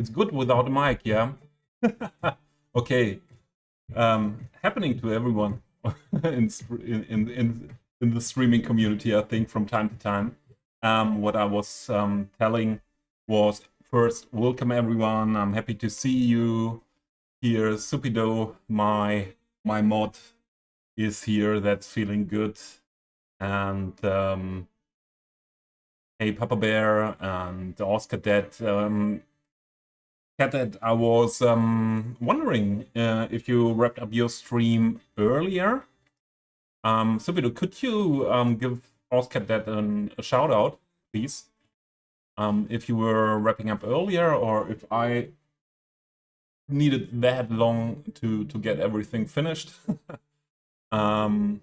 It's good without a mic, yeah? Okay. Happening to everyone in the streaming community, I think, from time to time. What I was telling was first, welcome everyone. I'm happy to see you here. Supido, my mod, is here. That's feeling good. And hey, Papa Bear and Oscar Dead. Cadet, I was wondering if you wrapped up your stream earlier. Subido, could you give Oscar Dead a shout out, please? If you were wrapping up earlier, or if I needed that long to get everything finished. Yeah,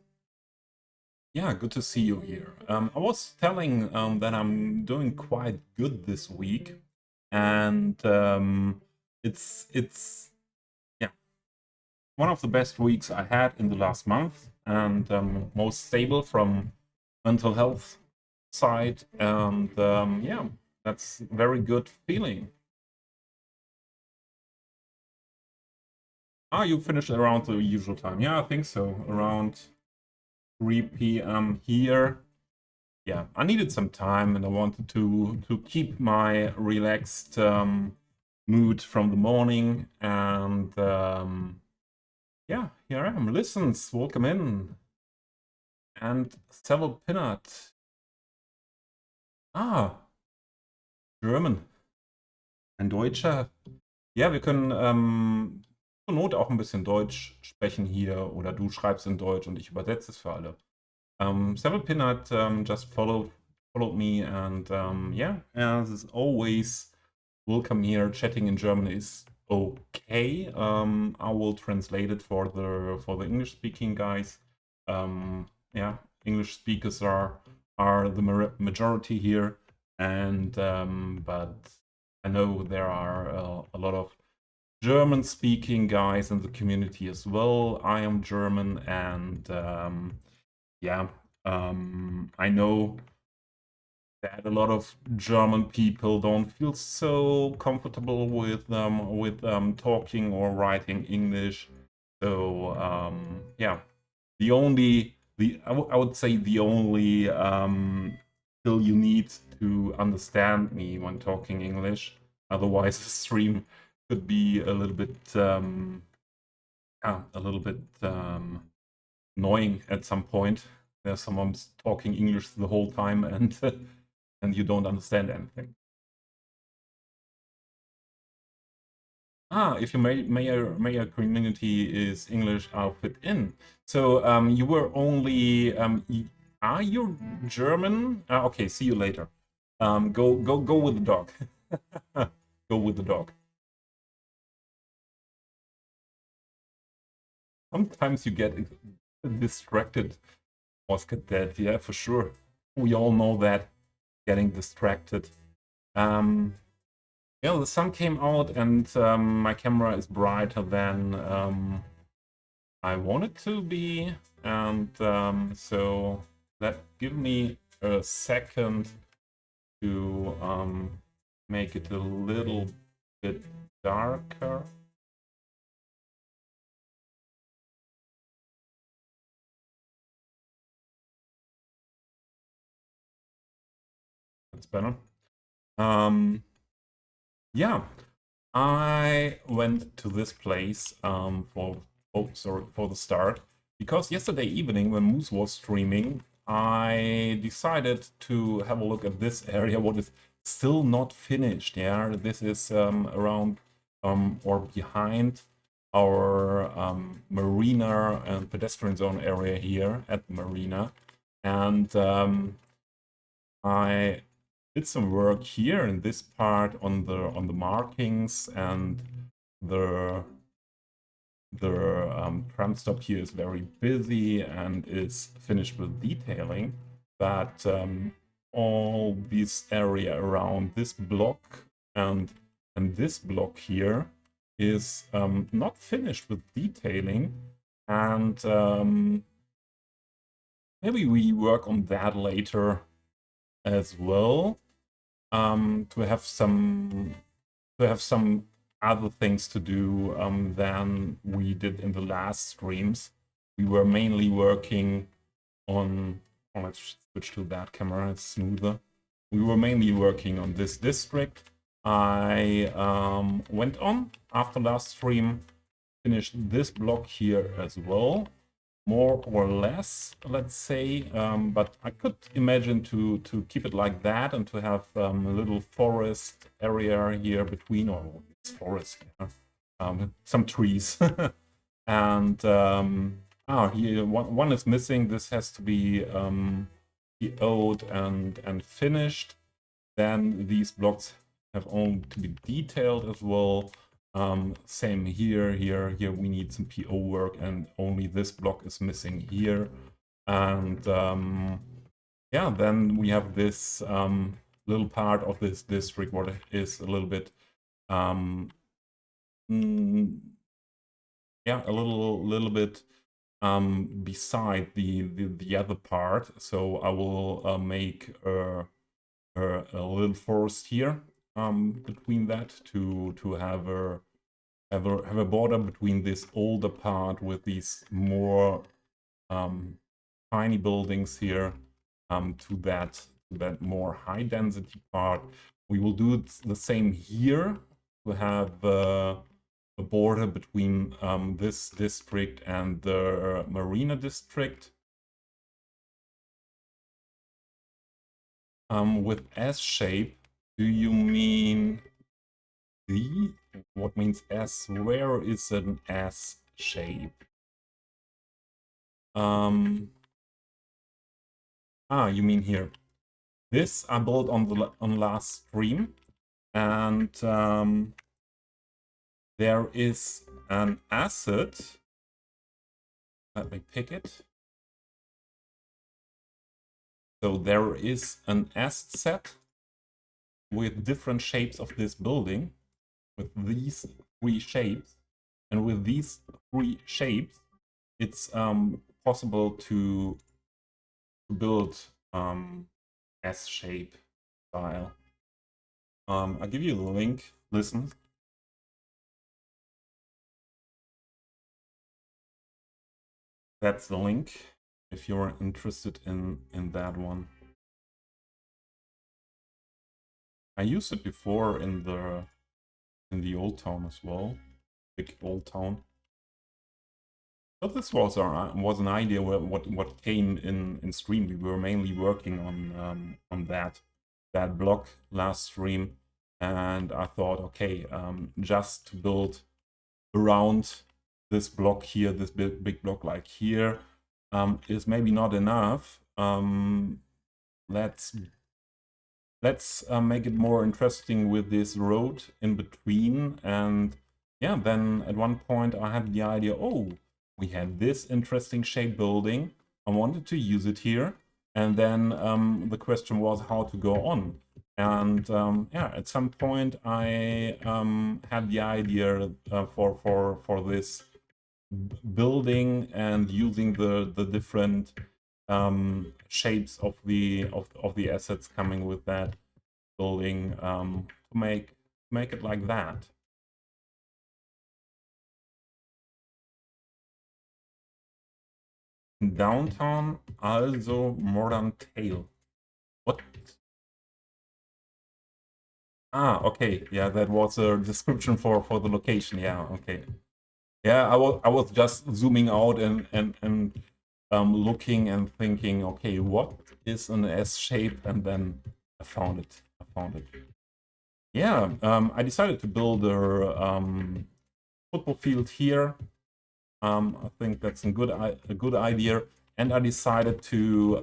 good to see you here. I was telling that I'm doing quite good this week, and it's yeah, one of the best weeks I had in the last month, and most stable from mental health side, and yeah, that's very good feeling. Ah, you finished around the usual time. Yeah, I think so, around 3 p.m. here. Yeah, I needed some time, and I wanted to keep my relaxed mood from the morning, and yeah, here I am. Listens, welcome in. And several Pinnert. Ah, German. Ein Deutscher. Ja, wir können zur Not auch ein bisschen Deutsch sprechen hier, oder du schreibst in Deutsch und ich übersetze es für alle. Several Pinnert just followed me, and yeah, as always, welcome here. Chatting in German is okay. I will translate it for the English speaking guys. Yeah, English speakers are the majority here, and but I know there are a lot of German speaking guys in the community as well. I am German, and yeah, I know that a lot of German people don't feel so comfortable with talking or writing English. So yeah, I would say the only skill you need to understand me when talking English. Otherwise, the stream could be a little bit annoying at some point. There's someone talking English the whole time, and and you don't understand anything. Ah, if your mayor community is English, I'll fit in. So you were only are you German? Okay, see you later. Go with the dog. Go with the dog. Sometimes you get distracted, Oscar Dead. Yeah, for sure. We all know that, getting distracted. Yeah, the sun came out, and my camera is brighter than I want it to be, and so give me a second to make it a little bit darker. That's better. Yeah, I went to this place for the start, because yesterday evening when Moose was streaming, I decided to have a look at this area, what is still not finished. Yeah, this is around or behind our marina and pedestrian zone area here at the marina, and I did some work here in this part on the markings, and the tram stop here is very busy and is finished with detailing, but all this area around this block and this block here is not finished with detailing, and maybe we work on that later as well, to have some to have some other things to do than we did in the last streams. We were mainly working on, oh, let's switch to that camera, it's smoother. We were mainly working on this district. I went on after last stream, finished this block here as well, more or less, let's say, but I could imagine to keep it like that and to have a little forest area here between, or it's forest, yeah. Some trees. And here one is missing. This has to be PO'd and finished. Then these blocks have only to be detailed as well. Same here, here we need some PO work, and only this block is missing here. And yeah, then we have this little part of this district what is a little bit yeah, a little bit beside the other part. So I will make a little forest here between that to have a border between this older part with these more tiny buildings here to that more high density part. We will do the same here to have a border between this district and the Marina district. With S shape, do you mean the? What means S? Where is an S shape? You mean here. This I built on last stream, and there is an asset. Let me pick it. So there is an asset set with different shapes of this building, with these 3 shapes, and with these 3 shapes, it's possible to build S-shape style. I'll give you the link. Listen. That's the link if you're interested in that one. I used it before in the old town as well, big old town. But this was an idea what came in stream. We were mainly working on that block last stream, and I thought, okay, just to build around this block here, this big block like here, is maybe not enough. Let's make it more interesting with this road in between. And yeah, then at one point I had the idea, oh, we had this interesting shape building. I wanted to use it here. And then the question was how to go on. And yeah, at some point I had the idea for this building and using the different shapes of the assets coming with that building to make it like that. Downtown, also Modern Tale. What? Okay. Yeah, that was a description for the location. Yeah, okay. Yeah, I was just zooming out and looking and thinking, okay, what is an S shape? And then I found it. Yeah, I decided to build a football field here. I think that's a good idea, and I decided to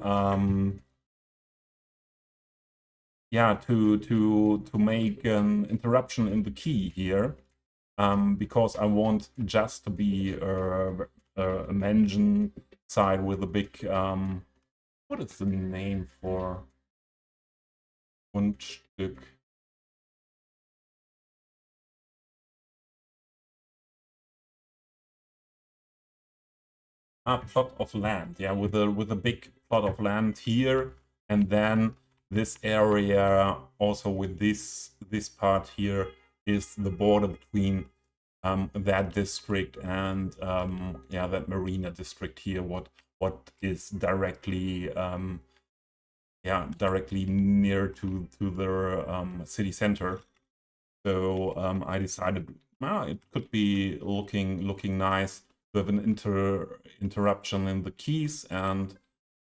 yeah, to make an interruption in the key here, because I want just to be a mansion side with a big what is the name for Grundstück? Plot of land, yeah, with a big plot of land here, and then this area also with this part here is the border between that district and yeah, that marina district here. What is directly yeah, directly near to the city center. So I decided, it could be looking nice to have an interruption in the keys and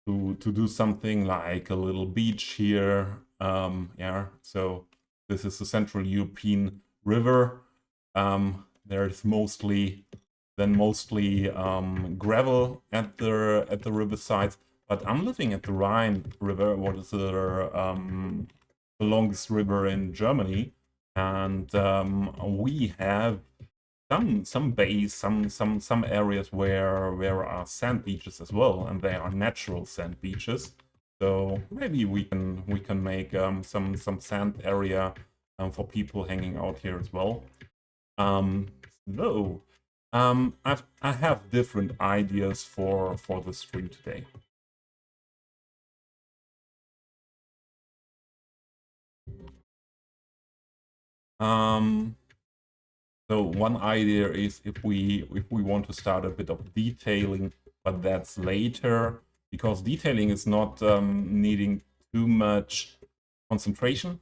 to do something like a little beach here. Yeah, so this is the Central European River. There's mostly gravel at the riversides, but I'm living at the Rhine River, what is the longest river in Germany, and we have some bays, some areas where are sand beaches as well, and they are natural sand beaches. So maybe we can make some sand area for people hanging out here as well. Um, so I have different ideas for the stream today. Um, So one idea is if we want to start a bit of detailing, but that's later, because detailing is not needing too much concentration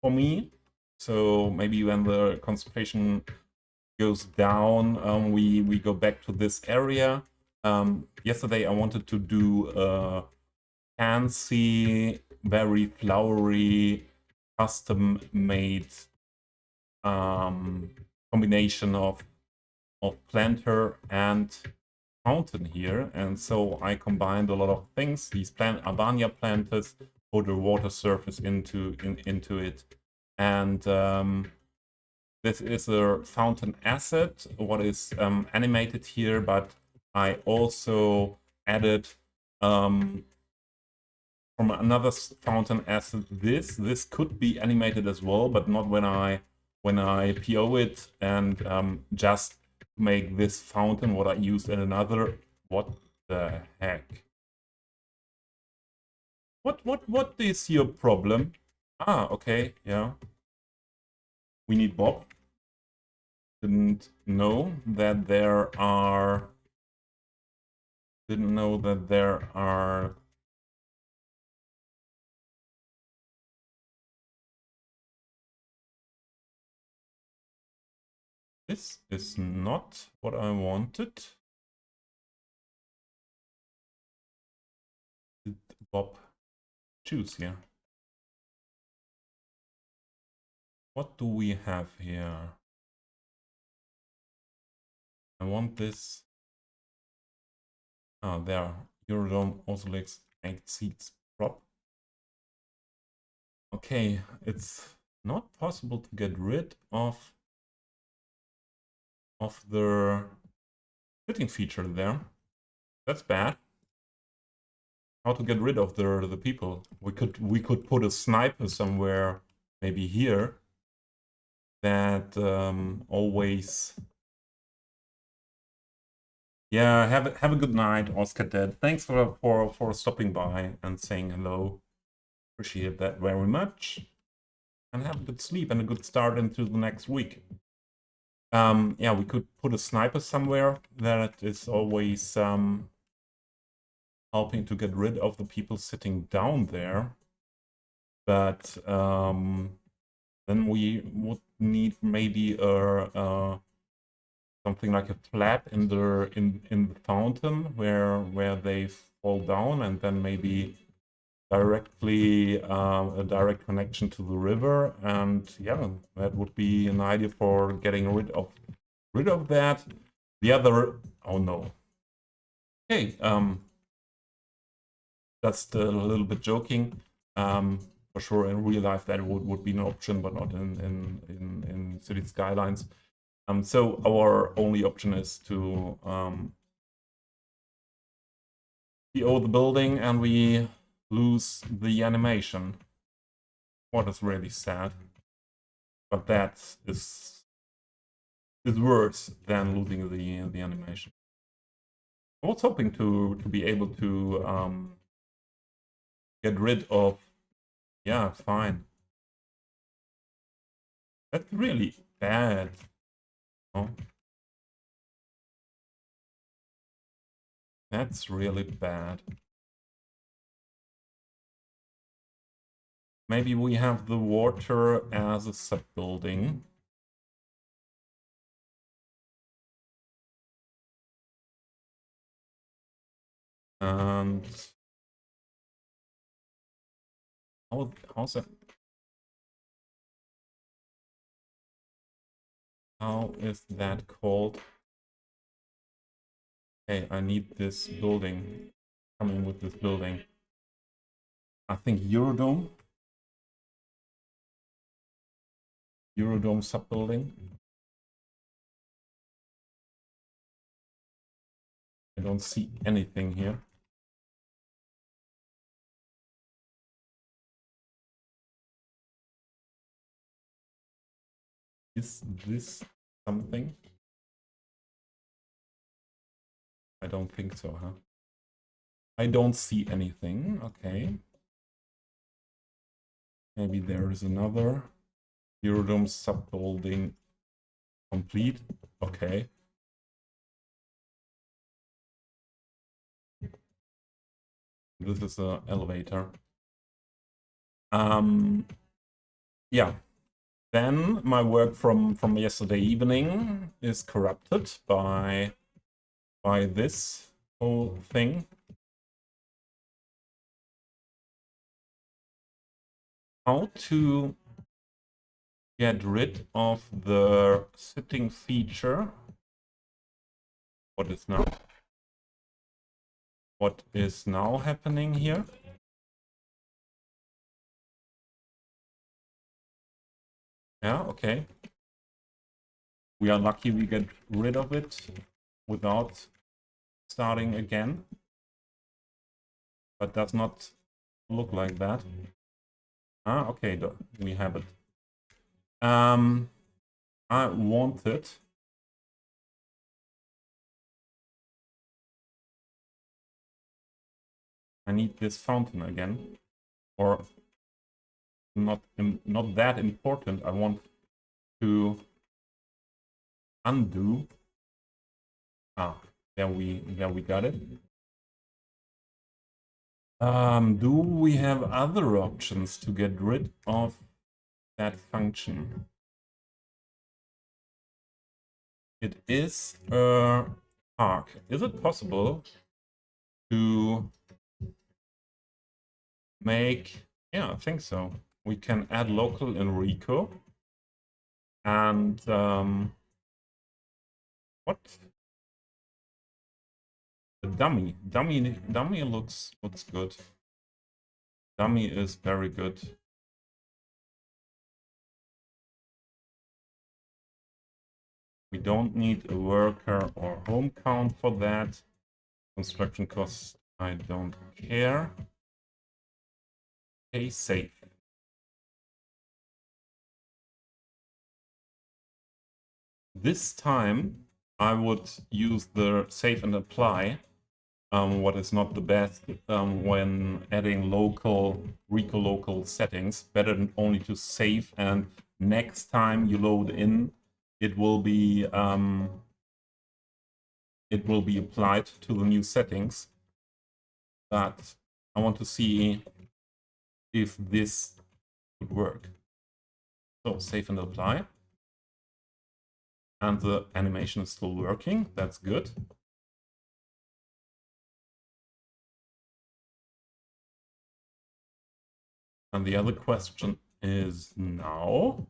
for me. So maybe when the concentration goes down, we go back to this area. Yesterday I wanted to do a fancy, very flowery, custom-made combination of planter and fountain here, and so I combined a lot of things. These Albania planters, put a water surface into it, and this is a fountain asset, what is animated here, but I also added from another fountain asset this could be animated as well, but not when I PO it, and just make this fountain what I used in another. What the heck? What is your problem? Ah, okay, yeah. We need Bob. Didn't know that there are. Didn't know that there are. This is not what I wanted. Did Bob choose here? What do we have here? I want this. Ah, there. Eurodome also likes 8 seats prop. Okay, it's not possible to get rid of the sitting feature there. That's bad. How to get rid of the people? We could put a sniper somewhere, maybe here, that always. Yeah, have a good night, Oscar Dead. Thanks for stopping by and saying hello. Appreciate that very much. And have a good sleep and a good start into the next week. Yeah, we could put a sniper somewhere that is always helping to get rid of the people sitting down there. But then we would need maybe something like a flap in the fountain where they fall down, and then maybe directly a direct connection to the river. And yeah, that would be an idea for getting rid of that. The other, oh no. Okay, just a little bit joking. For sure, in real life that would be an option, but not in city skylines. So our only option is to PO the building, and we lose the animation. What is really sad, but that is worse than losing the animation. I was hoping to be able to get rid of. Yeah, fine. That's really bad. Oh, that's really bad. Maybe we have the water as a sub-building. And how's that? How is that called? Hey, I need this building. Coming with this building. I think Eurodome. Eurodome sub-building. I don't see anything here. Is this something? I don't think so, huh? I don't see anything. Okay. Maybe there is another Eurodome sub-building complete. Okay. This is an elevator. Yeah. Then my work from yesterday evening is corrupted by this whole thing. How to get rid of the sitting feature. What is now happening here? Yeah, okay. We are lucky we get rid of it without starting again. But does not look like that. Ah, okay, we have it. I wanted I need this fountain again, or not that important. I want to undo. Ah, there we got it. Do we have other options to get rid of that function? It is a park. Is it possible to make? Yeah, I think so. We can add local in Rico. And what? The dummy looks good. Dummy is very good. We don't need a worker or home count for that. Construction costs, I don't care. Okay, save. This time I would use the save and apply. What is not the best when adding Rico local settings. Better than only to save, and next time you load in, it will be applied to the new settings. But I want to see if this would work. So save and apply. And the animation is still working. That's good. And the other question is now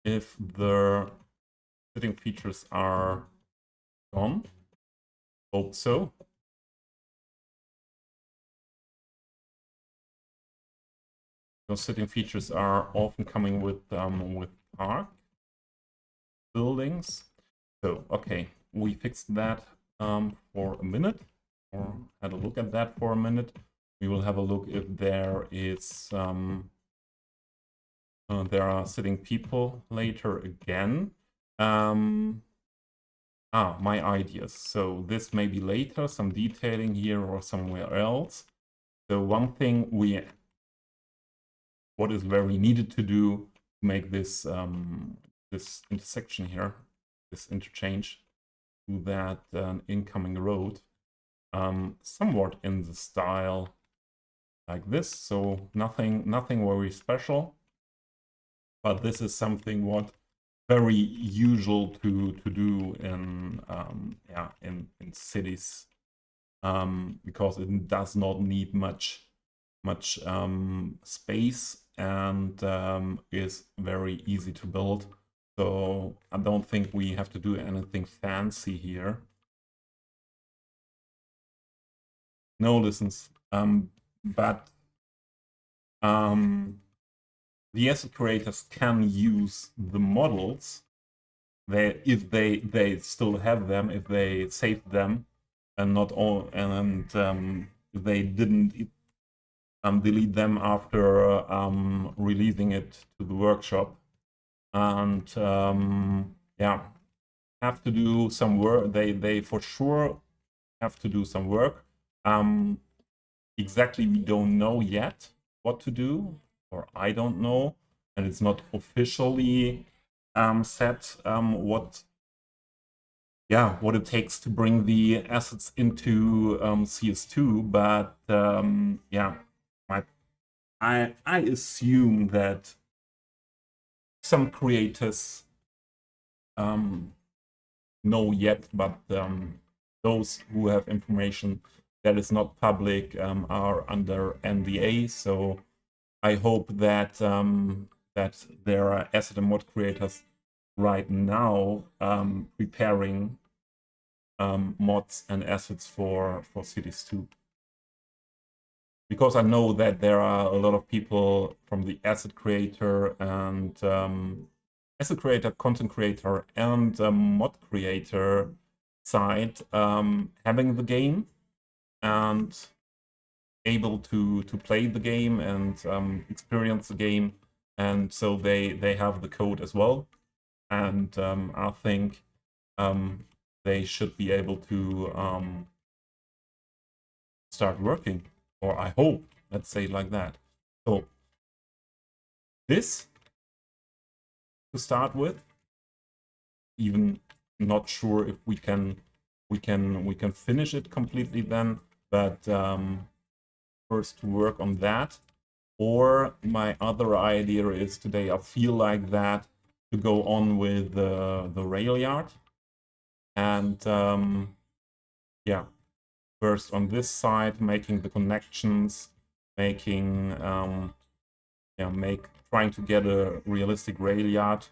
if the sitting features are gone. Hope so. Those sitting features are often coming with park buildings. So okay, we fixed that for a minute, or had a look at that for a minute. We will have a look if there is there are sitting people later again. My ideas. So this may be later, some detailing here or somewhere else. So one thing we what is very needed to do to make this this intersection here, this interchange, to that incoming road, somewhat in the style like this. So nothing very special, but this is something what very usual to do in in cities, because it does not need much space, and is very easy to build. So I don't think we have to do anything fancy here. No listens, but the asset creators can use the models if they still have them, if they saved them, and not all, and if they didn't delete them after releasing it to the workshop. And yeah, have to do some work. They for sure have to do some work. Exactly, we don't know yet what to do, or I don't know, and it's not officially set what it takes to bring the assets into CS2. But yeah, I assume that some creators know yet, but those who have information that is not public are under NDA. So I hope that that there are asset and mod creators right now preparing mods and assets for Cities 2. Because I know that there are a lot of people from the asset creator and asset creator, content creator, and mod creator side having the game and able to play the game and experience the game, and so they have the code as well, and I think they should be able to start working, or I hope, let's say it like that. So this to start with, even not sure if we can finish it completely then, but first to work on that. Or my other idea is today I feel like that to go on with the rail yard, and yeah, first on this side making the connections, making trying to get a realistic rail yard.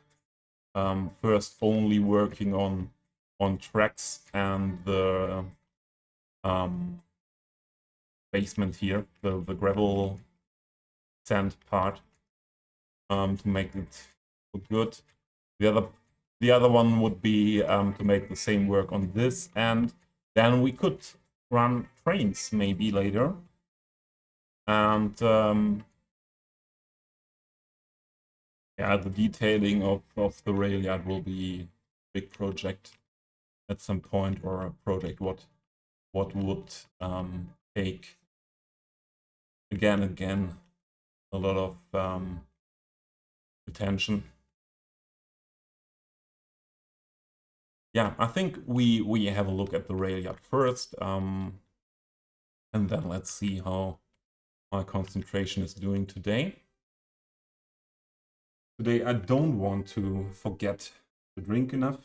First only working on tracks and the basement here, the gravel sand part, to make it look good. The other one would be to make the same work on this, and then we could run trains maybe later. And yeah, the detailing of the rail yard will be a big project at some point, or a project what would take again a lot of attention. Yeah, I think we have a look at the rail yard first, and then let's see how my concentration is doing today. Today I don't want to forget to drink enough.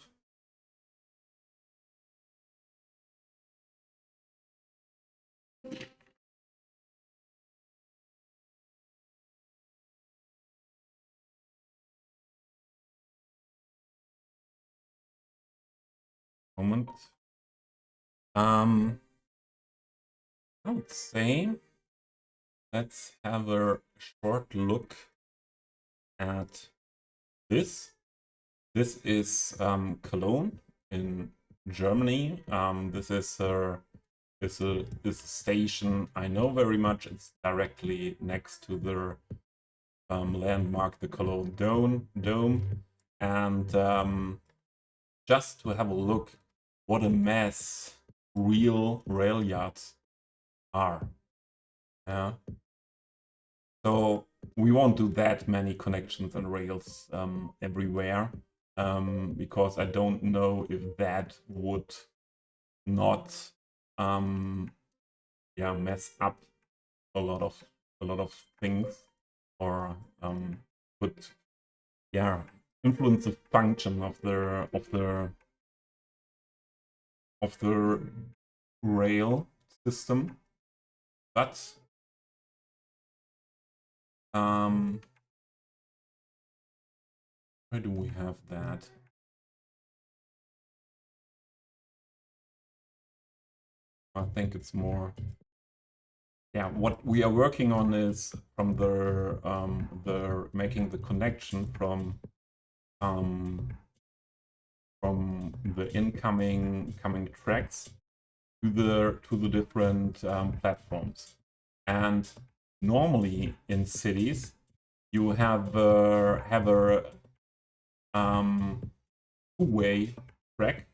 Moment. I would say let's have a short look at this. This is Cologne in Germany. This is a station I know very much. It's directly next to the landmark, the Cologne Dome, and just to have a look what a mess real rail yards are. Yeah. So we won't do that many connections and rails everywhere, because I don't know if that would not mess up a lot of things, or could influence the function of the rail system. But where do we have that? I think it's more. Yeah, what we are working on is from the making the connection from the incoming tracks to the different platforms. And normally in cities, you have a two-way track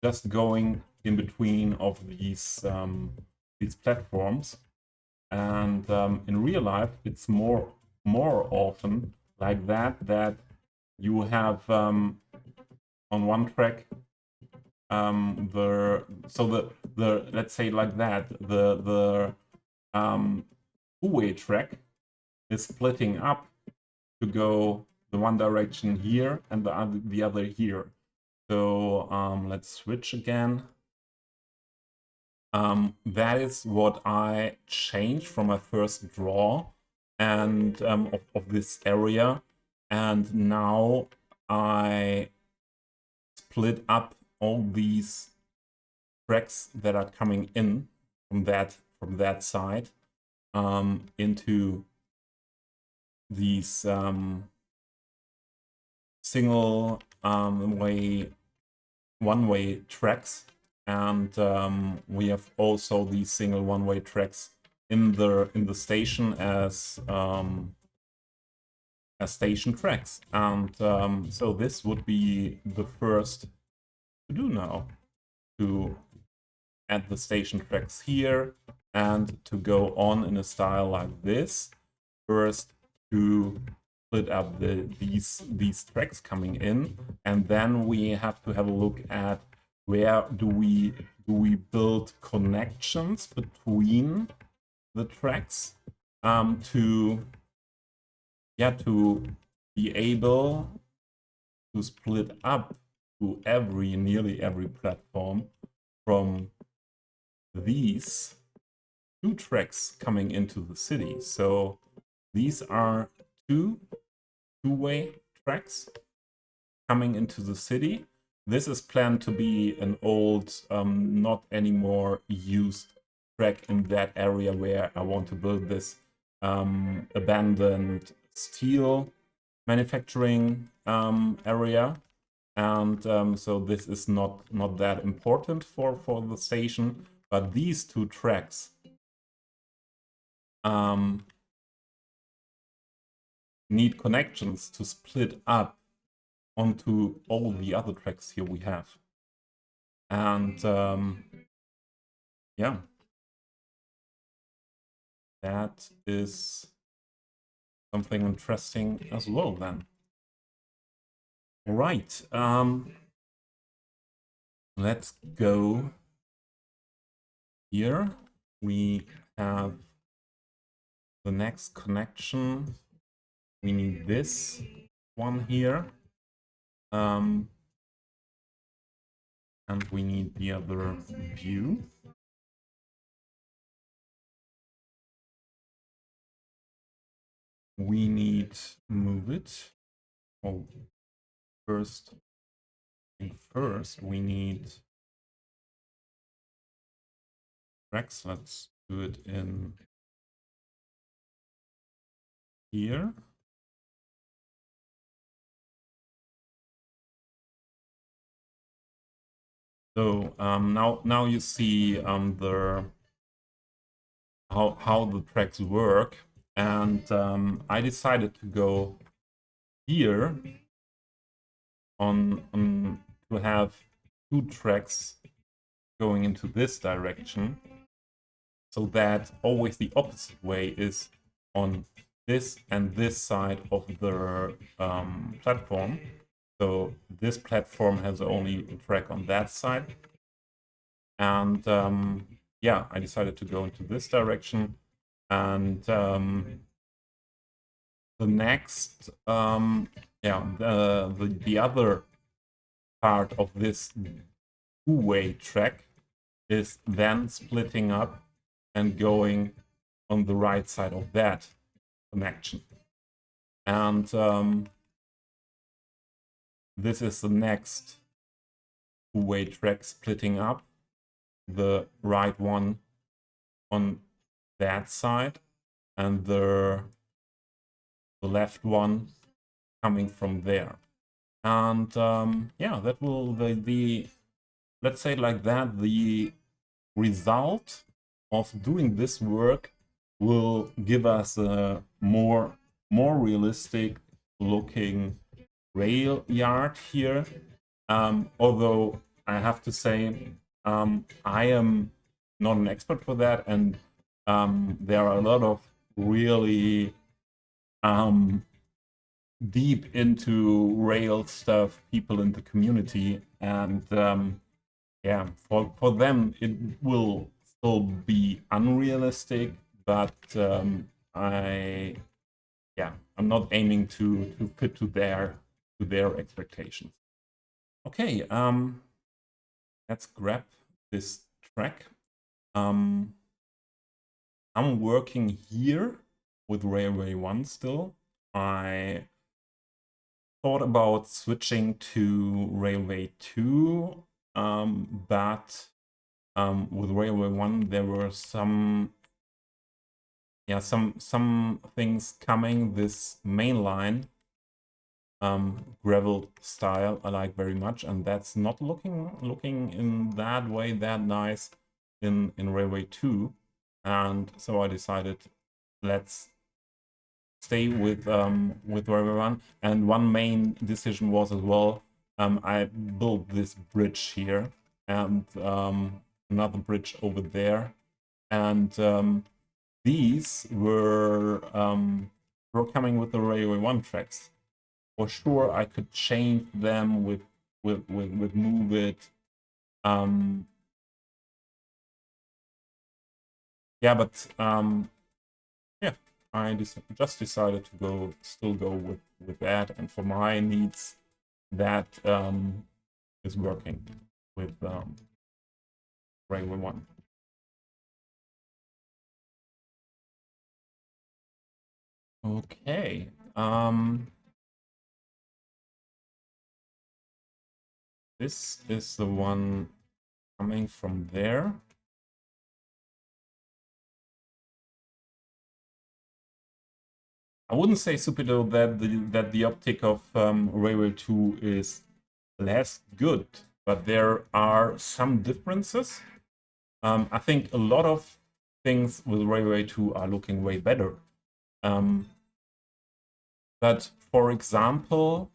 just going in between of these platforms. And in real life, it's more often like that you have on one track the let's say like that the two-way track is splitting up to go the one direction here and the other here. So let's switch again. That is what I changed from my first draw and of this area, and now I split up all these tracks that are coming in from that side into these single one-way tracks, and we have also these single one-way tracks in the station as station tracks. And so this would be the first to do now, to add the station tracks here and to go on in a style like this. First to split up these tracks coming in, and then we have to have a look at where do we build connections between the tracks to be able to split up to nearly every platform from these two tracks coming into the city. So these are two-way tracks coming into the city. This is planned to be an old, not anymore used track in that area where I want to build this abandoned steel manufacturing area. And so this is not that important for the station, but these two tracks need connections to split up onto all the other tracks here we have. And yeah, that is something interesting as well then. All right, let's go here. We have the next connection. We need this one here. And we need the other view. We need to move it. Oh, first we need tracks. Let's do it in here. So now you see how the tracks work, and I decided to go here on to have two tracks going into this direction, so that always the opposite way is on this and this side of the platform. So this platform has only a track on that side. And yeah, I decided to go into this direction. And the next, yeah, the other part of this two-way track is then splitting up and going on the right side of that connection. And this is the next two-way track splitting up, the right one on that side and the left one coming from there. And yeah, that will the let's say like that, the result of doing this work will give us a more realistic looking rail yard here. Although I have to say, I am not an expert for that, and there are a lot of really deep into rail stuff people in the community, and yeah, for them it will still be unrealistic, but I'm not aiming to fit to their expectations. Okay, let's grab this track. I'm working here with Railway 1 still. I thought about switching to Railway 2, but with Railway 1 there were some things coming. This main line gravel style I like very much, and that's not looking in that way that nice in Railway 2. And so I decided, let's stay with Railway 1. And one main decision was as well, I built this bridge here and another bridge over there, and these were coming with the Railway 1 tracks. For sure, I could change them with move it. Yeah, but yeah, I just decided to still go with that, and for my needs, that is working with Railway 1. Okay. This is the one coming from there. I wouldn't say, Supido, that the optic of Railway 2 is less good, but there are some differences. I think a lot of things with Railway 2 are looking way better. But for example,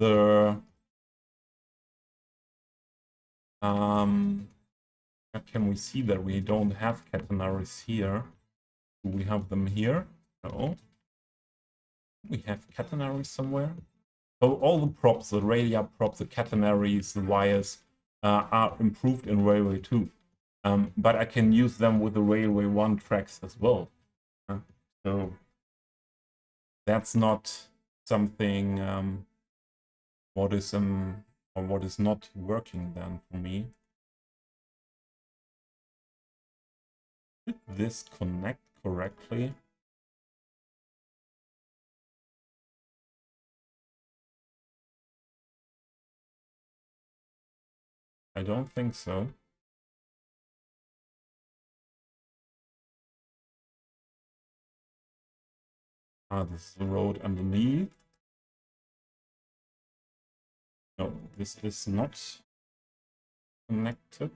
the can we see that we don't have catenaries here? Do we have them here? No. We have catenaries somewhere. So all the props, the ralia props, the catenaries, the wires, are improved in Railway 2. But I can use them with the Railway 1 tracks as well. So that's not something what is or what is not working then for me. Did this connect correctly? I don't think so. Ah, this is the road underneath. No, this is not connected.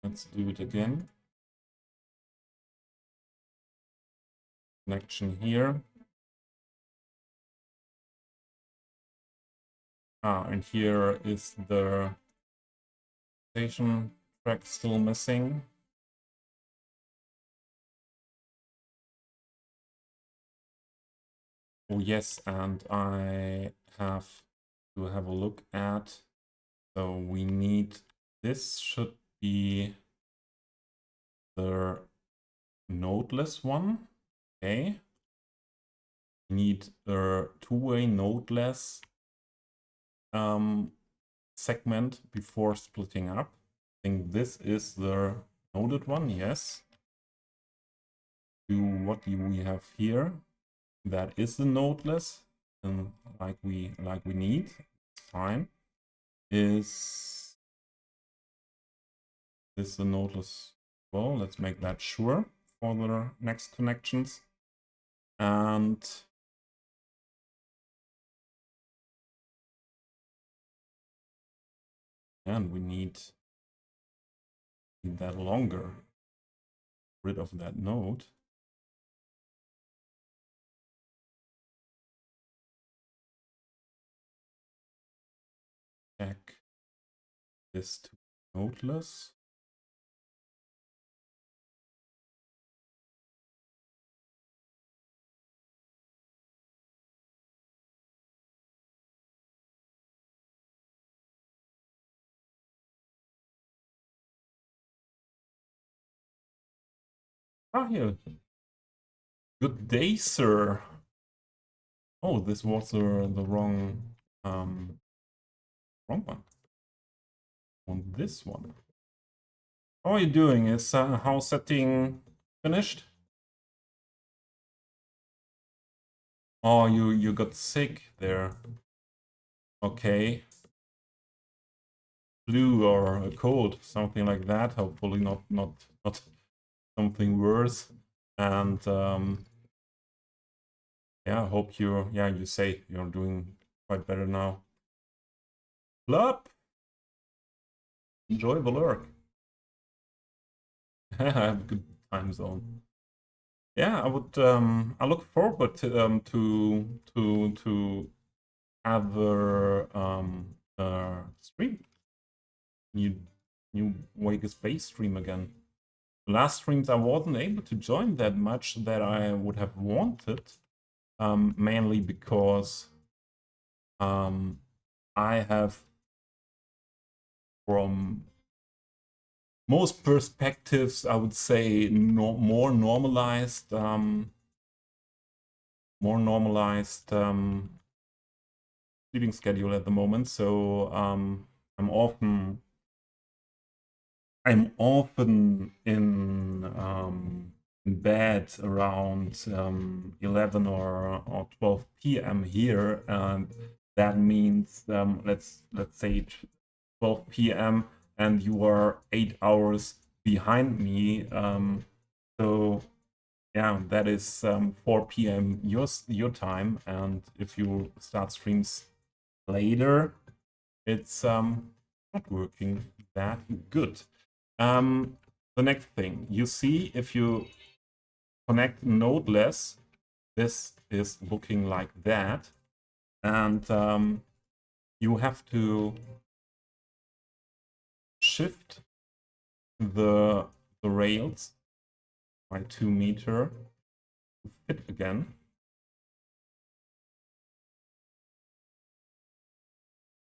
Let's do it again. Connection here. And here is the station track still missing. Oh yes, and I have to have a look at, so we need, this should be the nodeless one. Okay. We need a two-way nodeless segment before splitting up. I think this is the noded one, yes. What do we have here? That is the nodeless, and like we need. It's fine. Is this the nodeless? Well, let's make that sure for the next connections. And we need that longer. Rid of that node. Check this to nodeless. Ah, here. Good day, sir. Oh, this was the wrong one. On this one. How are you doing? Is house setting finished? Oh, you got sick there. Okay. Flu or a cold, something like that. Hopefully not something worse. And yeah, I hope you say you're doing quite better now. Plop! Enjoy the lurk. I have a good time zone. Yeah, I would I look forward to other stream. New Vegas base stream again. The last streams I wasn't able to join that much that I would have wanted, mainly because I have, from most perspectives, I would say more normalized sleeping schedule at the moment. So I'm often in bed around 11 or 12 p.m. here, and that means let's say 12 p.m. and you are 8 hours behind me. So yeah, that is 4 p.m. your time, and if you start streams later, it's not working that good. The next thing you see, if you connect nodeless, this is looking like that, and you have to shift the rails by 2 meters to fit again.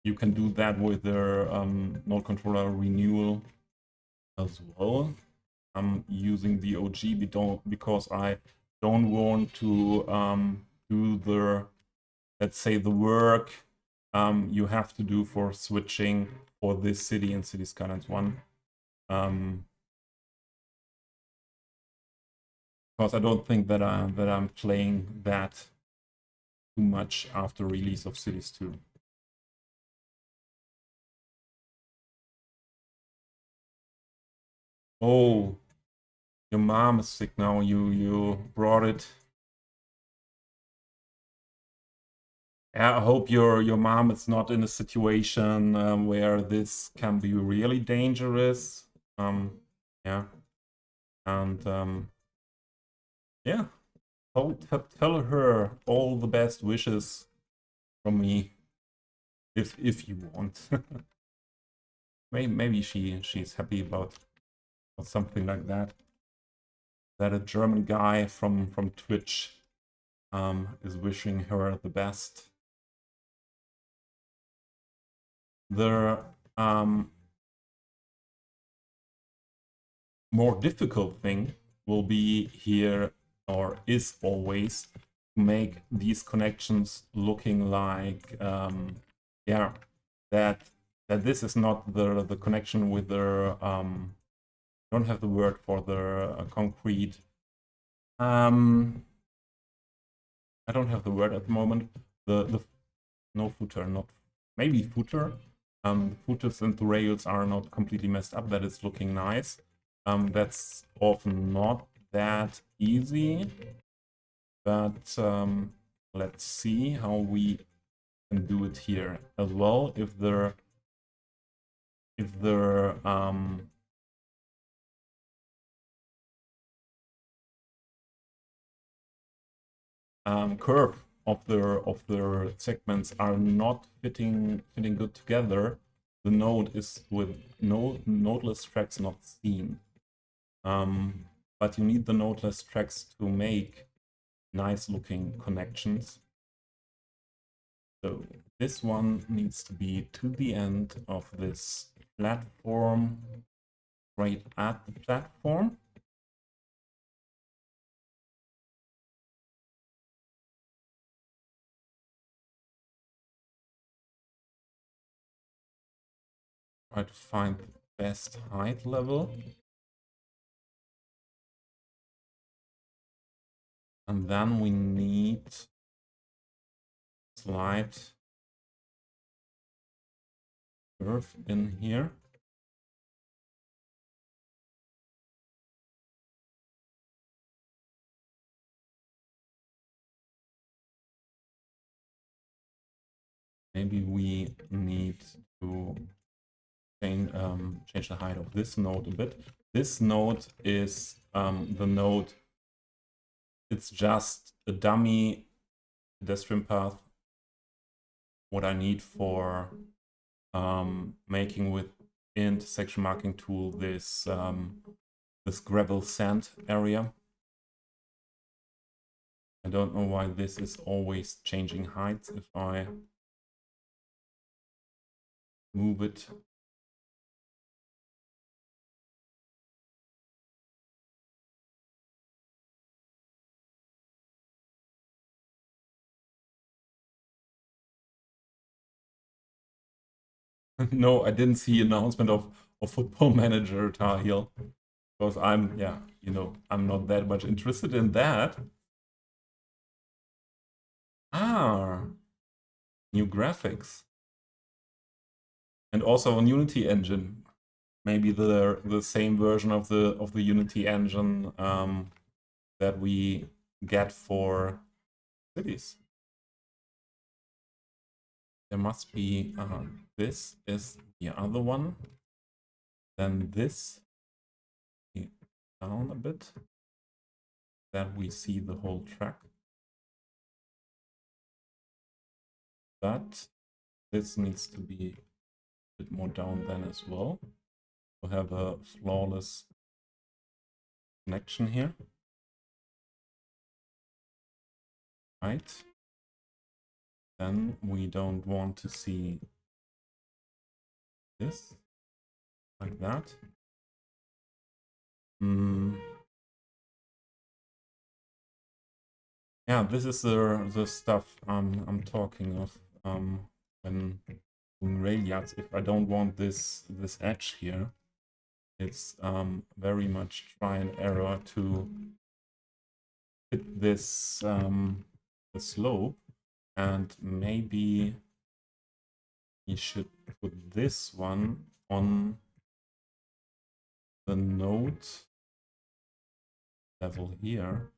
You can do that with the node controller renewal as well. I'm using the OG because I don't want to do the, let's say, the work you have to do for switching for this city and City Skylines 1. Because I don't think that I'm playing that too much after release of Cities 2. Oh, your mom is sick now. You brought it. Yeah, I hope your mom is not in a situation where this can be really dangerous. Yeah, and yeah, tell her all the best wishes from me. if you want. Maybe she's happy about something like that. That a German guy from Twitch is wishing her the best. The more difficult thing will be here, or is always, to make these connections looking like yeah, that this is not the connection with the don't have the word for the concrete. I don't have the word at the moment. The no footer, not maybe footer. The footers and the rails are not completely messed up. That is looking nice. That's often not that easy, but let's see how we can do it here as well. If the curve of the segments are not fitting good together, the node is with no nodeless tracks not seen. But you need the nodeless tracks to make nice looking connections. So this one needs to be to the end of this platform, right at the platform. Try to find the best height level. And then we need slide curve in here. Maybe we need to change the height of this node a bit. This node is the node, it's just a dummy pedestrian path. What I need for making with intersection marking tool this this gravel sand area. I don't know why this is always changing heights. If I move it no, I didn't see announcement of Football Manager Tahil, because I'm, yeah, you know, I'm not that much interested in that. Ah, new graphics, and also on Unity engine. Maybe the same version of the Unity engine that we get for cities. There must be. This is the other one. Then this down a bit. Then we see the whole track. But this needs to be a bit more down then as well, to have a flawless connection here. Right. Then we don't want to see this like that. Yeah, this is the stuff I'm talking of when doing rail yards. If I don't want this edge here, it's very much try and error to fit this the slope, and maybe you should put this one on the node level here,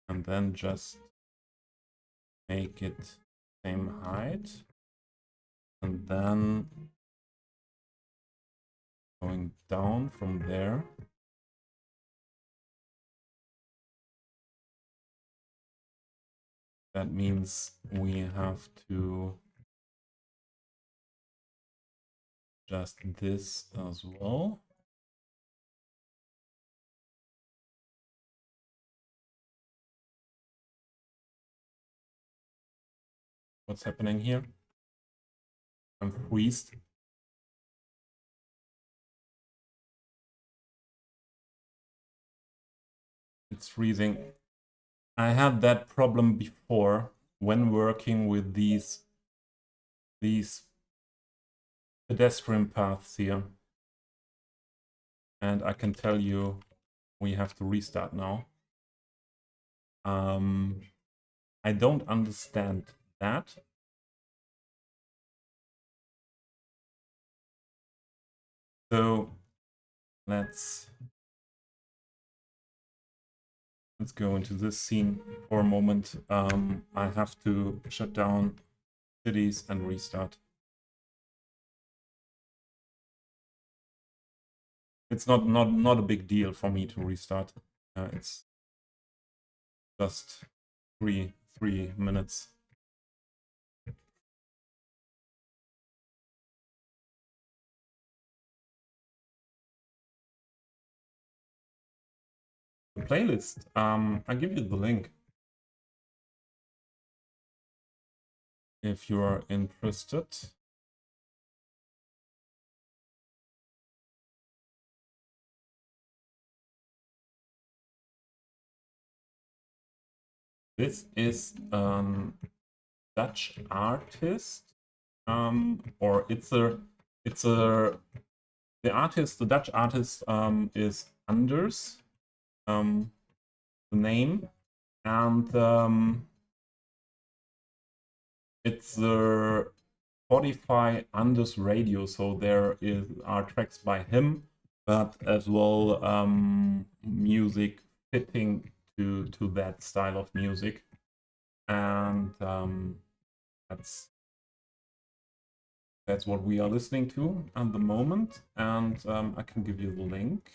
and then just make it same height, and then going down from there. That means we have to just this as well. What's happening here? I'm freezed. It's freezing. I had that problem before when working with these pedestrian paths here. And I can tell you we have to restart now. I don't understand that. So let's go into this scene for a moment. I have to shut down cities and restart. It's not a big deal for me to restart. It's just three minutes. The playlist. I'll give you the link if you are interested. This is Dutch artist, or the Dutch artist is Anders, the name, and it's the Spotify Anders Radio. So there are tracks by him, but as well music fitting to that style of music, and that's what we are listening to at the moment, and I can give you the link.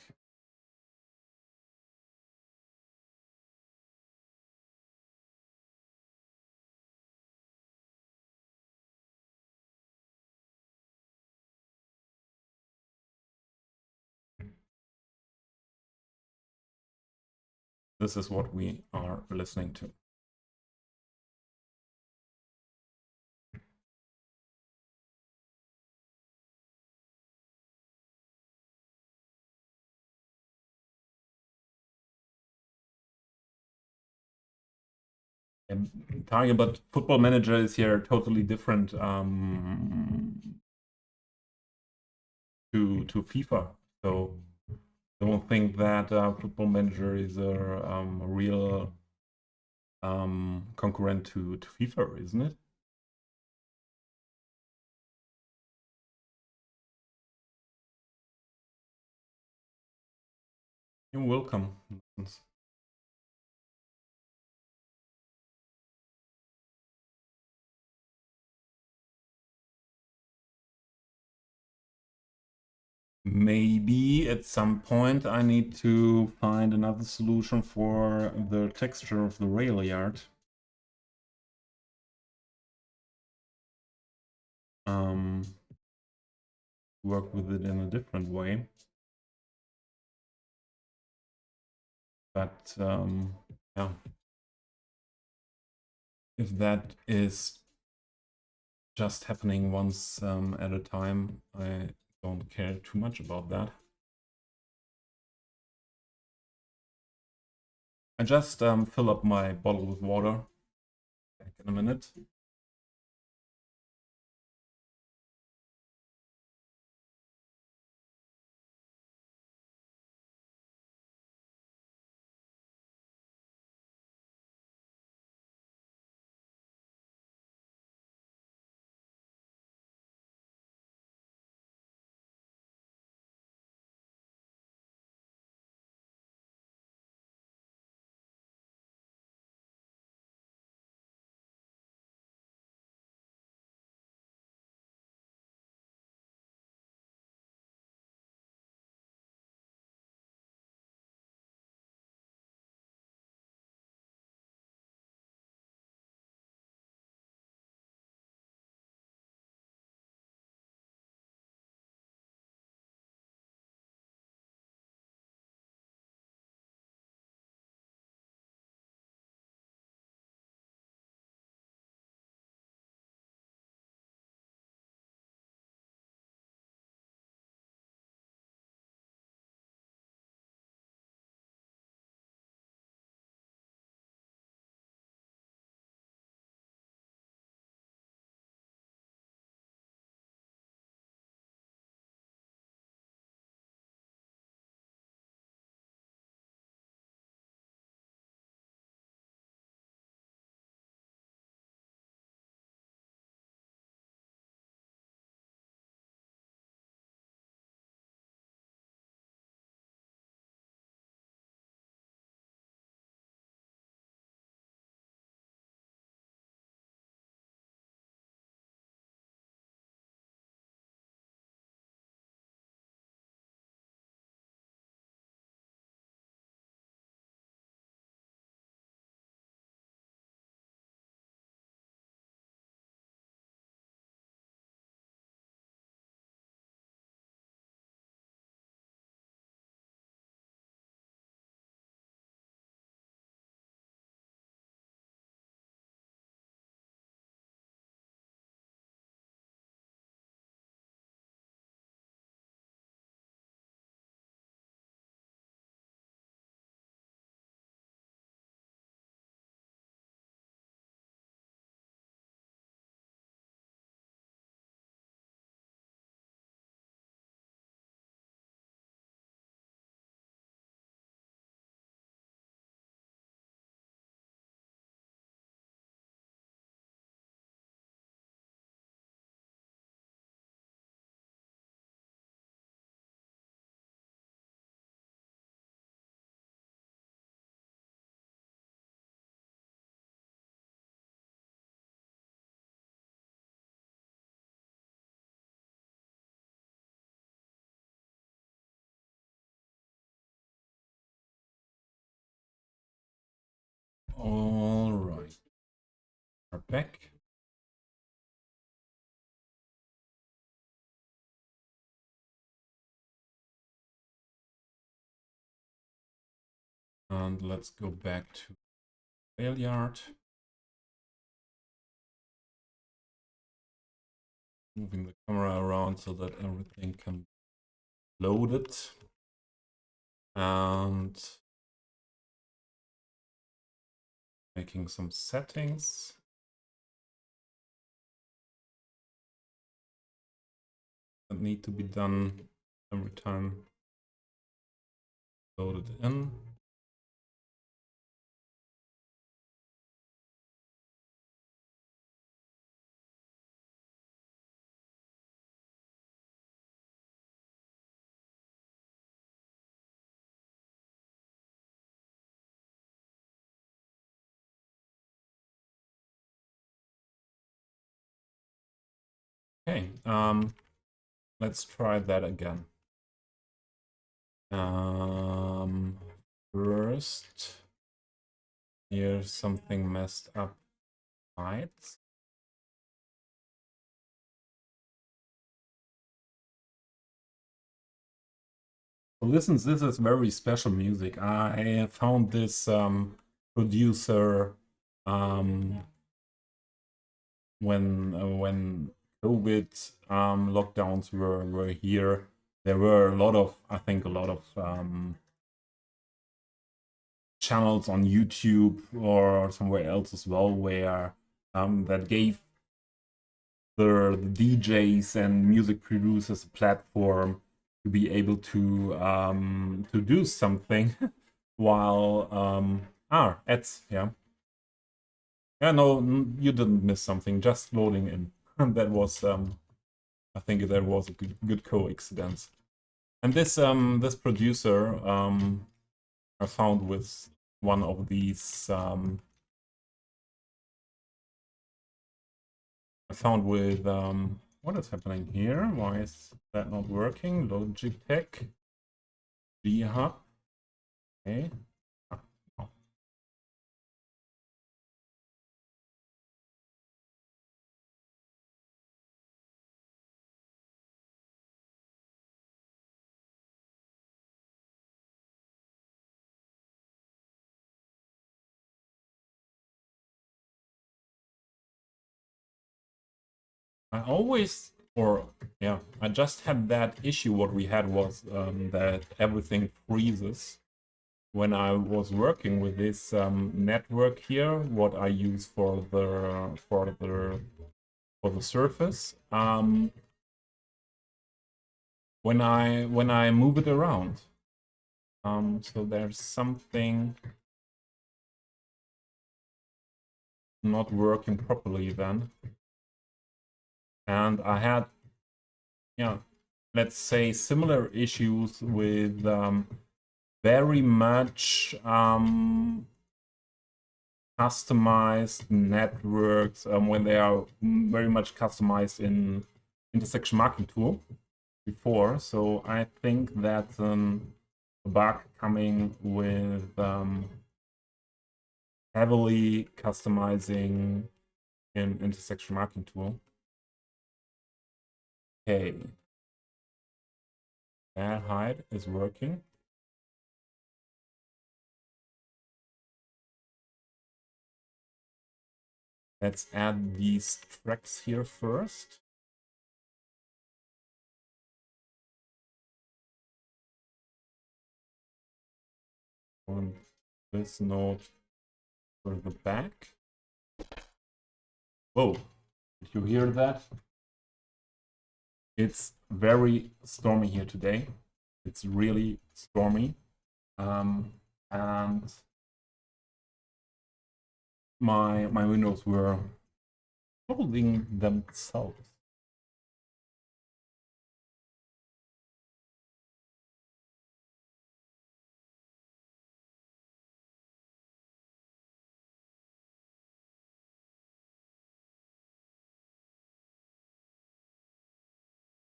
This is what we are listening to. Target, but Football Manager is here totally different to FIFA. So don't think that Football Manager is a real concurrent to FIFA, isn't it? You're welcome. Maybe at some point I need to find another solution for the texture of the rail yard. Work with it in a different way. But yeah, if that is just happening once at a time, I don't care too much about that. I just fill up my bottle with water. Back in a minute. back. And let's go back to Railyard. Moving the camera around so that everything can be loaded. And making some settings. That need to be done every time loaded in. Okay, let's try that again. First, here's something messed up. Bytes. So listen, this is very special music. I found this producer when COVID lockdowns were here. There were a lot of, I think, a lot of channels on YouTube or somewhere else as well where that gave the DJs and music producers a platform to be able to do something while ads, yeah. Yeah, no, you didn't miss something, just loading in. That was I think that was a good coincidence. And this producer I found with one of these I found with what is happening here? Why is that not working? Logitech GER. Okay. Oh. I always, or yeah, I just had that issue. What we had was that everything freezes when I was working with this network here. What I use for the surface. When I move it around. So there's something not working properly then. And I had, yeah, let's say similar issues with very much customized networks when they are very much customized in intersection marking tool before. So I think that's a bug coming with heavily customizing in intersection marking tool. Okay, that hide is working. Let's add these tracks here first. On this node further back. Whoa, did you hear that? It's very stormy here today. It's really stormy. And my windows were holding themselves.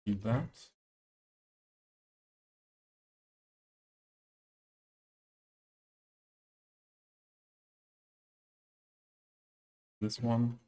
See that? This one.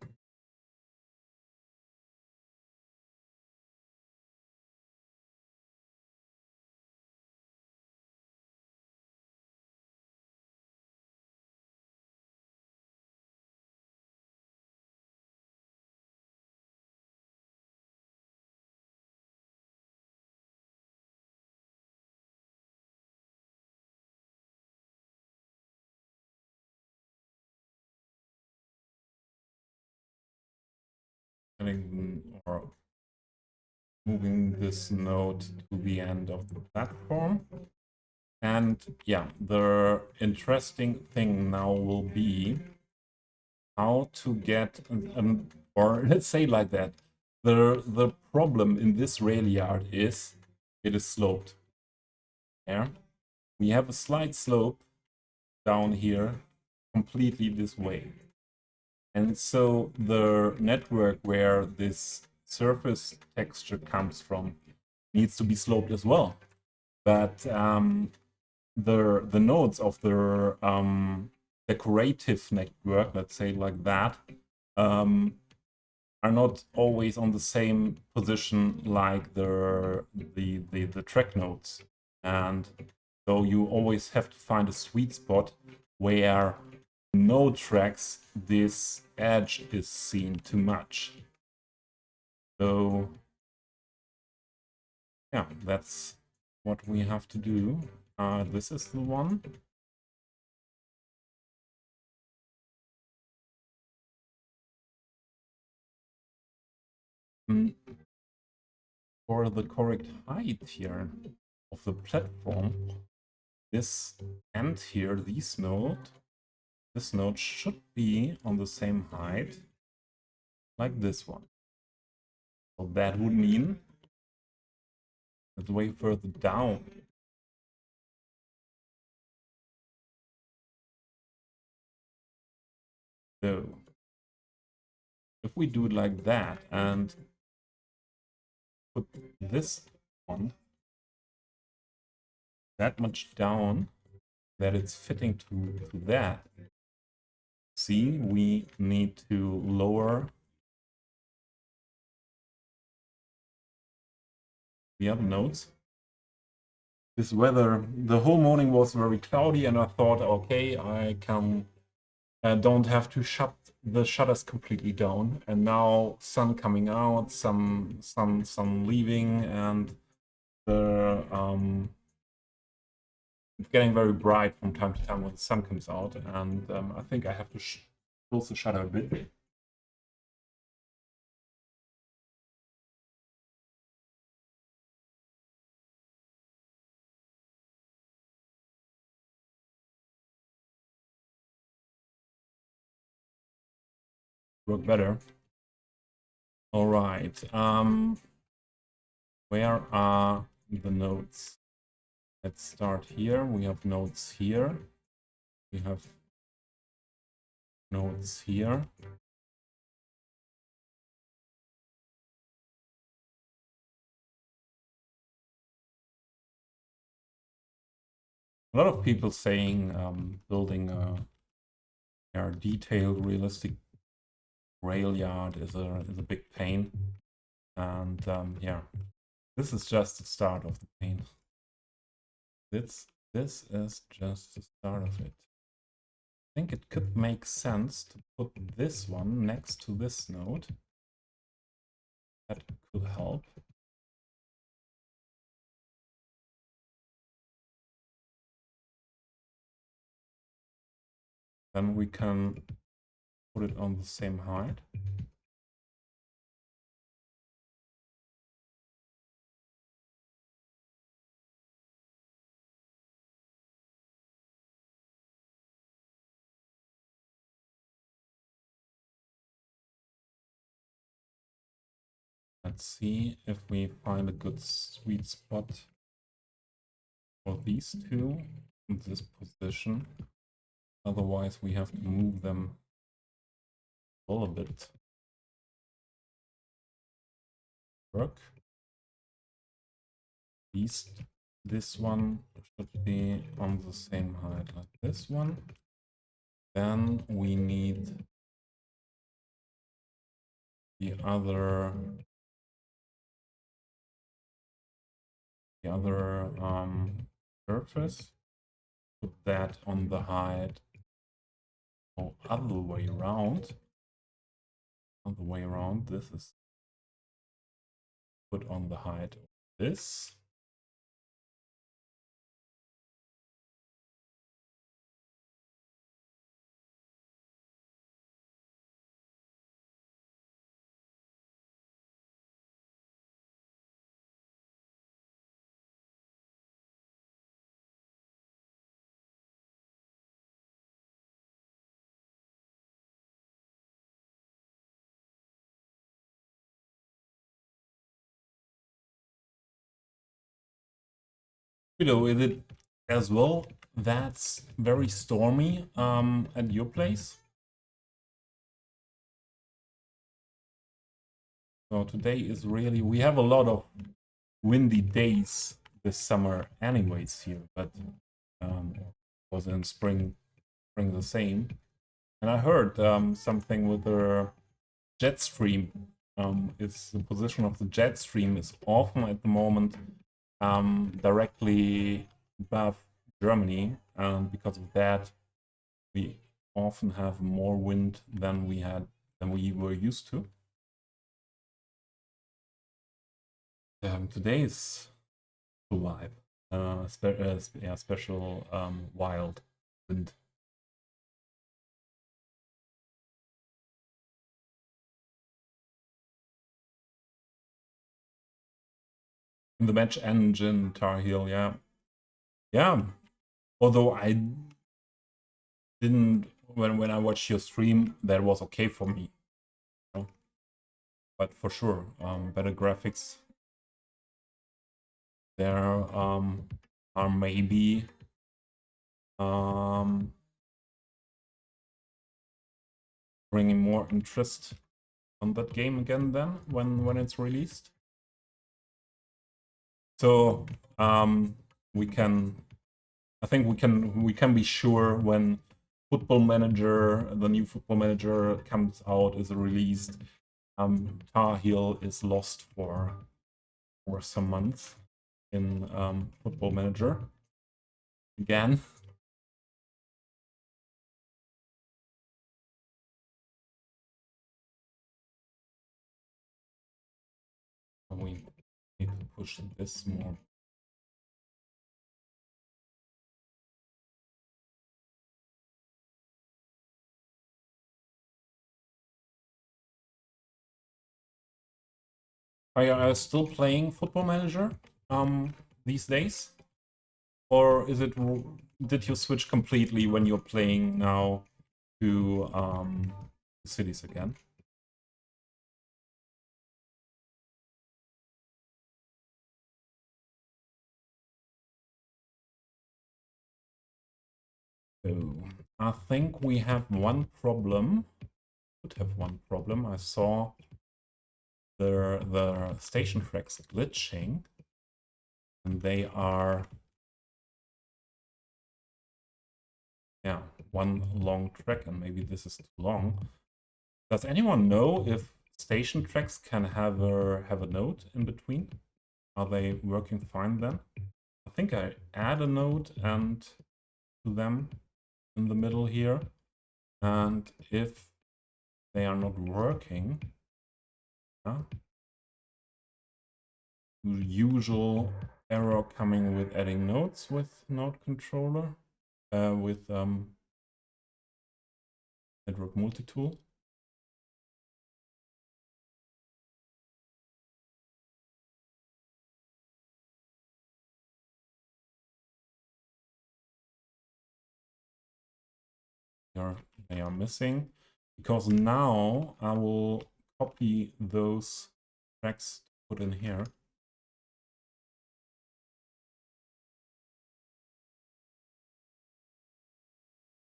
putting or moving this node to the end of the platform. And yeah, the interesting thing now will be how to get, or let's say like that, the problem in this rail yard is it is sloped. Yeah, we have a slight slope down here, completely this way. And so the network where this surface texture comes from needs to be sloped as well. But the nodes of the decorative network, let's say like that, are not always on the same position like the track nodes. And so you always have to find a sweet spot where no tracks this edge is seen too much. So yeah, that's what we have to do. This is the one. For the correct height here of the platform, this end here, this node should be on the same height like this one. So that would mean it's way further down. So if we do it like that and put this one that much down that it's fitting to that, see, we need to lower the other nodes. This weather, the whole morning was very cloudy, and I thought, okay, I can don't have to shut the shutters completely down. And now sun coming out, some leaving, and the it's getting very bright from time to time when the sun comes out. And I think I have to close the shutter a bit. Work better. All right. Where are the nodes? Let's start here. We have nodes here. We have nodes here. A lot of people saying building a detailed, realistic rail yard is a big pain, and yeah, this is just the start of the pain. This is just the start of it. I think it could make sense to put this one next to this node. That could help. Then we can put it on the same height. Let's see if we find a good sweet spot for these two in this position. Otherwise, we have to move them a little bit. Work. This one should be on the same height like this one. Then we need the other surface. Put that on the height. Oh, other way around. Other way around. This is put on the height of this. Is it as well that's very stormy at your place? So today is really, we have a lot of windy days this summer anyways here, but was in spring the same. And I heard something with the jet stream. Is the position of the jet stream is often at the moment directly above Germany, and because of that, we often have more wind than we were used to. Today is the vibe, special wild wind. The match engine Tar Heel, yeah, yeah. Although I didn't when I watched your stream, that was okay for me. You know? But for sure, better graphics there are maybe bringing more interest on that game again then when it's released. So we can, I think we can be sure when Football Manager, the new Football Manager comes out, is released, Tar Heel is lost for some months in Football Manager again. We need to push this more. Are you still playing Football Manager these days? Or is it, did you switch completely when you're playing now to cities again? So I think we have one problem. Could have one problem. I saw the station tracks glitching, and they are, yeah, one long track, and maybe this is too long. Does anyone know if station tracks can have a node in between? Are they working fine then? I think I add a node and to them in the middle here, and if they are not working, usual error coming with adding nodes with node controller, with network multi-tool. They are missing, because now I will copy those tracks to put in here.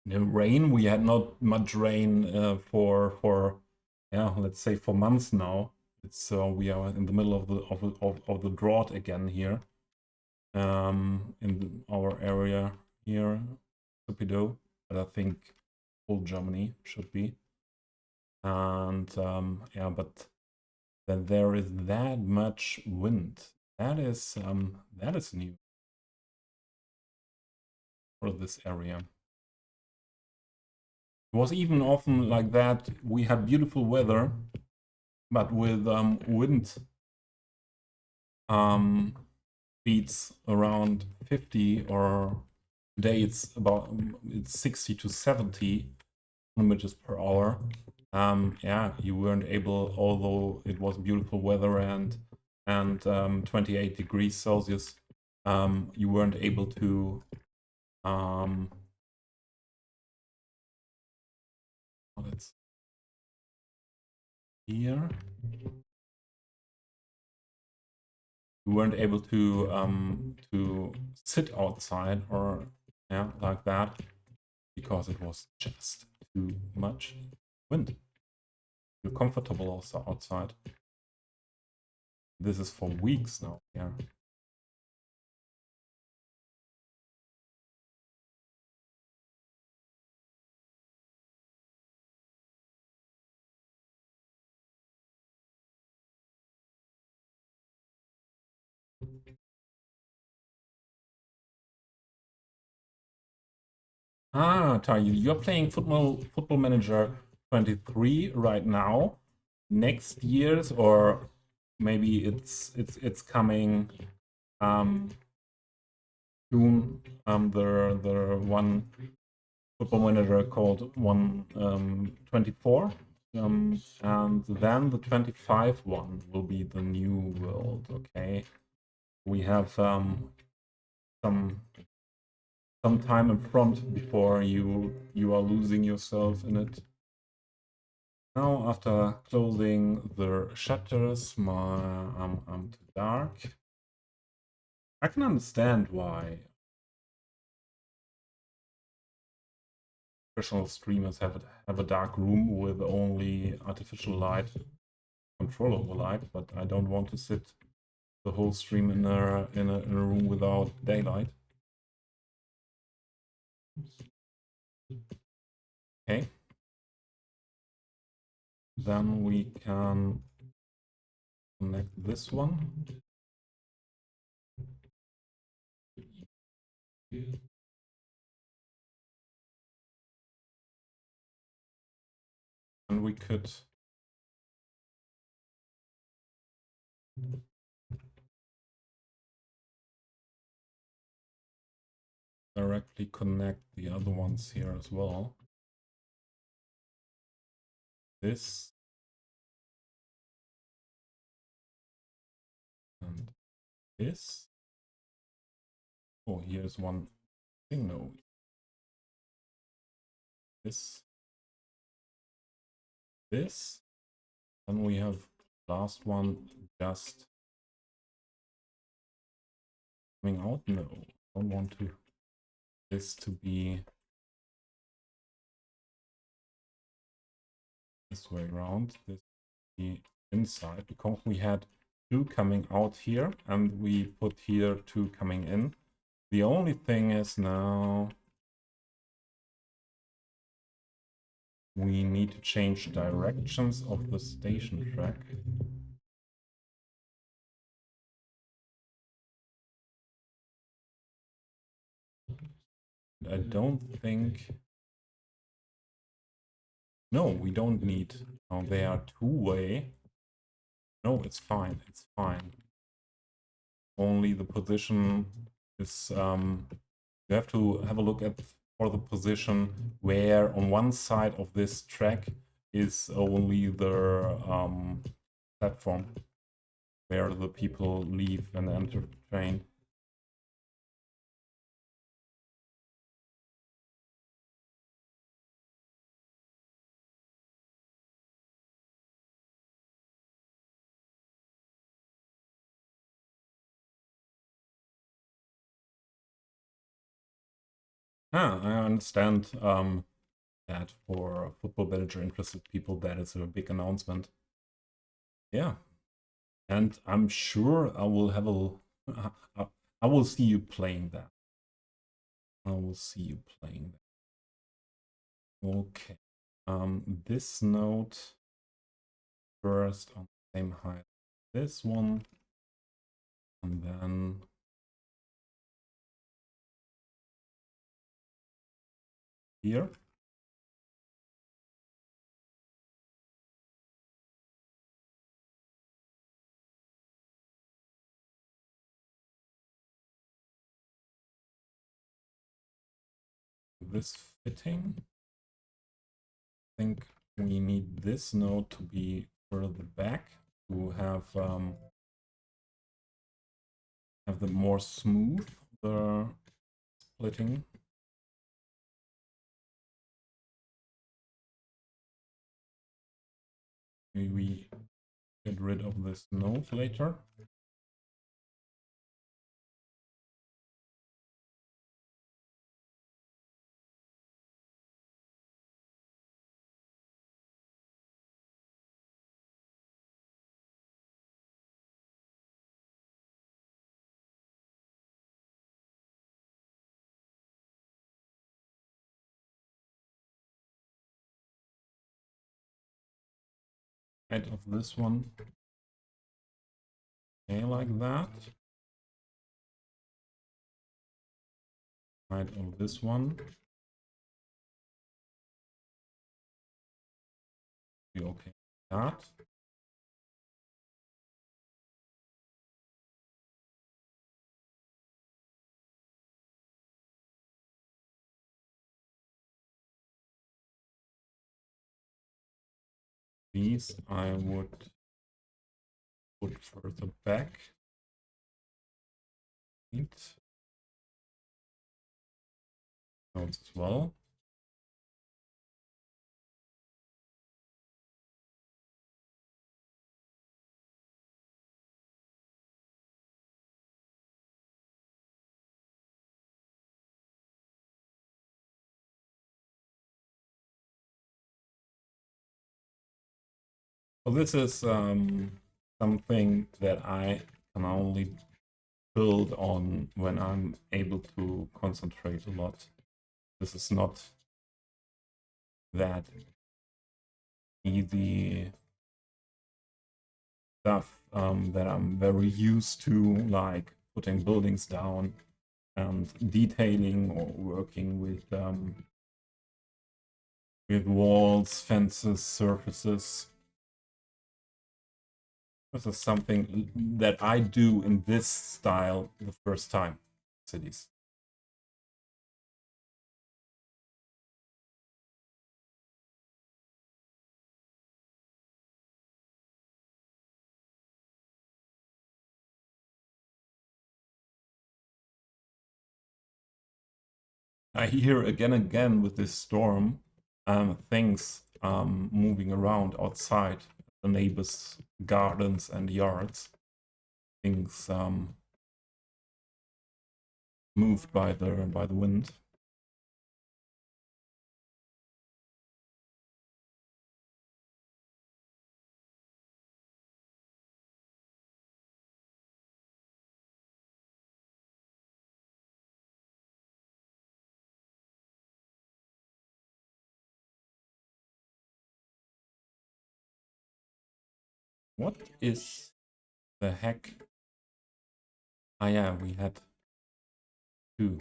The rain, we had not much rain for yeah, let's say for months now. It's we are in the middle of the drought again here, in our area here, Cupido, but I think whole Germany should be. And yeah, but that there is that much wind, that is new for this area. It was even often like that. We had beautiful weather, but with wind speeds around 50, or today it's 60 to 70 kilometers per hour. Yeah, you weren't able, although it was beautiful weather and 28 degrees Celsius, you weren't able to let's here, we weren't able to sit outside or yeah, like that because it was just too much wind. You're comfortable also outside. This is for weeks now. Yeah. Ah, Tayu, you're playing Football Manager 23 right now. Next year's, or maybe it's coming soon. The one Football Manager called 124. And then the 25 one will be the new world. Okay, we have some time in front before you are losing yourself in it. Now, after closing the shutters, I'm too dark. I can understand why professional streamers have a dark room with only artificial light, control over light, but I don't want to sit the whole stream in a room without daylight. Okay. Then we can connect this one. And we could directly connect the other ones here as well. This and this. Oh, here's one thing. No, this, this. Then we have last one just coming out. No, I don't want to this to be this way around. This be inside because we had two coming out here and we put here two coming in. The only thing is now we need to change directions of the station track. I don't think... No, we don't need... Oh, they are two-way. No, it's fine. It's fine. Only the position is... you have to have a look at for the position where on one side of this track is only the platform where the people leave and enter the train. Ah, I understand that for Football Manager interested people, that is a big announcement. Yeah, and I'm sure I will have I will see you playing that. I will see you playing that. Okay. This node first on the same height. This one, and then here. This fitting. I think we need this node to be further back to have the more smooth the splitting. Maybe we get rid of this node later. Height of this one. Okay, like that. Height of this one. Be okay with that. These I would put further back. Notes as well. So this is something that I can only build on when I'm able to concentrate a lot. This is not that easy stuff that I'm very used to, like putting buildings down and detailing or working with walls, fences, surfaces. This is something that I do in this style the first time. Cities. I hear again and again with this storm things moving around outside the neighbors' gardens and yards. Things moved by the wind. What is the heck? Ah, yeah, we had two.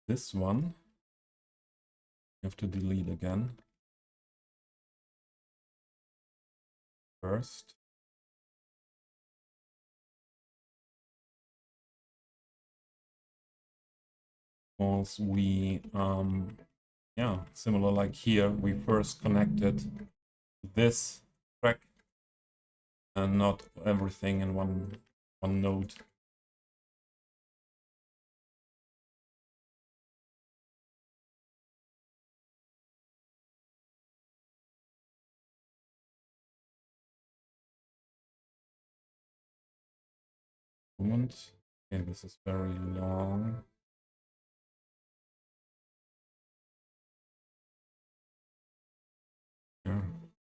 This one you have to delete again first. Because we yeah, similar like here, we first connected this track and not everything in one node. Moment. Okay, this is very long. Yeah,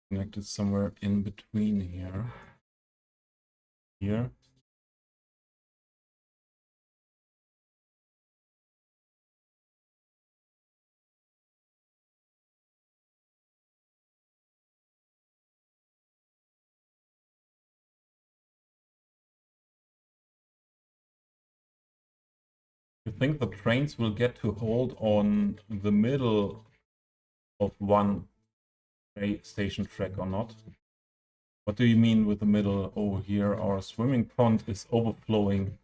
connected somewhere in between here. Here. You think the trains will get to hold on the middle of one station track or not? What do you mean with the middle? Oh, here our swimming pond is overflowing.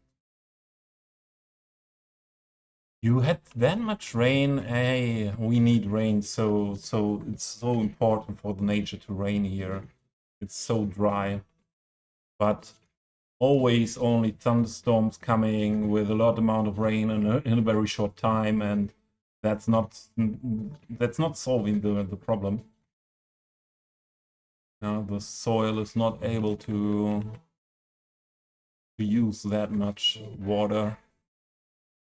You had that much rain. Hey, we need rain, so it's so important for the nature to rain here. It's so dry, but always only thunderstorms coming with a lot amount of rain in a very short time, and that's not solving the problem. Now the soil is not able to use that much water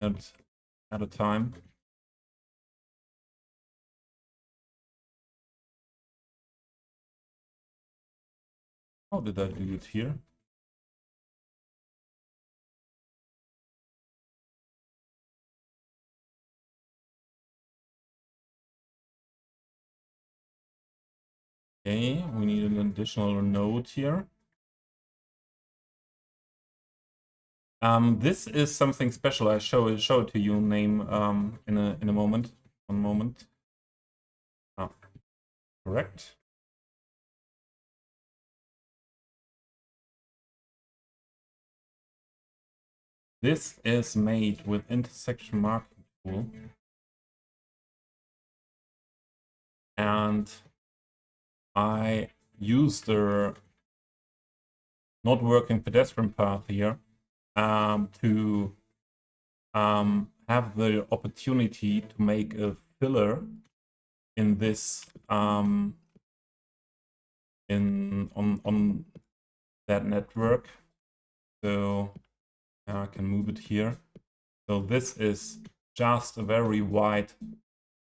at a time. How did I do it here? Okay, we need an additional node here. This is something special. I show it to you. Name in a moment. One moment. Ah, correct. This is made with intersection marking tool, and I use the not working pedestrian path here to have the opportunity to make a filler in this on that network. So I can move it here. So this is just a very wide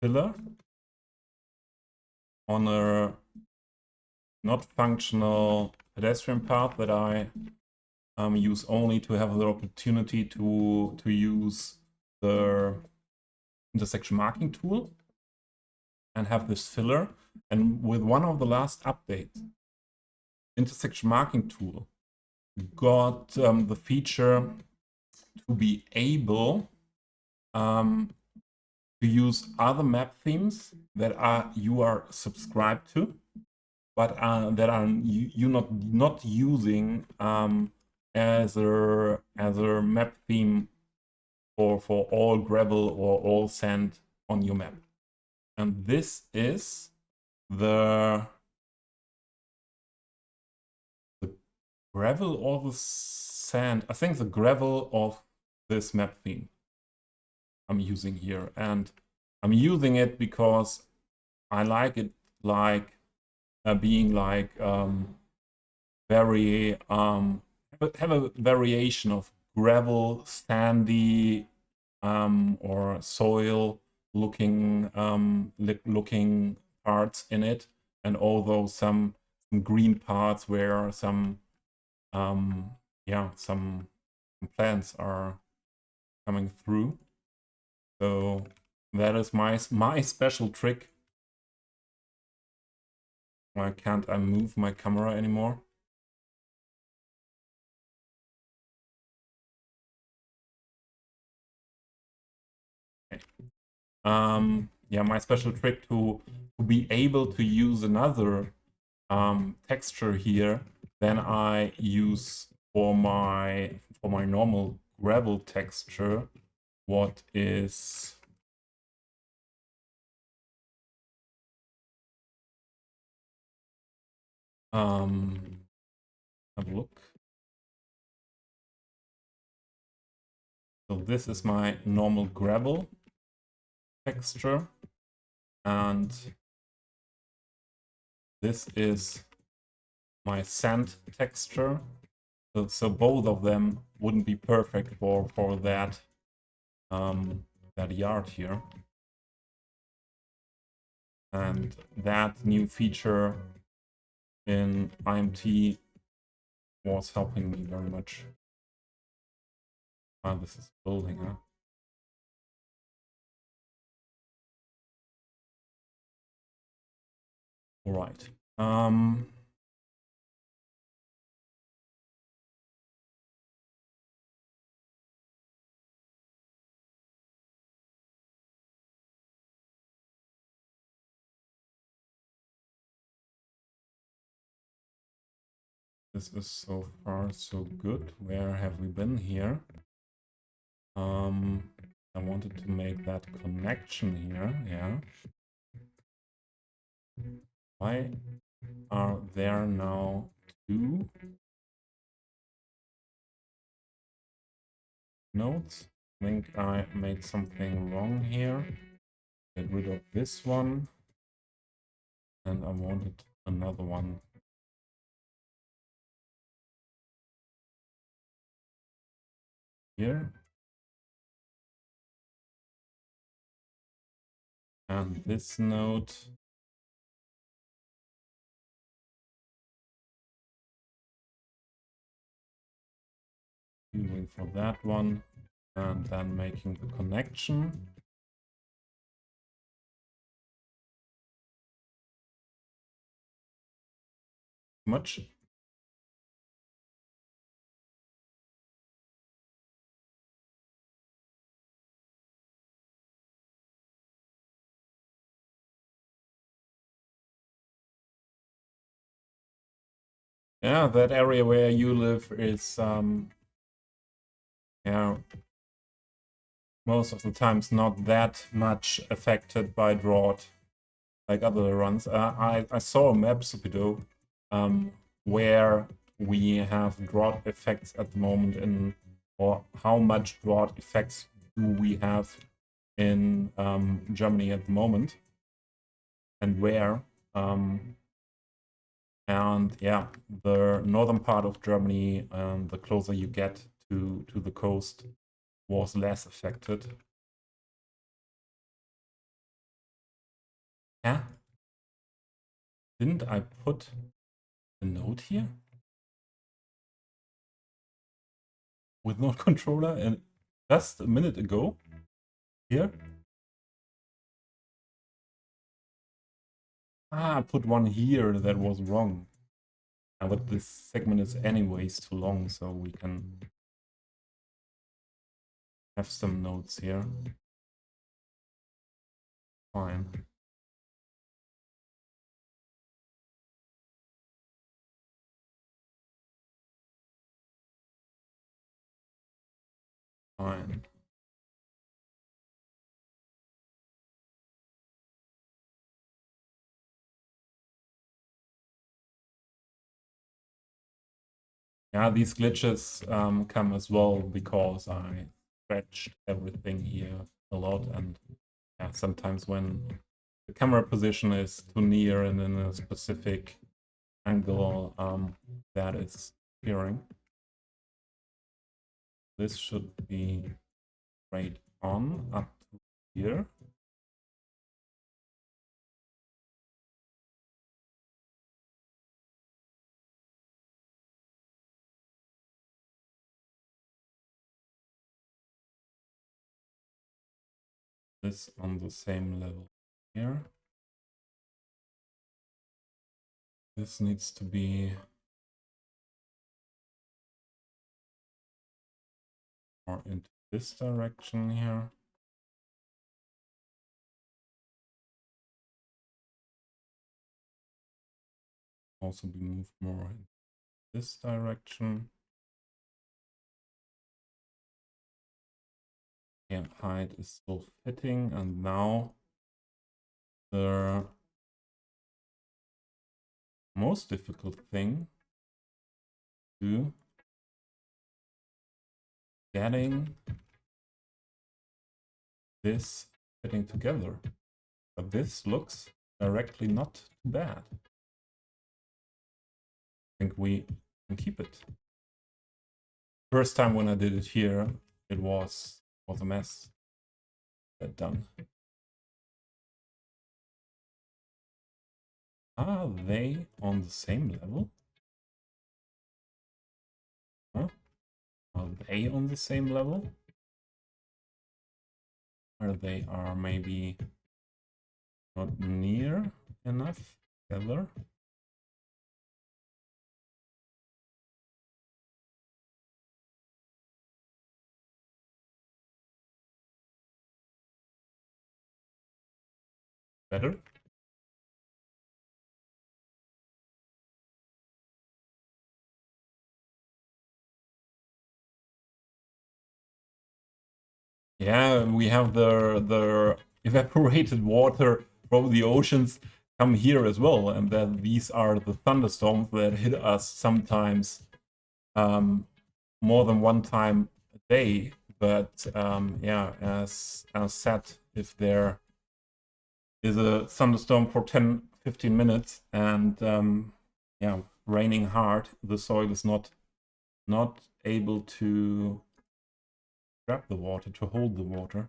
filler on a not functional pedestrian path that I use only to have the opportunity to use the intersection marking tool and have this filler. And with one of the last updates, intersection marking tool got the feature to be able to use other map themes that you are subscribed to, but that are you not using as a map theme for all gravel or all sand on your map. And this is the gravel or the sand. I think the gravel of this map theme I'm using here, and I'm using it because I like it, like being like very have a variation of gravel, sandy, or soil looking looking parts in it, and although some green parts where some yeah, some plants are coming through. So that is my special trick. Why can't I move my camera anymore? Okay. Yeah, my special trick to be able to use another texture here than I use for my normal gravel texture. What is have a look. So this is my normal gravel texture, and this is my sand texture. So both of them wouldn't be perfect for that that yard here. And that new feature in IMT was helping me very much. Ah, this is building, huh? All right. This is so far so good. Where have we been here? I wanted to make that connection here, yeah. Why are there now two nodes? I think I made something wrong here. Get rid of this one. And I wanted another one here. And this node using for that one, and then making the connection. much. Yeah, that area where you live is yeah, most of the times not that much affected by drought like other runs. I saw a map, Supido, where we have drought effects at the moment in, or how much drought effects do we have in Germany at the moment, and where. And yeah, the northern part of Germany, the closer you get to the coast, was less affected. Yeah. Didn't I put a note here? With node controller and just a minute ago? Here? Ah, I put one here that was wrong. But this segment is anyways too long, so we can have some notes here. Fine. Fine. Yeah, these glitches come as well because I stretched everything here a lot, and yeah, sometimes when the camera position is too near and in a specific angle, that is appearing. This should be right on up to here. This on the same level here. This needs to be more into this direction here. Also be moved more in this direction. Yeah, height is still fitting, and now the most difficult thing to getting this fitting together. But this looks directly not too bad. I think we can keep it. First time when I did it here, it was a mess. Get done. Are they on the same level? Huh? Are they on the same level? Or they are maybe not near enough together? Better? Yeah, we have the evaporated water from the oceans come here as well, and then these are the thunderstorms that hit us sometimes more than one time a day. But yeah, as said, if there is a thunderstorm for 10-15 minutes and yeah, raining hard, the soil is not able to grab the water, to hold the water.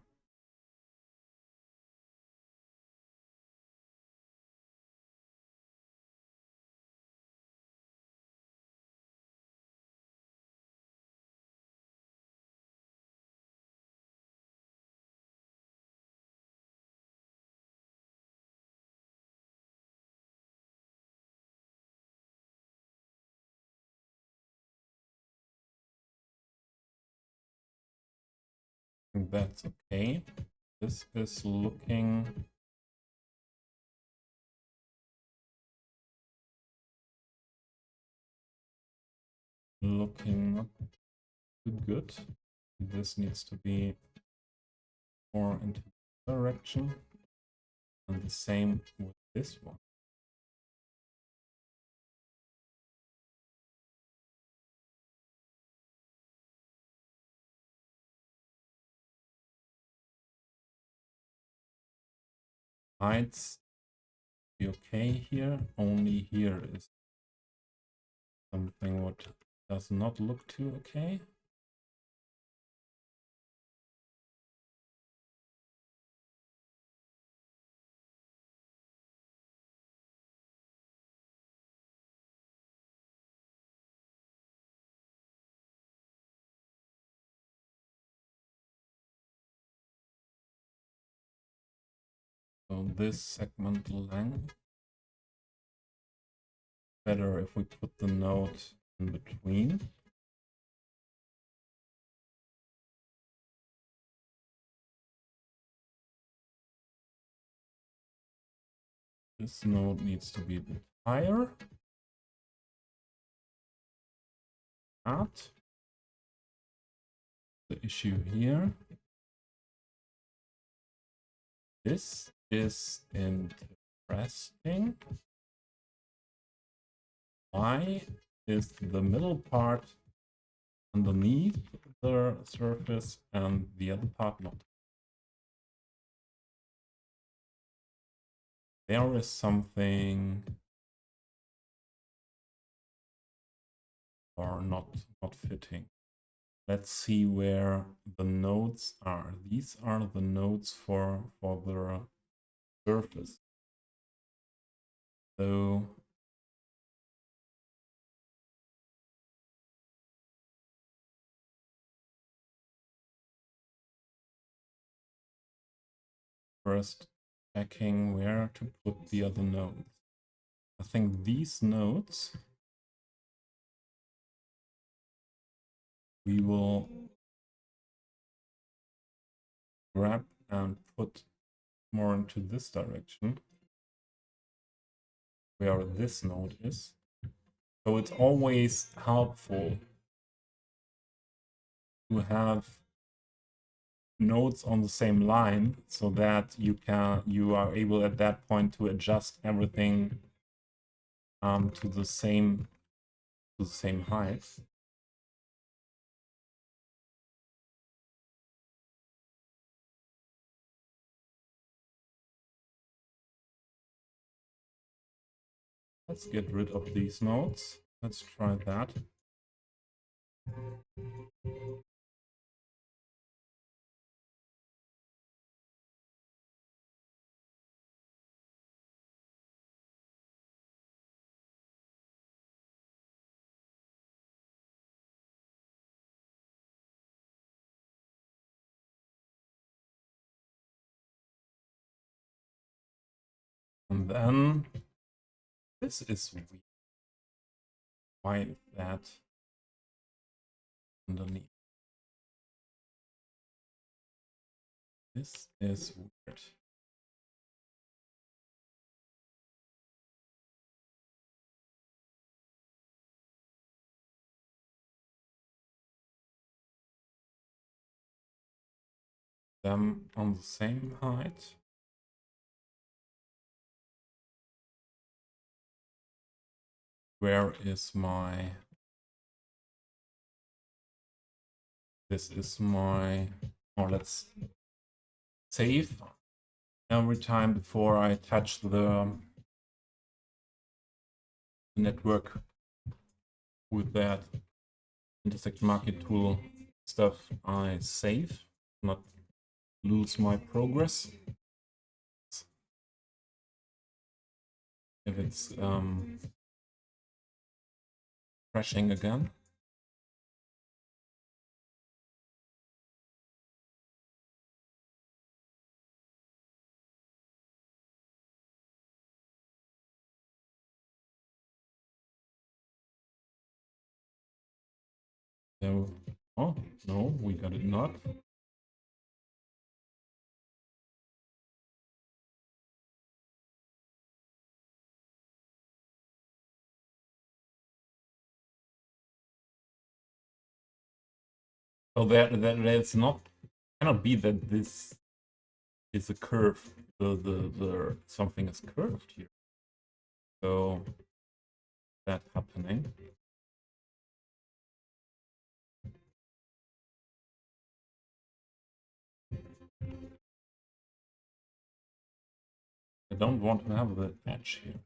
think that's okay. This is looking not too good. This needs to be more into the direction, and the same with this one. Heights be okay here. Only here is something what does not look too okay. So this segment length, better if we put the node in between. This node needs to be a bit higher. Not the issue here. This is interesting. Why is the middle part underneath the surface and the other part not? There is something or not fitting. Let's see where the nodes are. These are the nodes for the surface. So first checking where to put the other nodes. I think these nodes we will grab and put more into this direction where this node is. So it's always helpful to have nodes on the same line so that you are able at that point to adjust everything to the same height. Let's get rid of these nodes. Let's try that. And then this is weird. Why is that underneath? This is weird. Them on the same height. Where is my... This is my... Or let's save every time before I touch the network with that intersect market tool stuff. I save, not lose my progress. If it's crashing again. So, oh, no, we got it not. So there's not, cannot be that this is a curve. The something is curved here. So that happening. I don't want to have the edge here.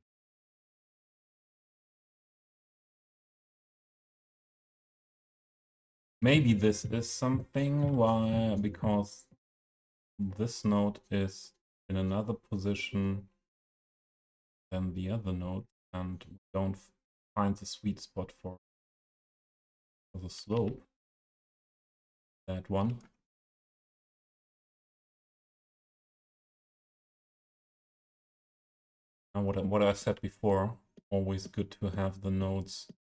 Maybe this is something why, because this node is in another position than the other node, and we don't find the sweet spot for the slope. That one. And what I said before, always good to have the nodes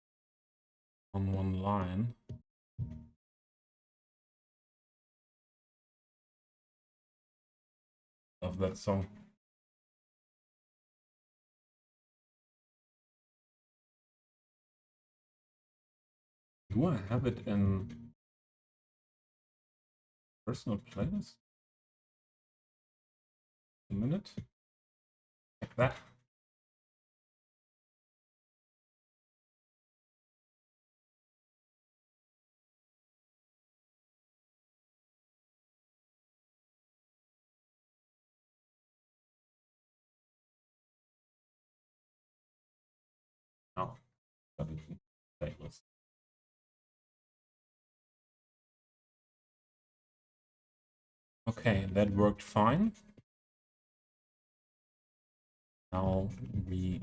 on one line. Love that song. Do I have it in personal playlist? A minute. Like that. No, but it's in playlist. Okay, that worked fine. Now we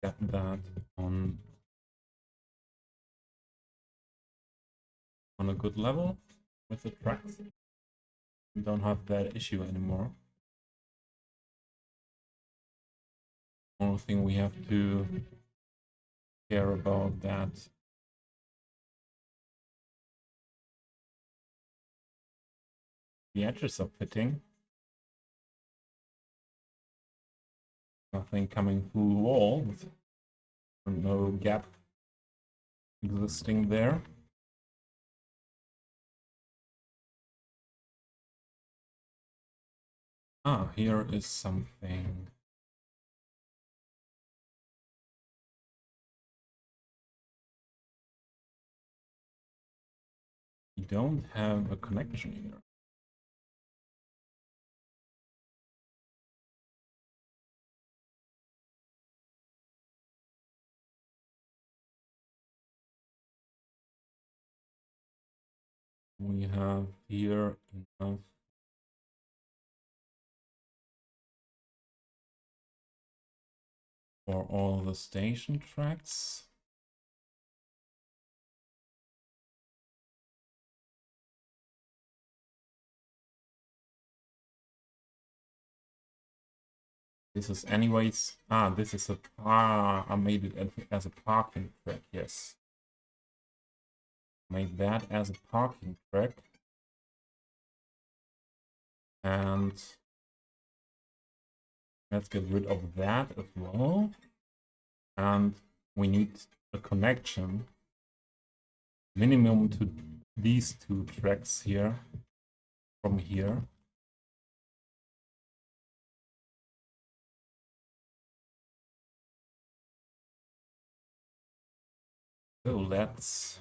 get that on a good level with the tracks. We don't have that issue anymore. Only thing we have to care about that the edges are fitting. Nothing coming through the wall. No gap existing there. Ah, here is something. We don't have a connection here. We have here enough for all the station tracks. This is anyways, this is I made it as a parking track, yes. Make that as a parking track. And let's get rid of that as well. And we need a connection minimum to these two tracks here from here. So let's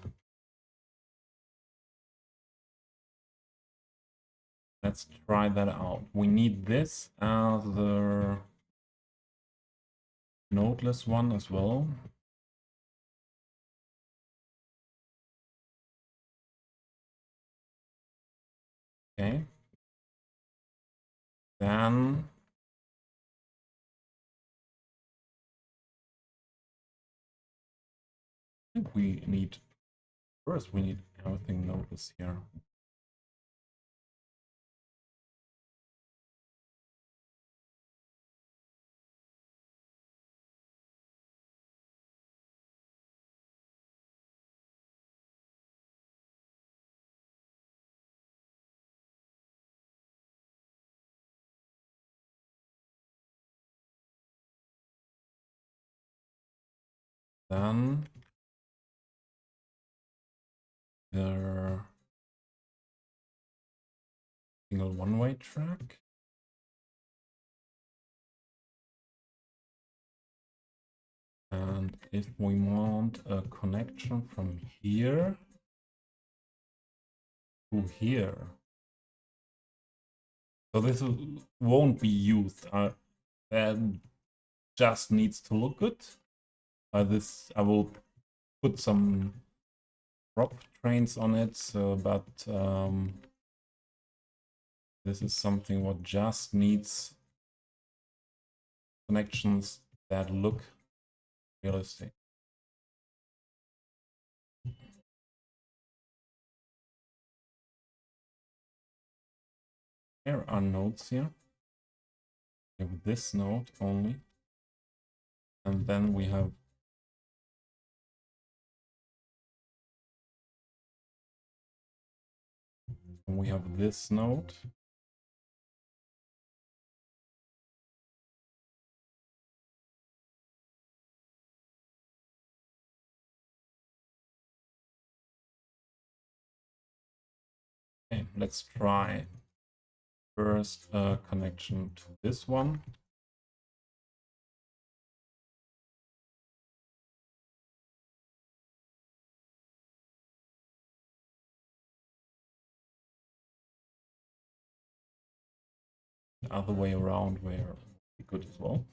try that out. We need this as the nodeless one as well. Okay. Then we need, first we need everything nodeless here. Then the single one-way track. And if we want a connection from here to here, so this won't be used. Just needs to look good. This I will put some prop trains on it, but this is something what just needs connections that look realistic. There are nodes here. We have this node only, and then we have this node. Okay, let's try first a connection to this one. The other way around where we could as well.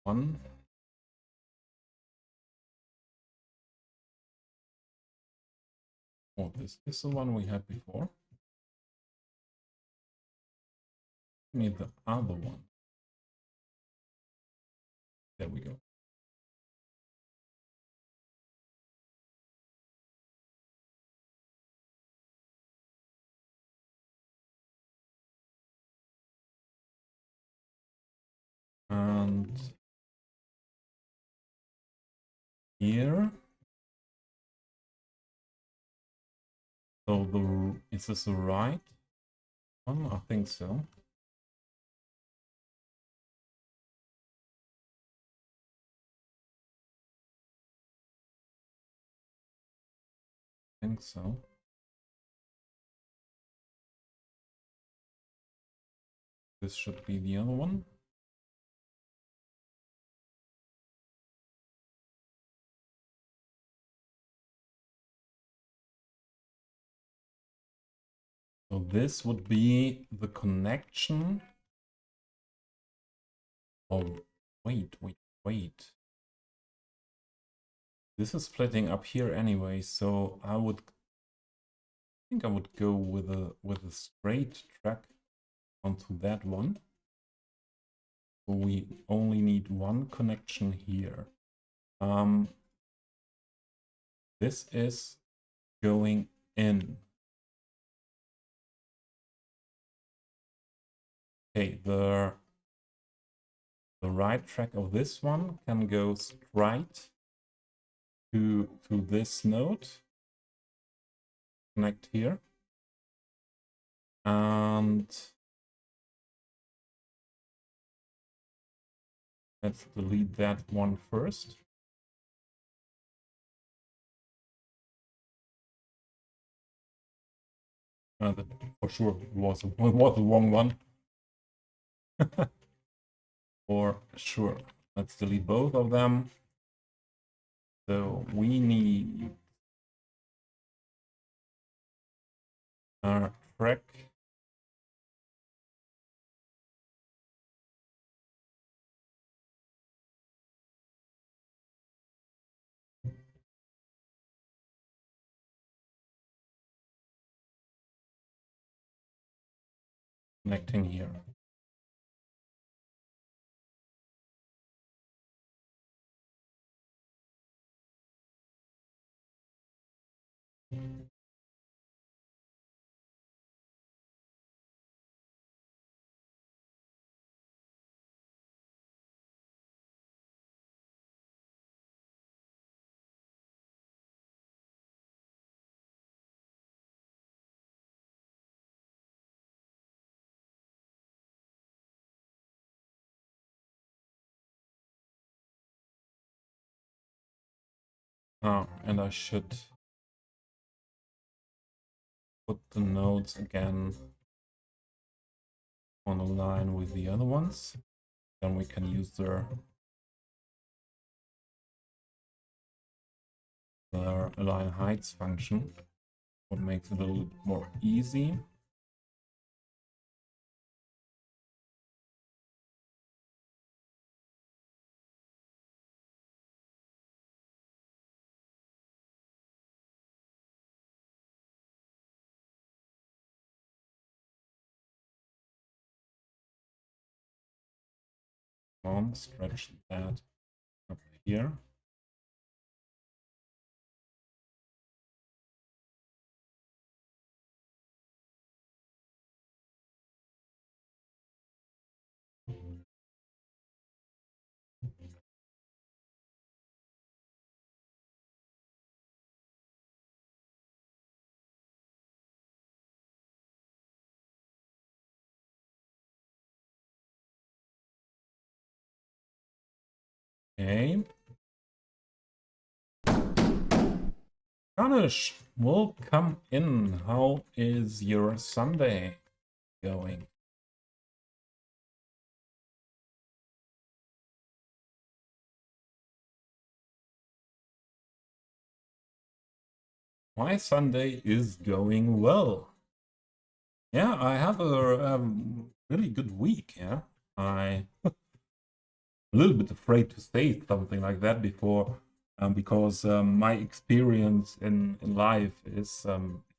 One. Oh, this is the one we had before. Need the other one. There we go. And here. So is this the right one? I think so. I think so. This should be the other one. So this would be the connection. Oh, wait. This is splitting up here anyway, so I think I would go with a straight track onto that one. So we only need one connection here. This is going in. Okay, the right track of this one can go straight to this node, connect here, and let's delete that one first. That for sure was the wrong one. For sure. Let's delete both of them. So we need a track connecting here. And I should put the notes again on a line with the other ones. Then we can use their align heights function, what makes it a little more easy. Stretch that up here. Okay. Garnish, welcome in. How is your Sunday going? My Sunday is going well. Yeah, I have a really good week. Yeah, I a little bit afraid to say something like that before, because my experience in life is,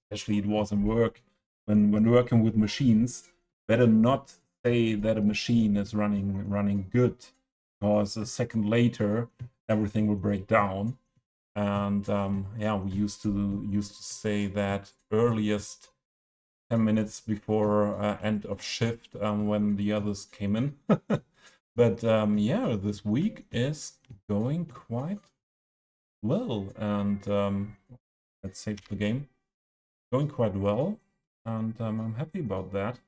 especially it was in work, when working with machines, better not say that a machine is running good, because a second later everything will break down. And yeah, we used to say that earliest 10 minutes before end of shift, when the others came in. But yeah, this week is going quite well, and let's save the game. Going quite well, and I'm happy about that.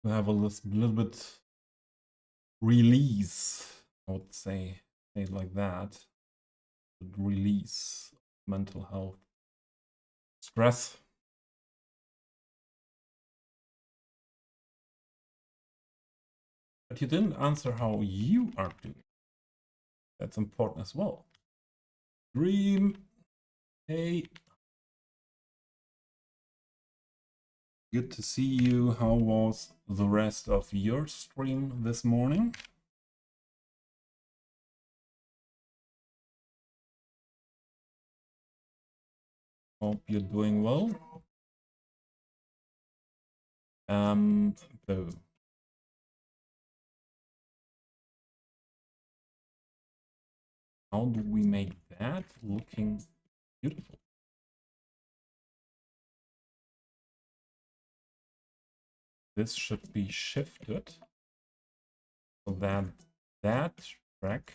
To have a little bit release, I would say it like that. Release mental health stress. But you didn't answer how you are doing. That's important as well. Dream. Hey. Good to see you. How was the rest of your stream this morning? Hope you're doing well. So how do we make that looking beautiful? This should be shifted so that that track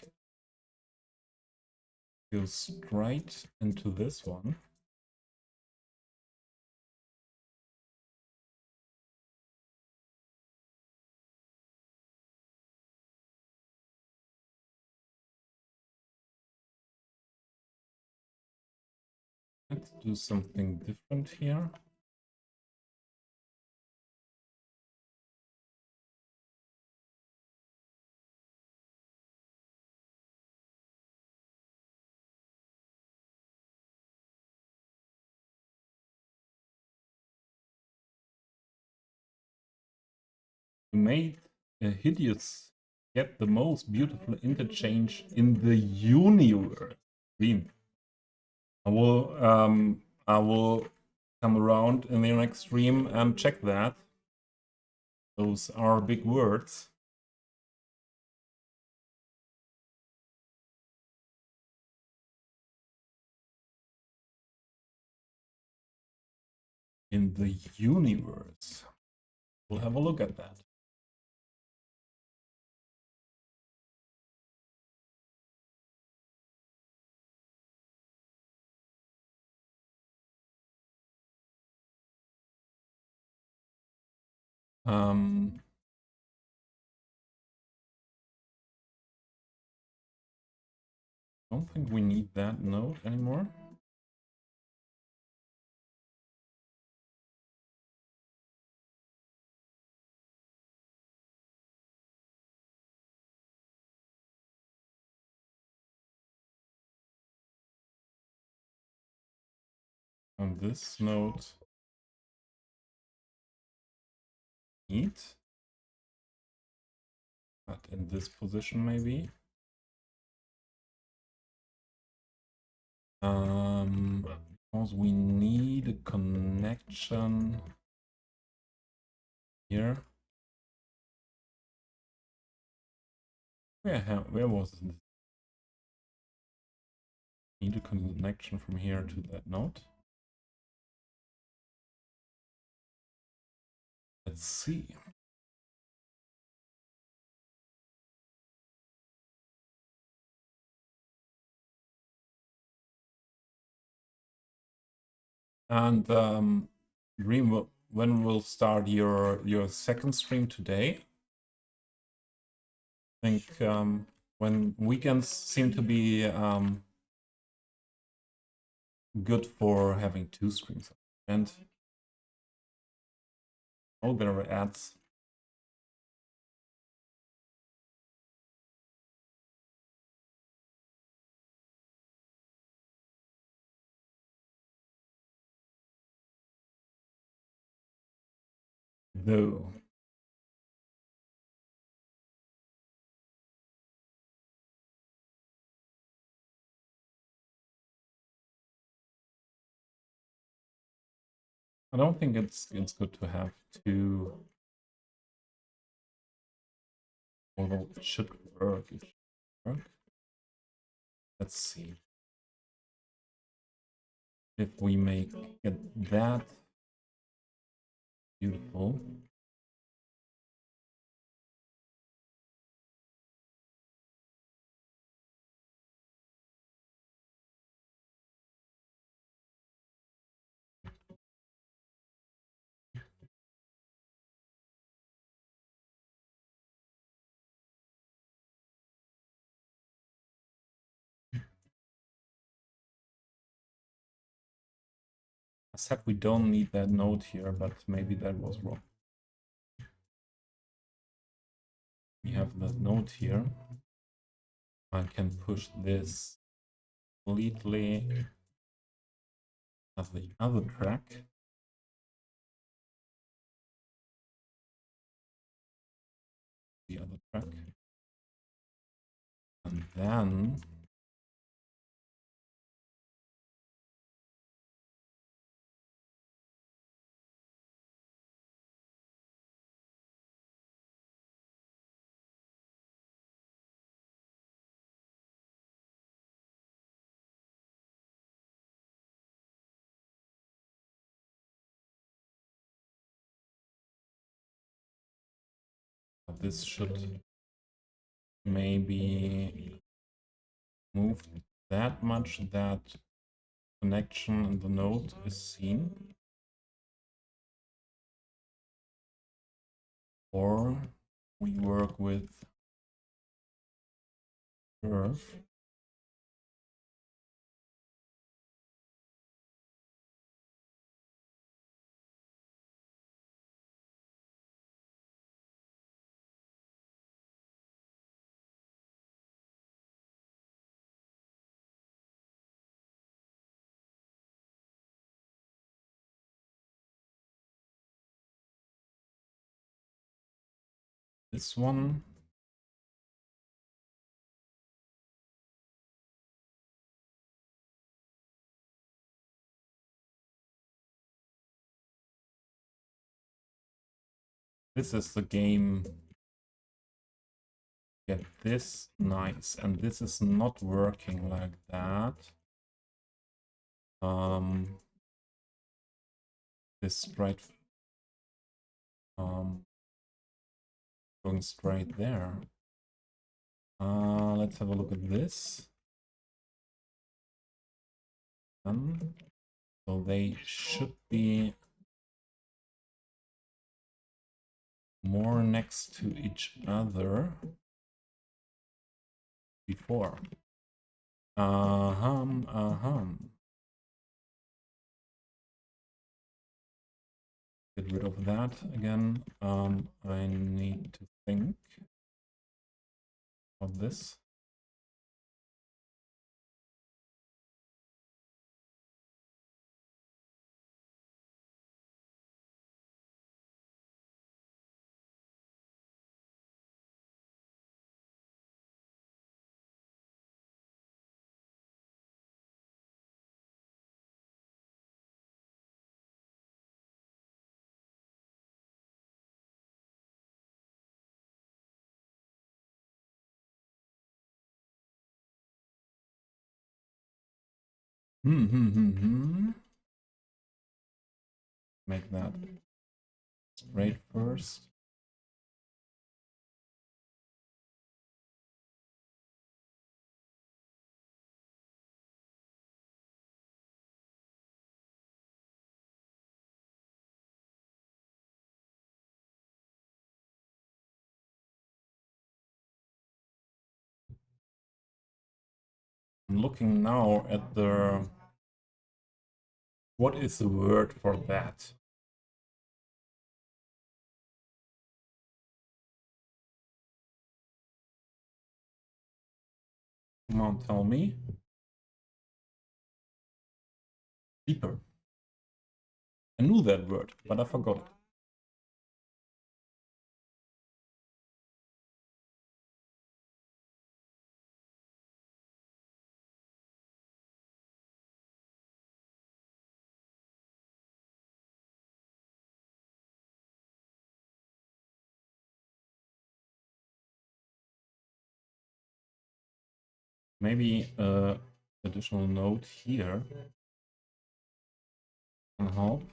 goes straight into this one. Let's do something different here. You made a hideous yet the most beautiful interchange in the universe. Clean. I will come around in the next stream and check that. Those are big words. In the universe. We'll have a look at that. Um, Don't think we need that node anymore. And this node need, but in this position maybe. Because we need a connection here. Where was this? Need a connection from here to that node. Let's see. And Dream, when will start your second stream today? I think when weekends seem to be good for having 2 streams. And oh, there are ads. No. I don't think it's good to have 2. Although it should work. It should work. Let's see. If we make it that beautiful. I said we don't need that node here, but maybe that was wrong. We have that node here. I can push this completely as the other track. The other track. And then this should maybe move that much that connection in the node is seen. Or we work with curve. This one. This is the game. Get this nice, and this is not working like that. This straight going straight there. Let's have a look at this. So they should be more next to each other before. Get rid of that again. I need to think of this. Make that straight first. I'm looking now at the... What is the word for that? Come on, tell me. Deeper. I knew that word, but I forgot it. Maybe additional note here can help.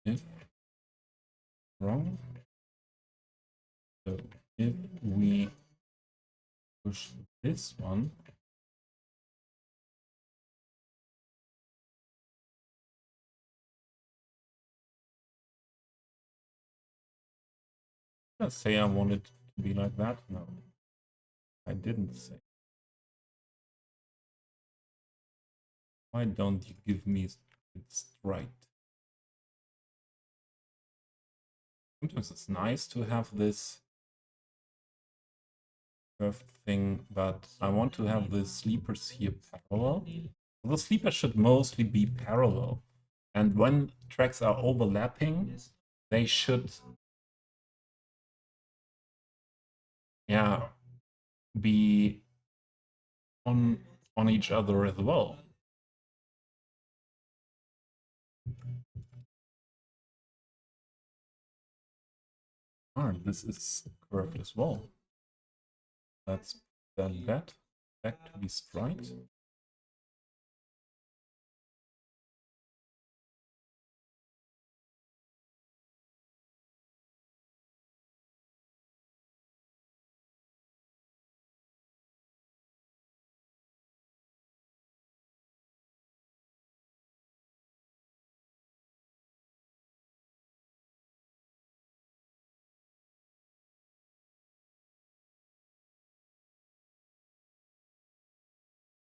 If wrong, so if we push this one, let's say I want it to be like that. No, I didn't say. Why don't you give me it straight? Sometimes it's nice to have this curved thing, but I want to have the sleepers here parallel. The sleepers should mostly be parallel. And when tracks are overlapping, they should, yeah, be on each other as well. This is curved as well. Let's then that back to be straight.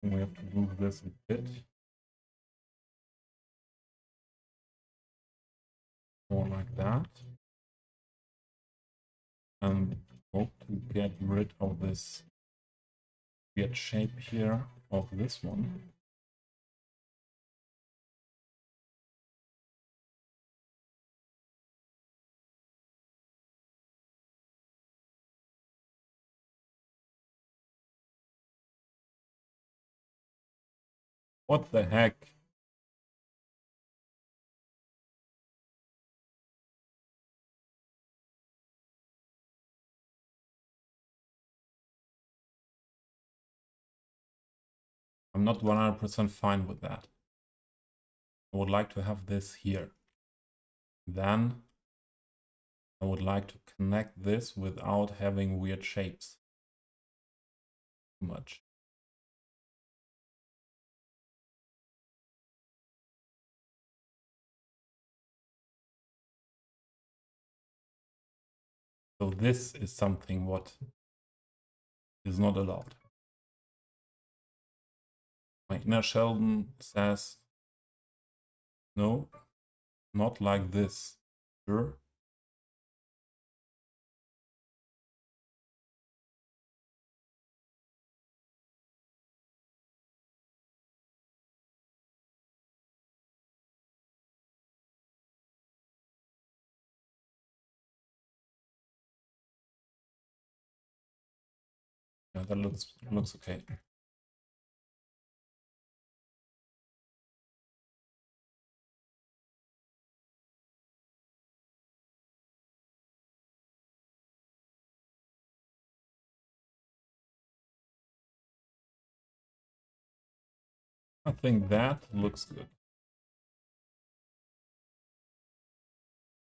And we have to move this a bit more like that. And hope to get rid of this weird shape here of this one. What the heck? I'm not 100% fine with that. I would like to have this here. Then I would like to connect this without having weird shapes. Too much. So this is something what is not allowed. My inner Sheldon says, no, not like this. Sure. Yeah, that looks okay. I think that looks good.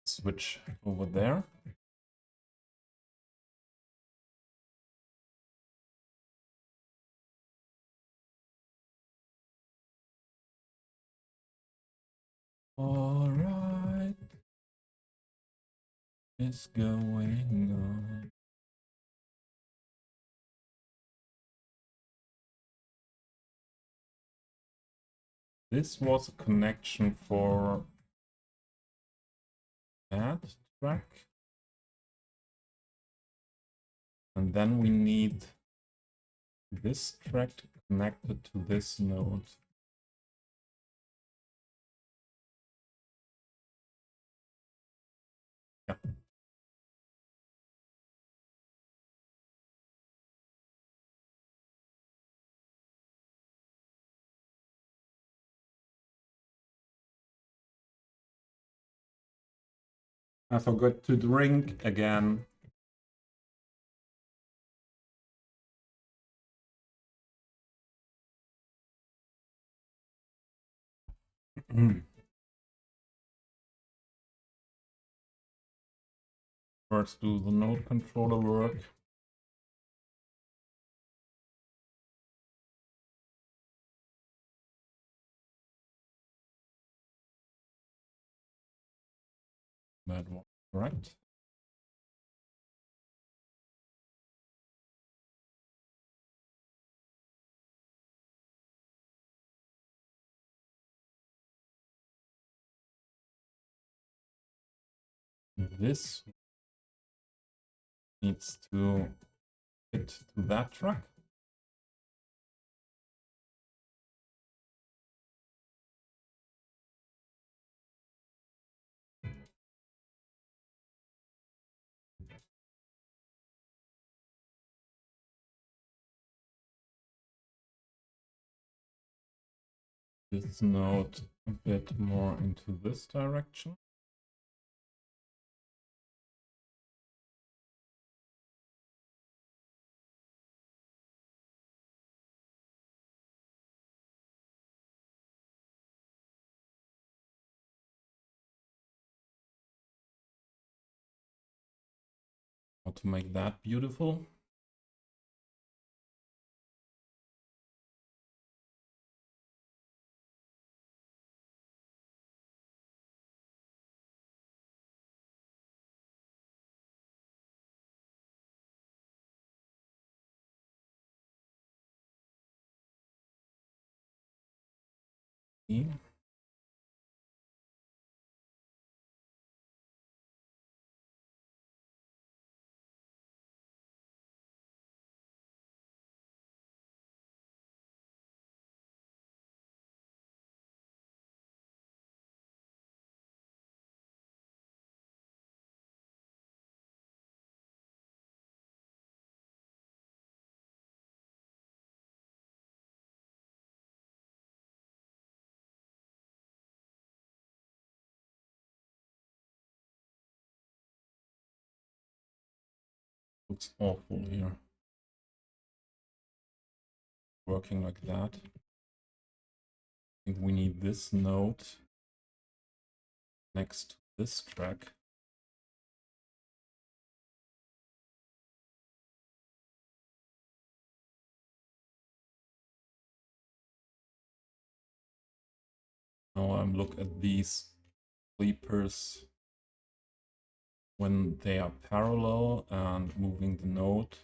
Switch over there. All right, it's going on. This was a connection for that track. And then we need this track connected to this node. Yeah. I forgot to drink again. First do the node controller work. That one, right? This needs to fit to that track. This node a bit more into this direction. How to make that beautiful? Looks awful here. Working like that. I think we need this node next to this track. Now I'm look at these sleepers. when they are parallel and moving the node,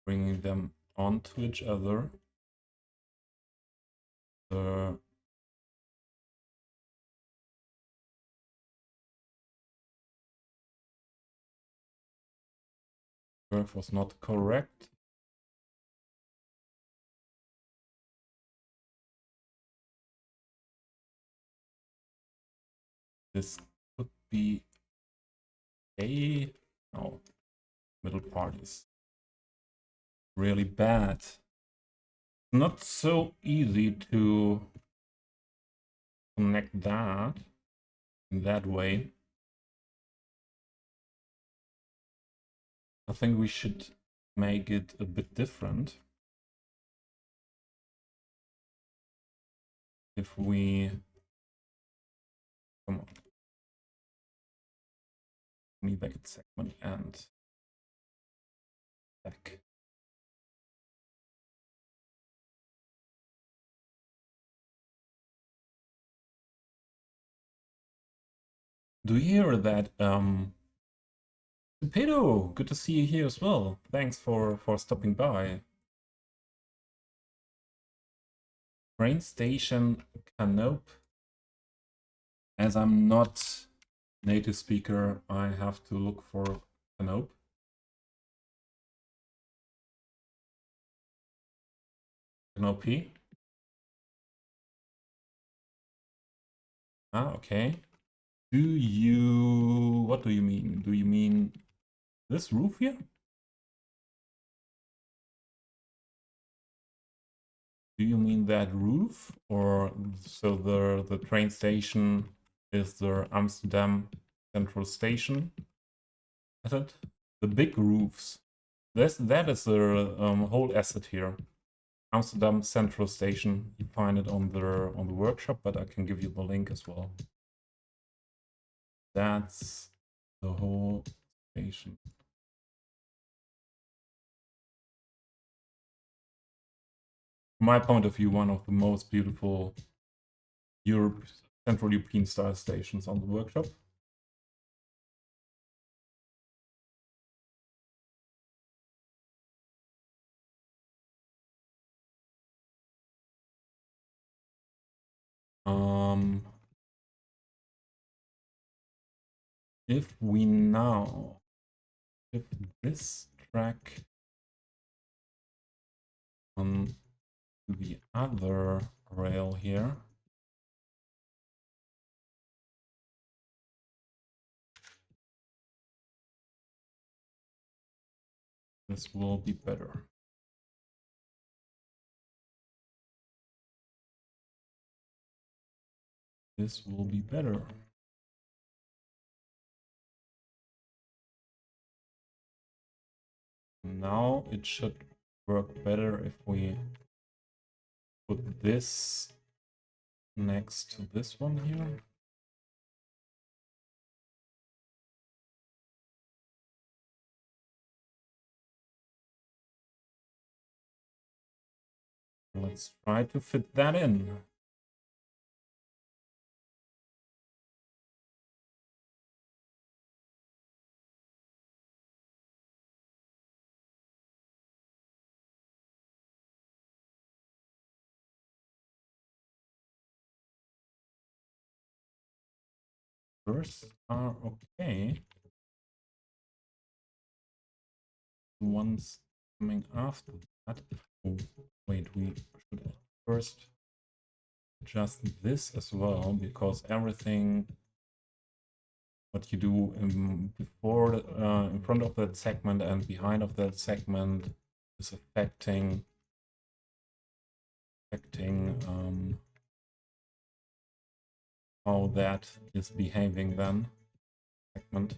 bringing them onto each other. The curve was not correct. This could be a... No, middle part is really bad. Not so easy to connect that in that way. I think we should make it a bit different. If we... Come on. Me back at segment and back. Do you hear that? Pedo, good to see you here as well. Thanks for stopping by. Train station Canope. As I'm not native speaker, I have to look for Canope. Canope. Ah, okay. What do you mean? Do you mean this roof here? Do you mean that roof? Or so the train station is the Amsterdam Central Station? Is it? The big roofs. That is the whole asset here. Amsterdam Central Station. You find it on the workshop, but I can give you the link as well. That's the whole station. From my point of view, one of the most beautiful Central European style stations on the workshop. If we now put this track on the other rail here, this will be better. This will be better. Now it should work better if we put this next to this one here. Let's try to fit that in. First are okay. The ones coming after that. Oh, wait, we should first adjust this as well, because everything what you do before, in front of that segment and behind of that segment is affecting how that is behaving then. Segment.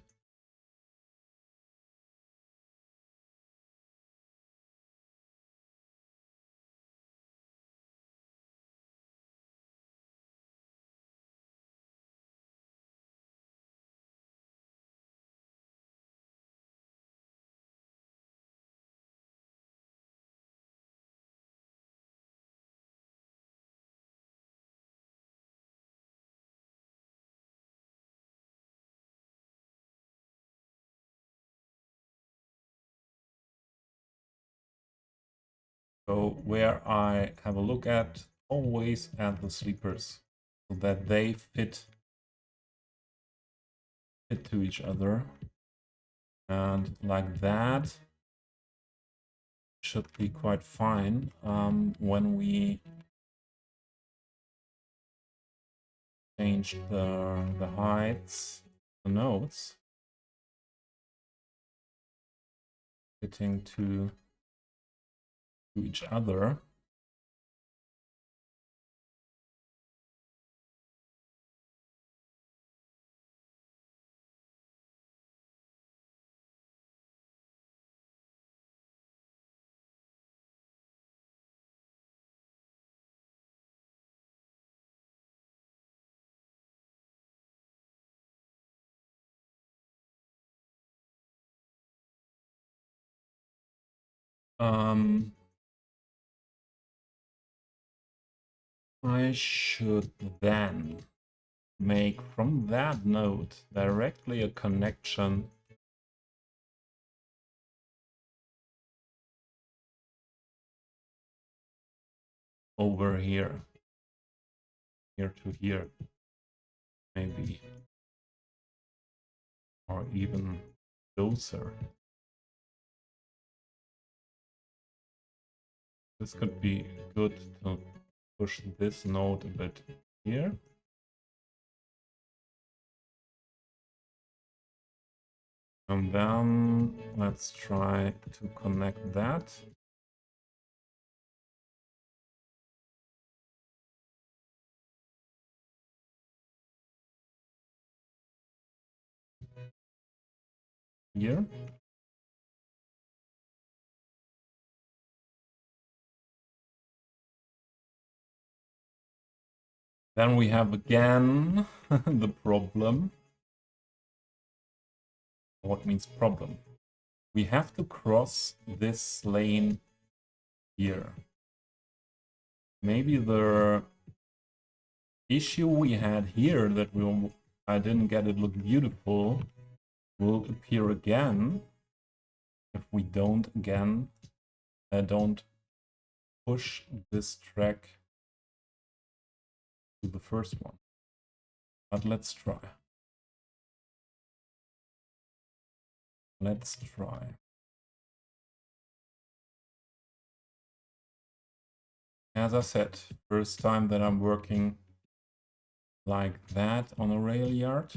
So where I have a look at, always at the sleepers, so that they fit to each other. And like that should be quite fine when we change the heights, the nodes, fitting to each other. I should then make from that node directly a connection over here to here, maybe, or even closer. This could be good to push this node a bit here. And then let's try to connect that. Here. Then we have again the problem. What means problem? We have to cross this lane here. Maybe the issue we had here that I didn't get it look beautiful will appear again if we don't push this track to the first one. But let's try. Let's try. As I said, first time that I'm working like that on a rail yard.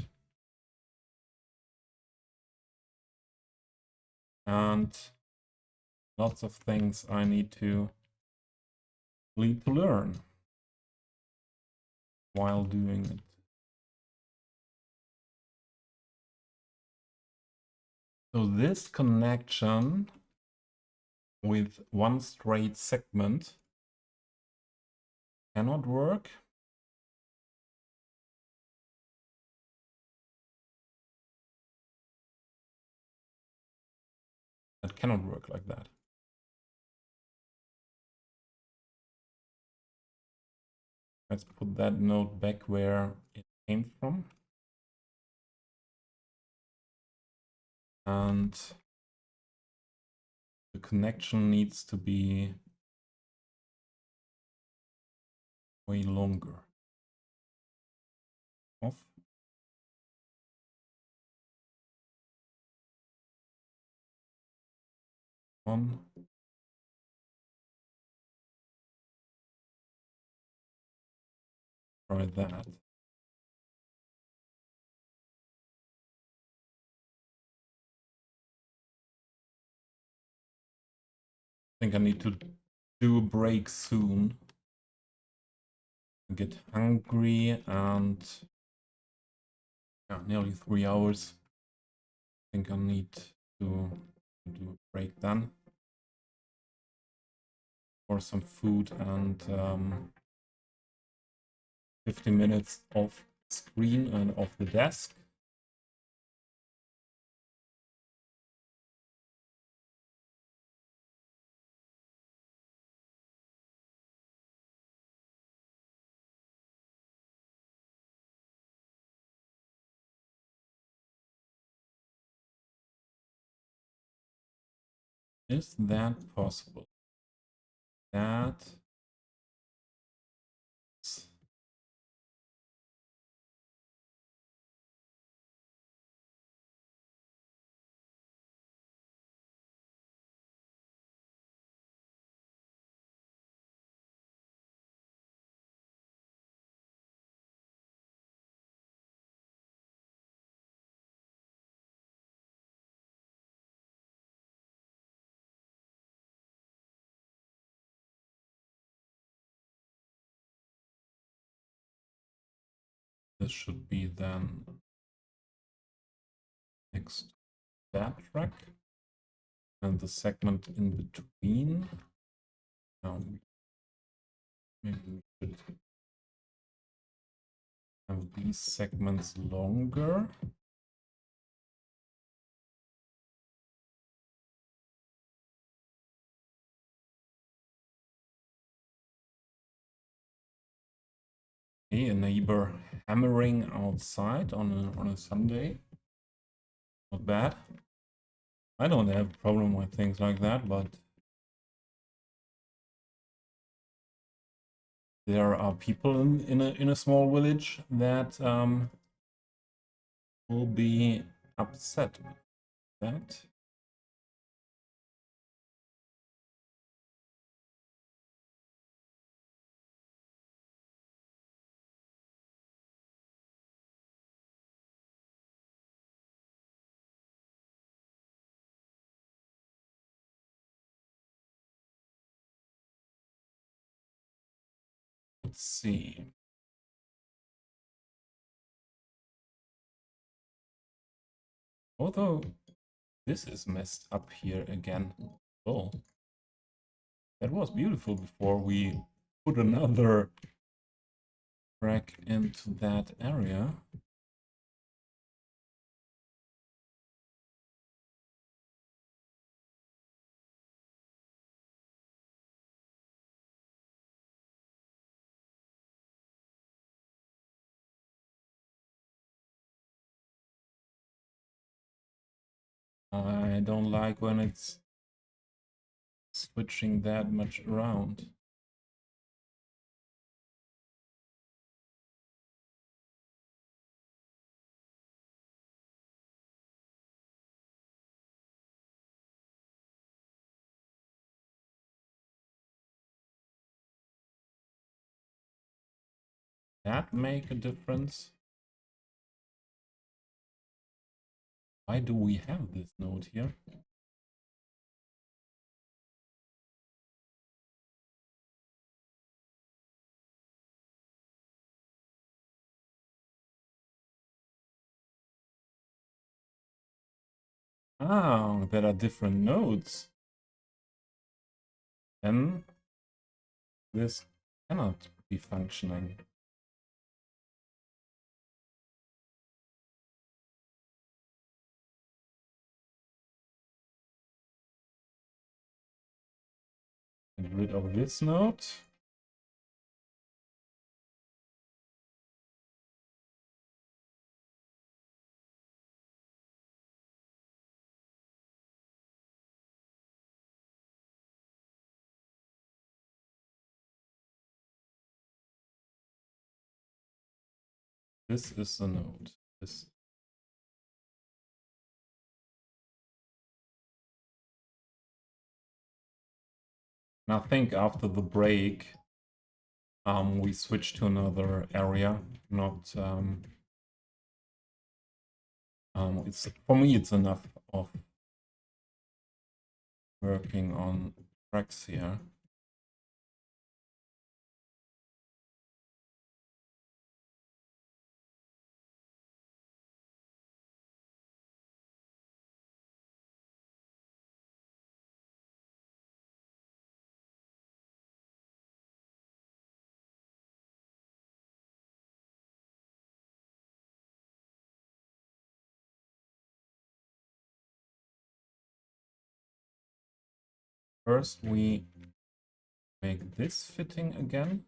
And lots of things I need to learn while doing it. So this connection with one straight segment cannot work. It cannot work like that. Let's put that node back where it came from. And the connection needs to be way longer. Off. On. Try that. I think I need to do a break soon. I get hungry and yeah, nearly 3 hours. I think I need to do a break then for some food and 15 minutes off screen and off the desk. Is that possible? that. This should be then next to that track. And the segment in between. Now, maybe we should have these segments longer. Okay, a neighbor hammering outside on a Sunday. Not bad. I don't have a problem with things like that, but there are people in a small village that will be upset with that. Let's see. Although this is messed up here again. Oh, that was beautiful before we put another track into that area. I don't like when it's switching that much around. That make a difference? Why do we have this node here? Ah, there are different nodes. Then this cannot be functioning. Get rid of this node. This is the node. This. Now I think after the break, we switch to another area. Not it's for me. It's enough of working on tracks here. First, we make this fitting again.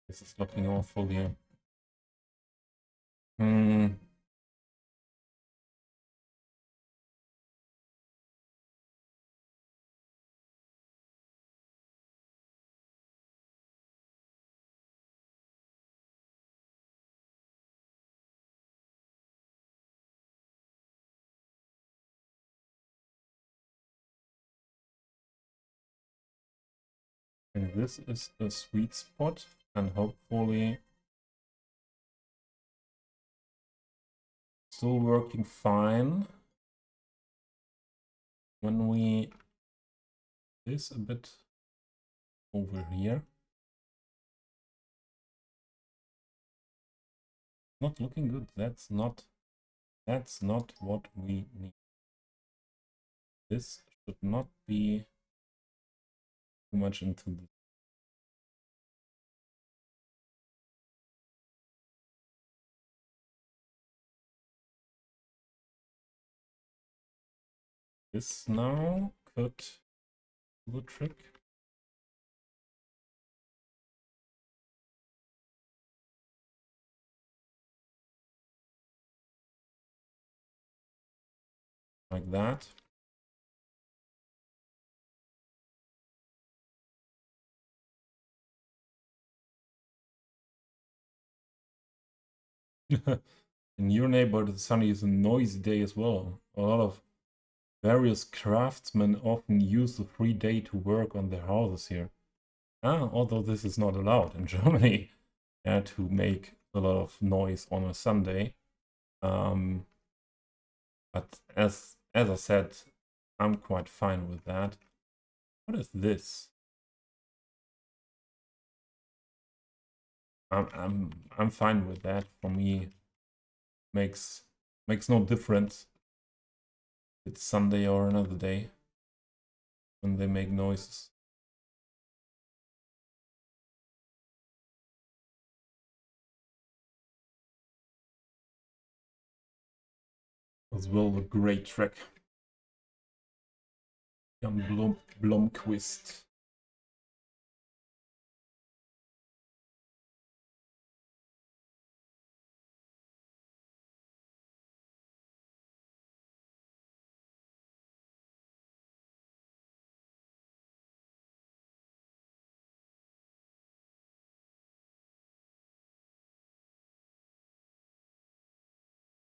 This is looking awful here. Hmm. And this is a sweet spot, and hopefully still working fine. When we this a bit over here. Not looking good. That's not what we need. This should not be too much into this. This now could do the trick. Like that. In your neighborhood, Sunny is a noisy day as well. A lot of various craftsmen often use the free day to work on their houses here. Although this is not allowed in Germany, to make a lot of noise on a Sunday. But as I said, I'm quite fine with that. What is this? I'm fine with that. For me, makes no difference. It's Sunday or another day when they make noises. As well, a great track. Jan Blomqvist.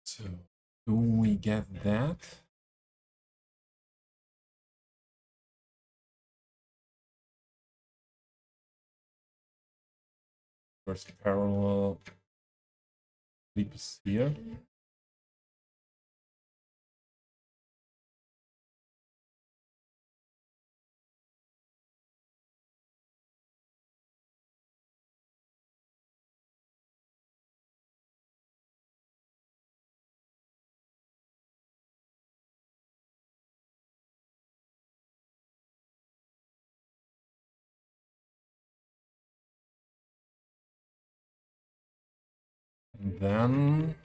So, do we get that? First parallel leaps here. And then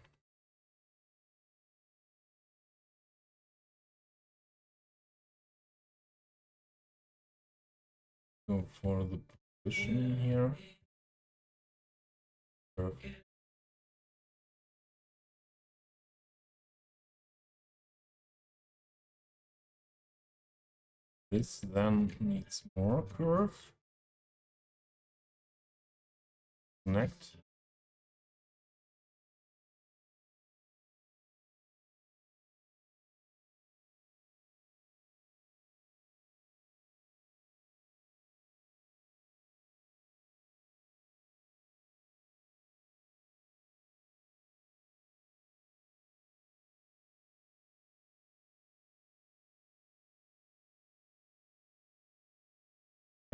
go for the position here. Perfect. This then needs more curve. Connect.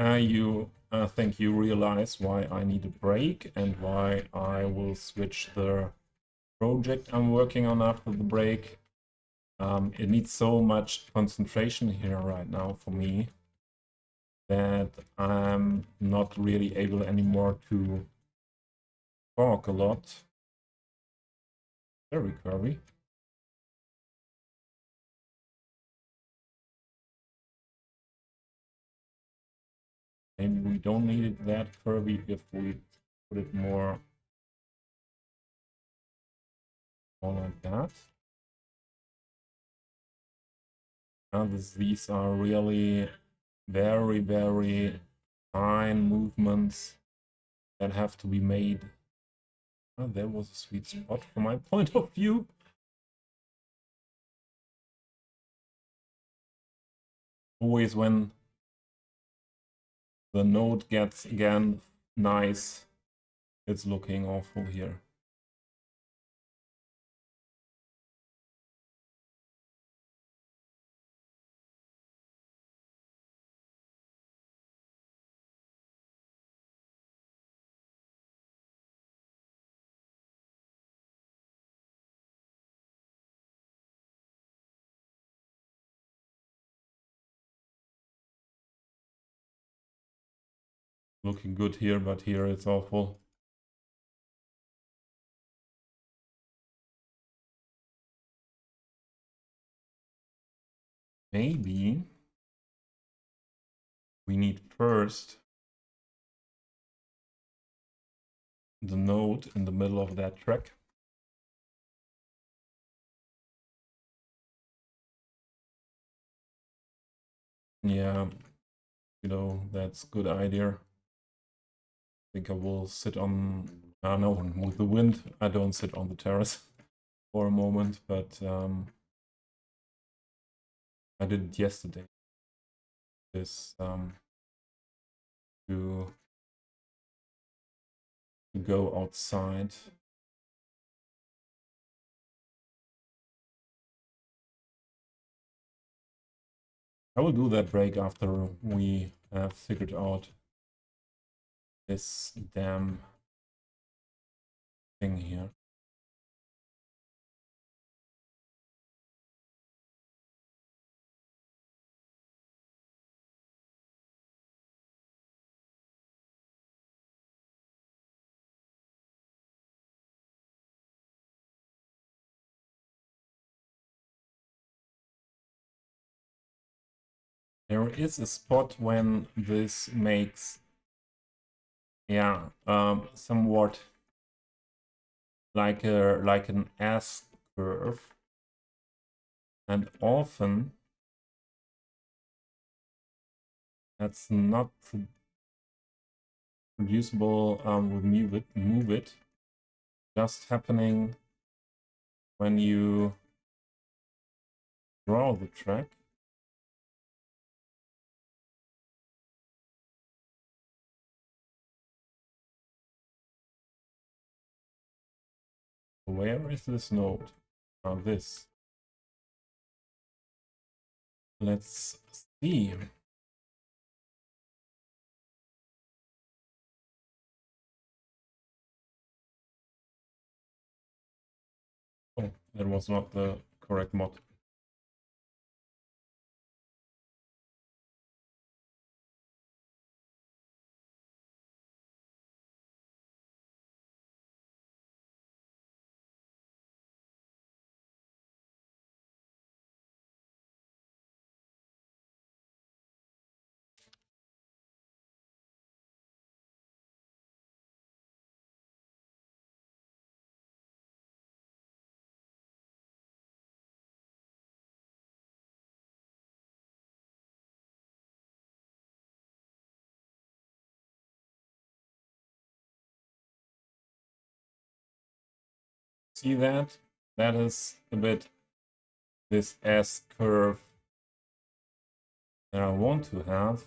I think you realize why I need a break and why I will switch the project I'm working on after the break. It needs so much concentration here right now for me that I'm not really able anymore to talk a lot. Very curvy. Maybe we don't need it that curvy if we put it more like that. And these are really very, very fine movements that have to be made. Oh, there was a sweet spot from my point of view. Always when the note gets again nice, it's looking awful here. Looking good here, but here it's awful. Maybe we need first the note in the middle of that track. Yeah, that's a good idea. I think I will sit on, no, with the wind, I don't sit on the terrace for a moment, but I did it yesterday. This to go outside. I will do that break after we have figured out this damn thing here. There is a spot when this makes, yeah, somewhat like an S curve, and often that's not producible with move it. Just happening when you draw the track. Where is this node? This. Let's see. Oh, that was not the correct mod. See that? That is a bit this S curve that I want to have.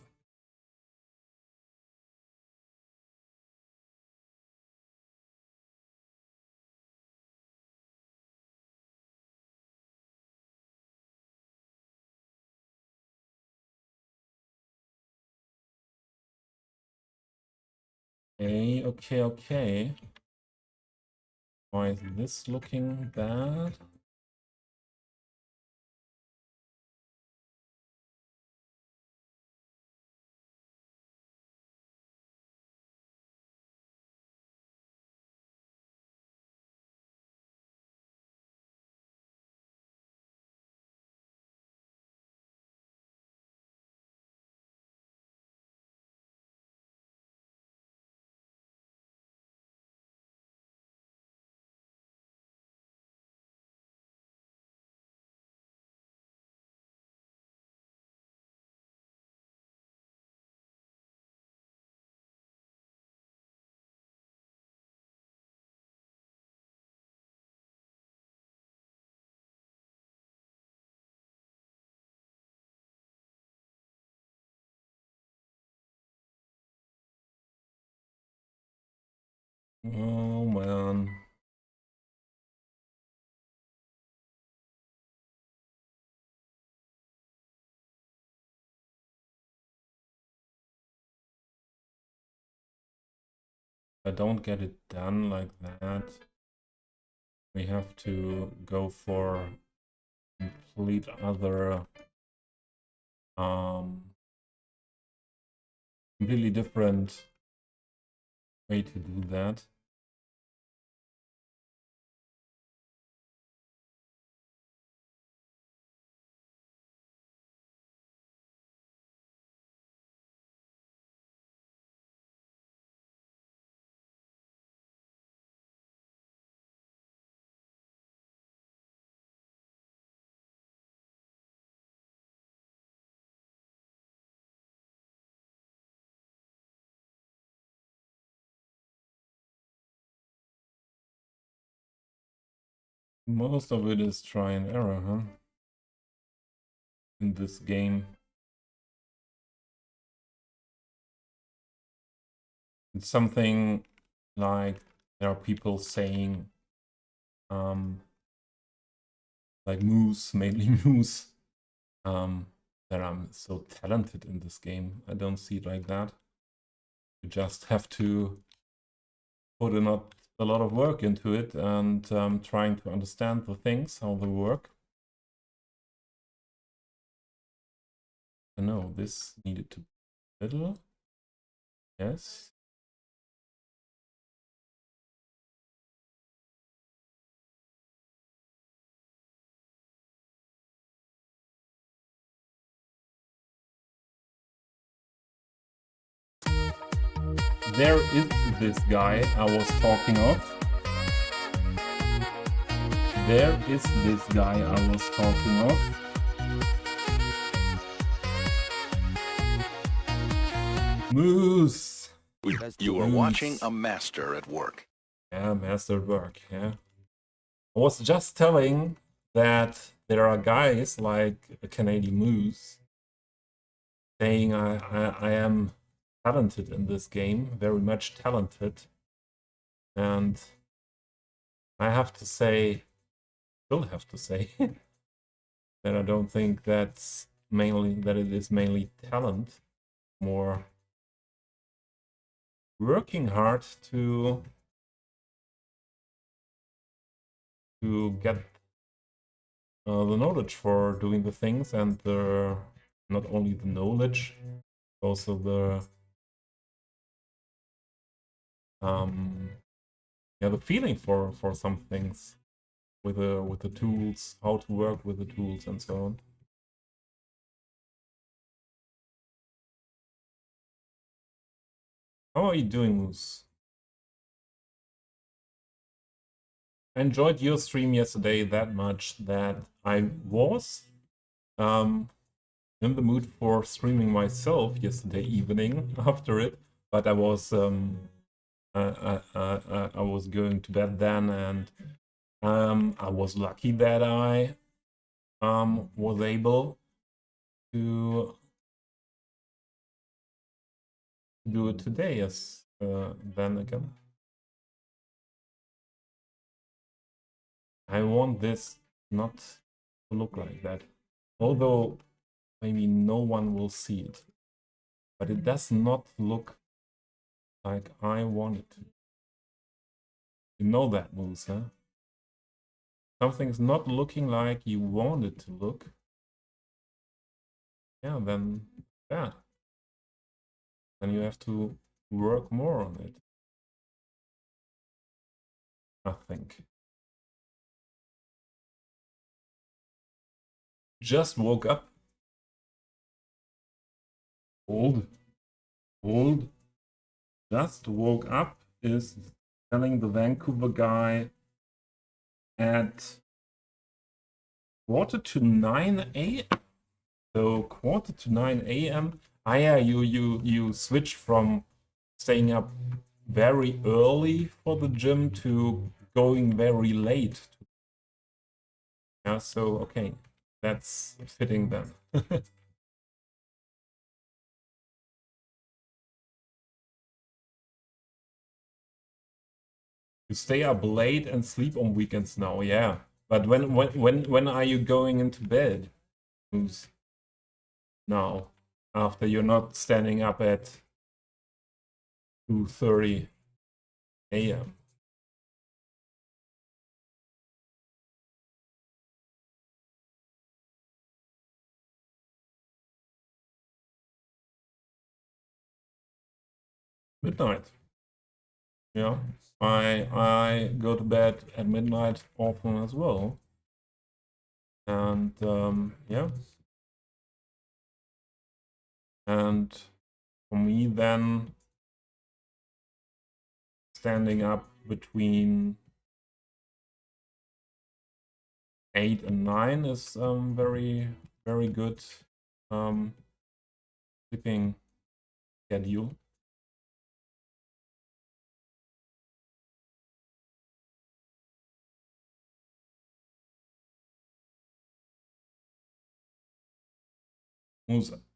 Okay. Why is this looking bad? Oh man. I don't get it done like that. We have to go for complete other completely different way to do that. Most of it is try and error, huh? In this game. It's something like there are people saying like Moose, mainly Moose, that I'm so talented in this game. I don't see it like that. You just have to put in a lot of work into it and trying to understand the things, how they work. I know this needed to be a little. Yes. There is this guy I was talking of. There is this guy I was talking of. Moose! You are watching a master at work. Yeah, master at work, yeah. I was just telling that there are guys like a Canadian Moose saying I am talented in this game, very much talented. And I have to say, still have to say, that I don't think that it is mainly talent, more working hard to get the knowledge for doing the things, and the not only the knowledge, also the yeah, the feeling for some things with the tools, how to work with the tools and so on. How are you doing, Moose? I enjoyed your stream yesterday that much that I was in the mood for streaming myself yesterday evening after it, but I was I was going to bed then, and I was lucky that I was able to do it today. As then again, I want this not to look like that, although maybe no one will see it, but it does not look like I want it to. You know that, Moose, huh? Something's not looking like you want it to look. Yeah, then bad. Then you have to work more on it, I think. Just woke up. Old. Just woke up is telling the Vancouver guy at 8:45 a.m. So 8:45 a.m. Ah, yeah, you switch from staying up very early for the gym to going very late. Yeah, so okay, that's fitting then. You stay up late and sleep on weekends now, yeah. But when are you going into bed? Now, after you're not standing up at 2:30 a.m. Midnight. Yeah, I go to bed at midnight often as well, and yeah, and for me then standing up between 8 and 9 is very good sleeping schedule.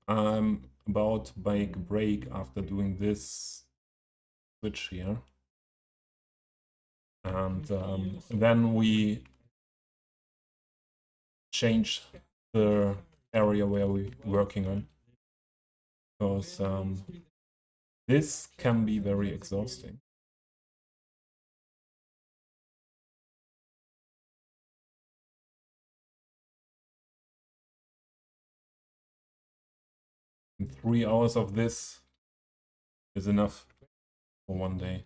I'm about to make a break after doing this switch here. And then we change the area where we're working on. Because this can be very exhausting. And 3 hours of this is enough for one day.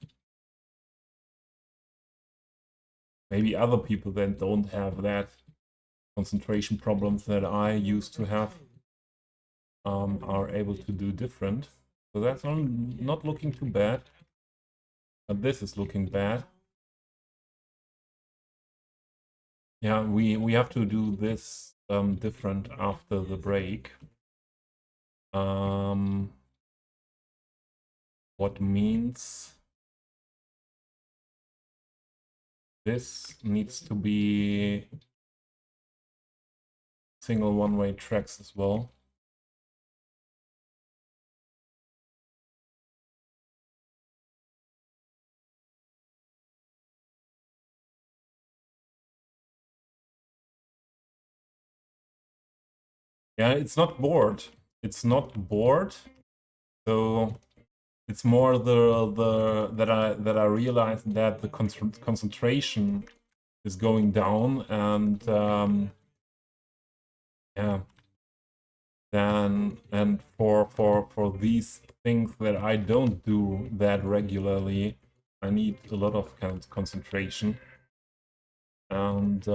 Maybe other people then don't have that concentration problems that I used to have, are able to do different. So that's not looking too bad. But this is looking bad. Yeah, we have to do this different after the break. What means this needs to be single one-way tracks as well. Yeah, it's not bored. It's not bored. So it's more that I realized that the concentration is going down, and yeah, then and for these things that I don't do that regularly, I need a lot of kind of concentration, and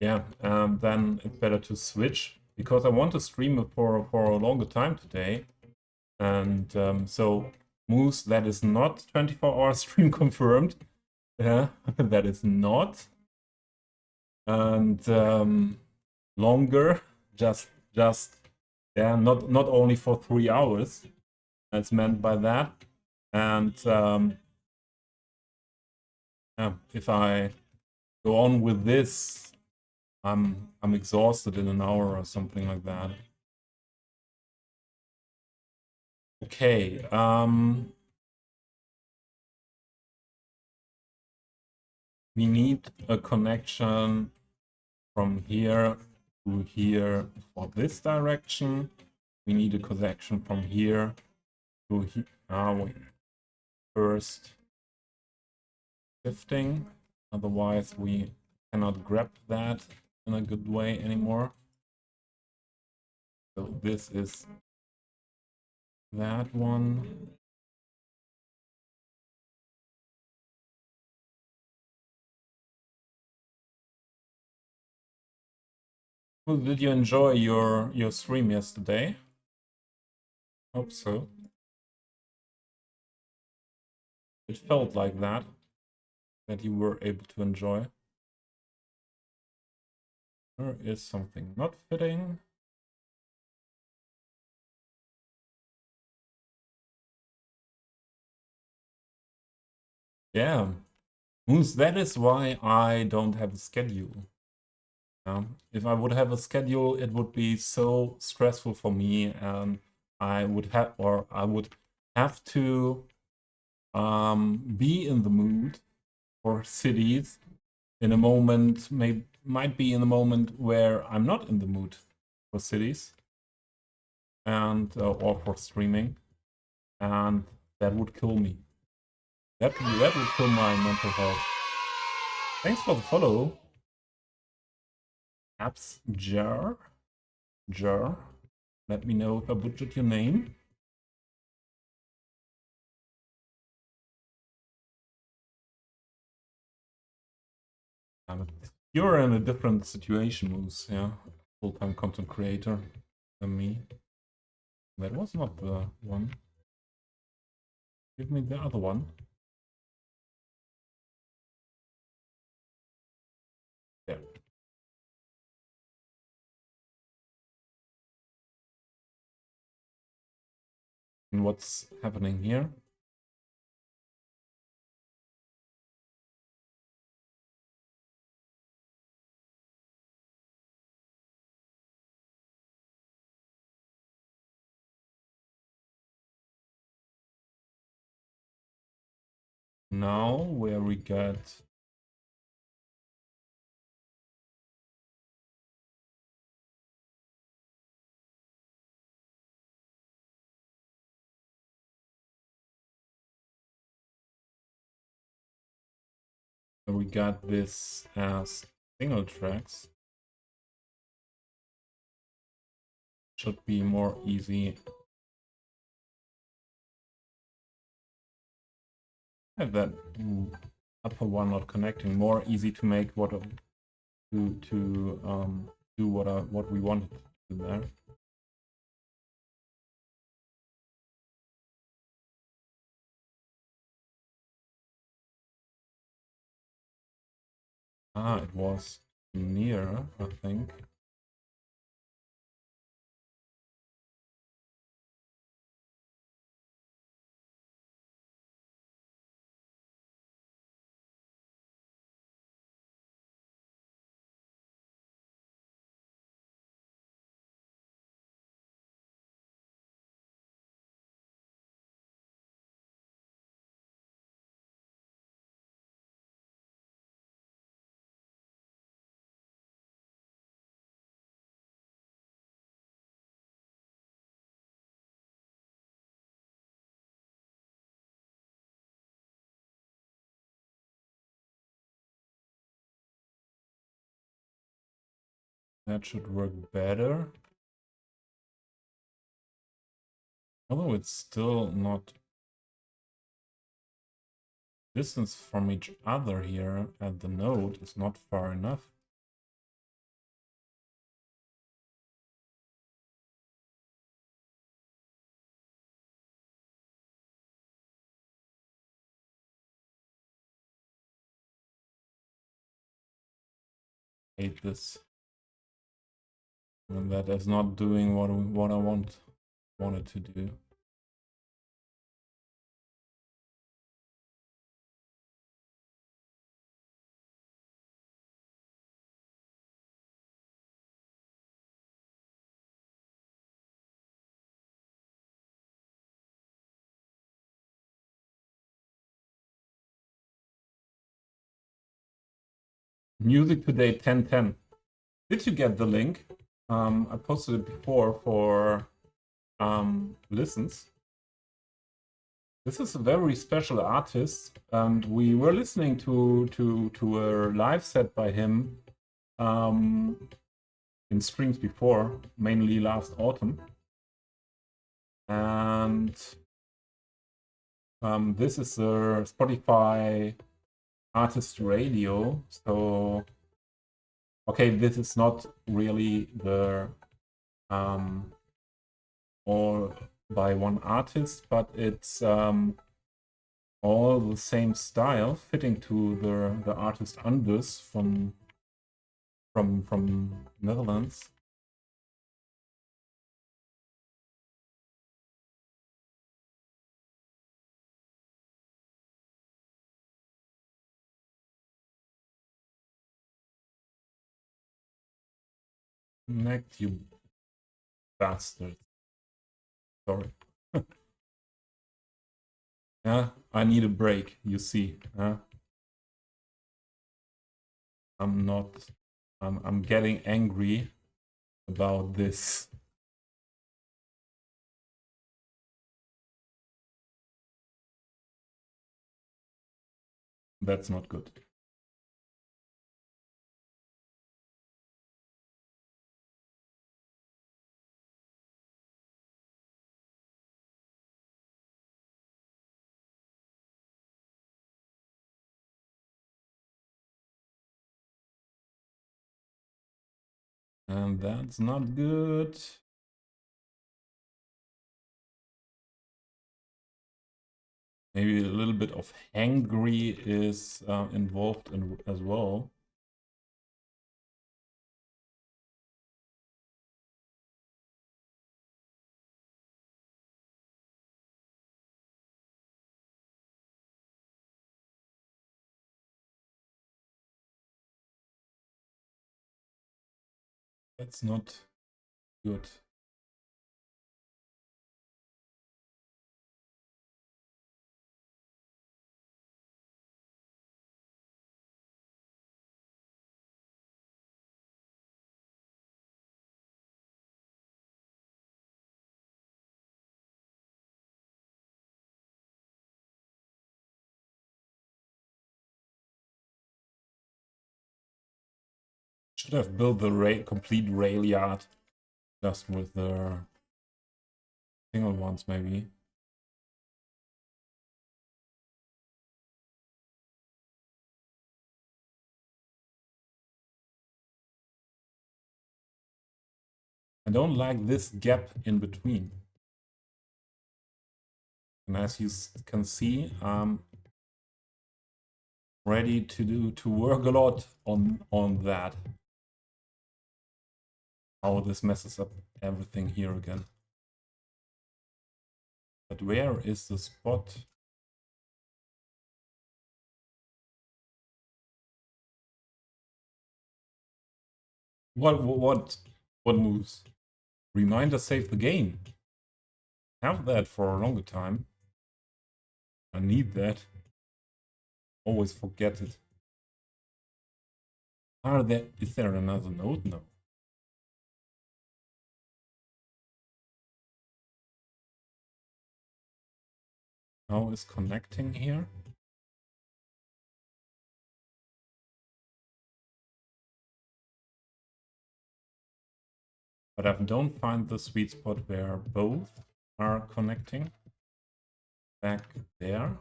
yeah, then it's better to switch because I want to stream it for a longer time today. And so Moose, that is not 24-hour stream confirmed. Yeah, that is not. And longer, just yeah, not only for 3 hours. That's meant by that. And yeah, if I go on with this, I'm exhausted in an hour or something like that. Okay, we need a connection from here to here for this direction. We need a connection from here to here. First shifting, otherwise we cannot grab that in a good way anymore. So this is that one. Well, did you enjoy your stream yesterday? Hope so. It felt like that you were able to enjoy. There is something not fitting. Yeah, Moose, that is why I don't have a schedule. If I would have a schedule, it would be so stressful for me, and I would have to be in the mood for cities in a moment, might be in a moment where I'm not in the mood for cities and or for streaming, and that would kill me. That would kill my mental health. Thanks for the follow. Apps GER. GER. Let me know if I butchered your name. You're in a different situation, Moose, yeah. Full-time content creator than me. That was not the one. Give me the other one. There. And what's happening here? Now where we get this as single tracks, should be more easy. Have that upper one not connecting, more easy to make what do what we wanted to do there. Ah, it was near, I think. That should work better. Although it's still not distance from each other here at the node is not far enough. Hate this. And that is not doing what I wanted to do. Music today 10:10. Did you get the link? I posted it before for listens. This is a very special artist, and we were listening to a live set by him in streams before, mainly last autumn. And this is a Spotify artist radio. So, okay, this is not really the all by one artist, but it's all the same style, fitting to the artist Anders from Netherlands. Connect, you bastards. Sorry. Yeah, I need a break, you see. I'm not... I'm getting angry about this. That's not good. And that's not good. Maybe a little bit of hangry is involved as well. That's not good. Should have built the complete rail yard just with the single ones, maybe. I don't like this gap in between. And as you can see, I'm ready to work a lot on that. How this messes up everything here again. But where is the spot? What moves? Reminder save the game. Have that for a longer time. I need that. Always forget it. Is there another node? No. How is connecting here? But I don't find the sweet spot where both are connecting. Back there.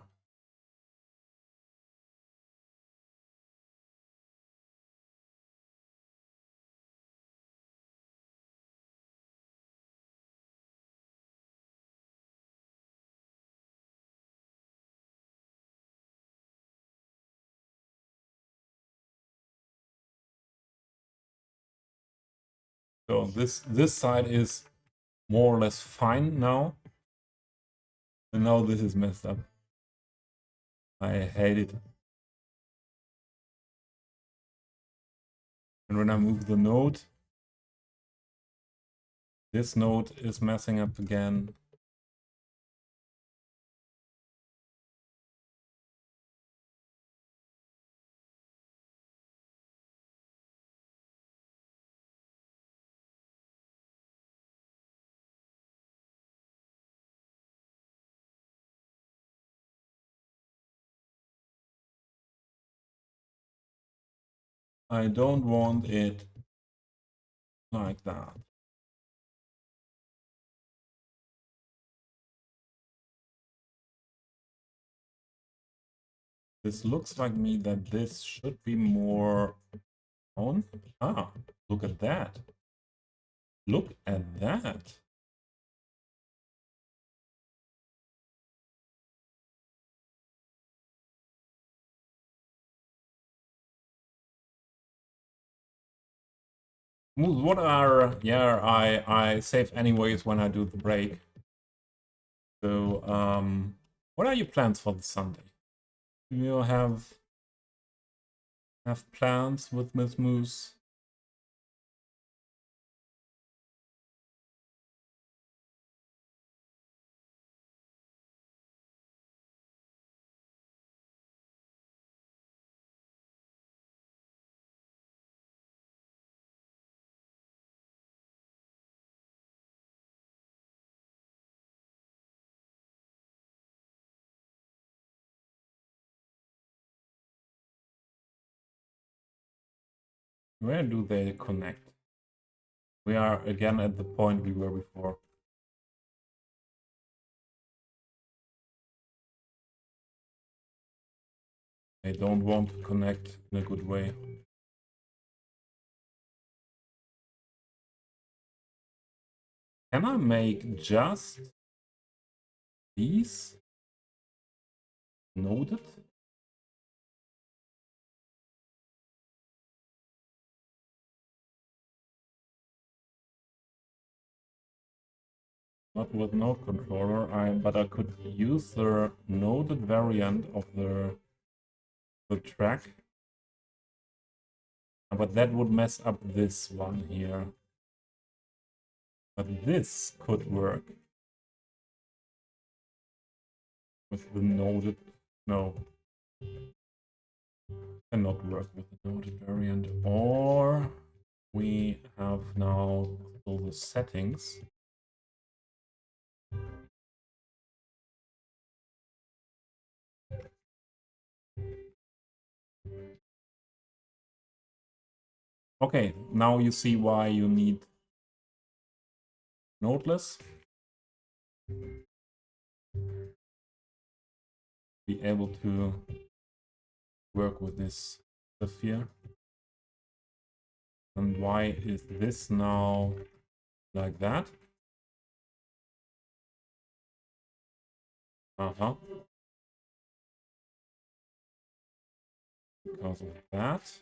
So this side is more or less fine now. And now this is messed up. I hate it. And when I move the node, this node is messing up again. I don't want it like that. This looks like me that this should be more on. Ah, look at that. Look at that. What are, yeah, I save anyways when I do the break. So, what are your plans for the Sunday? Do you have plans with Miss Moose? Where do they connect? We are again at the point we were before. They don't want to connect in a good way. Can I make just these noded? Not with node controller, but I could use the noded variant of the track. But that would mess up this one here. But this could work with the noded. No, cannot work with the noded variant. Or we have now all the settings. Okay, now you see why you need nodeless. Be able to work with this stuff here. And why is this now like that? Uh-huh. Because of that.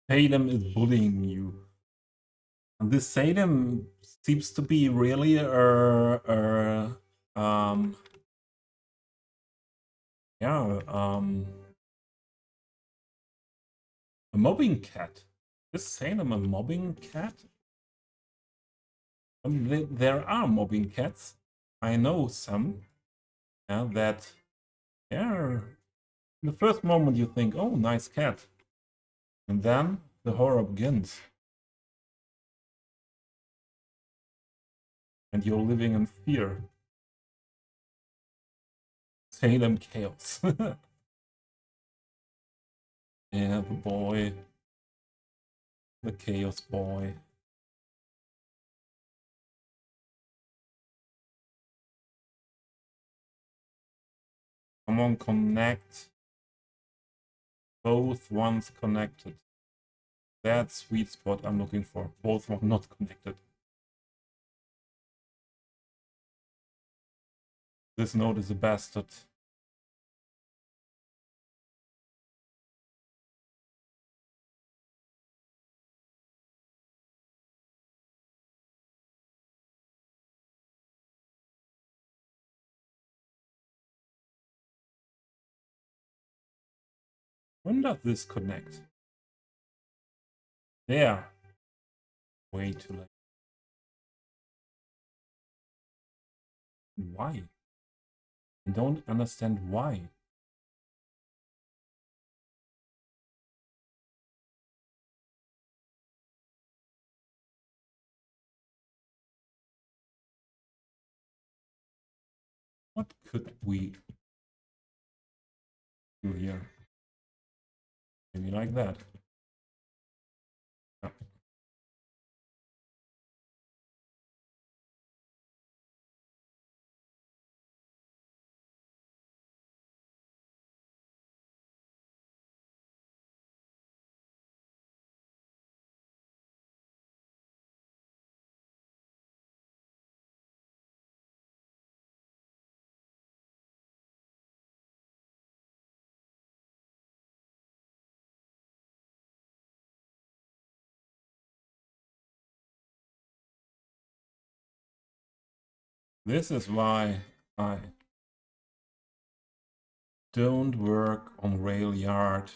Salem is bullying you. And this Salem seems to be really a mobbing cat. Is Salem a mobbing cat? I mean, there are mobbing cats. I know some. Yeah, that, yeah, in the first moment you think, oh, nice cat. And then the horror begins. And you're living in fear. Salem chaos. Yeah, the boy. The chaos boy. Come on, connect. Both ones connected. That sweet spot I'm looking for. Both were not connected. This node is a bastard. When does this connect? There. Way too late. Why? I don't understand why. What could we do here? Maybe like that. Yeah. This is why I don't work on Railyard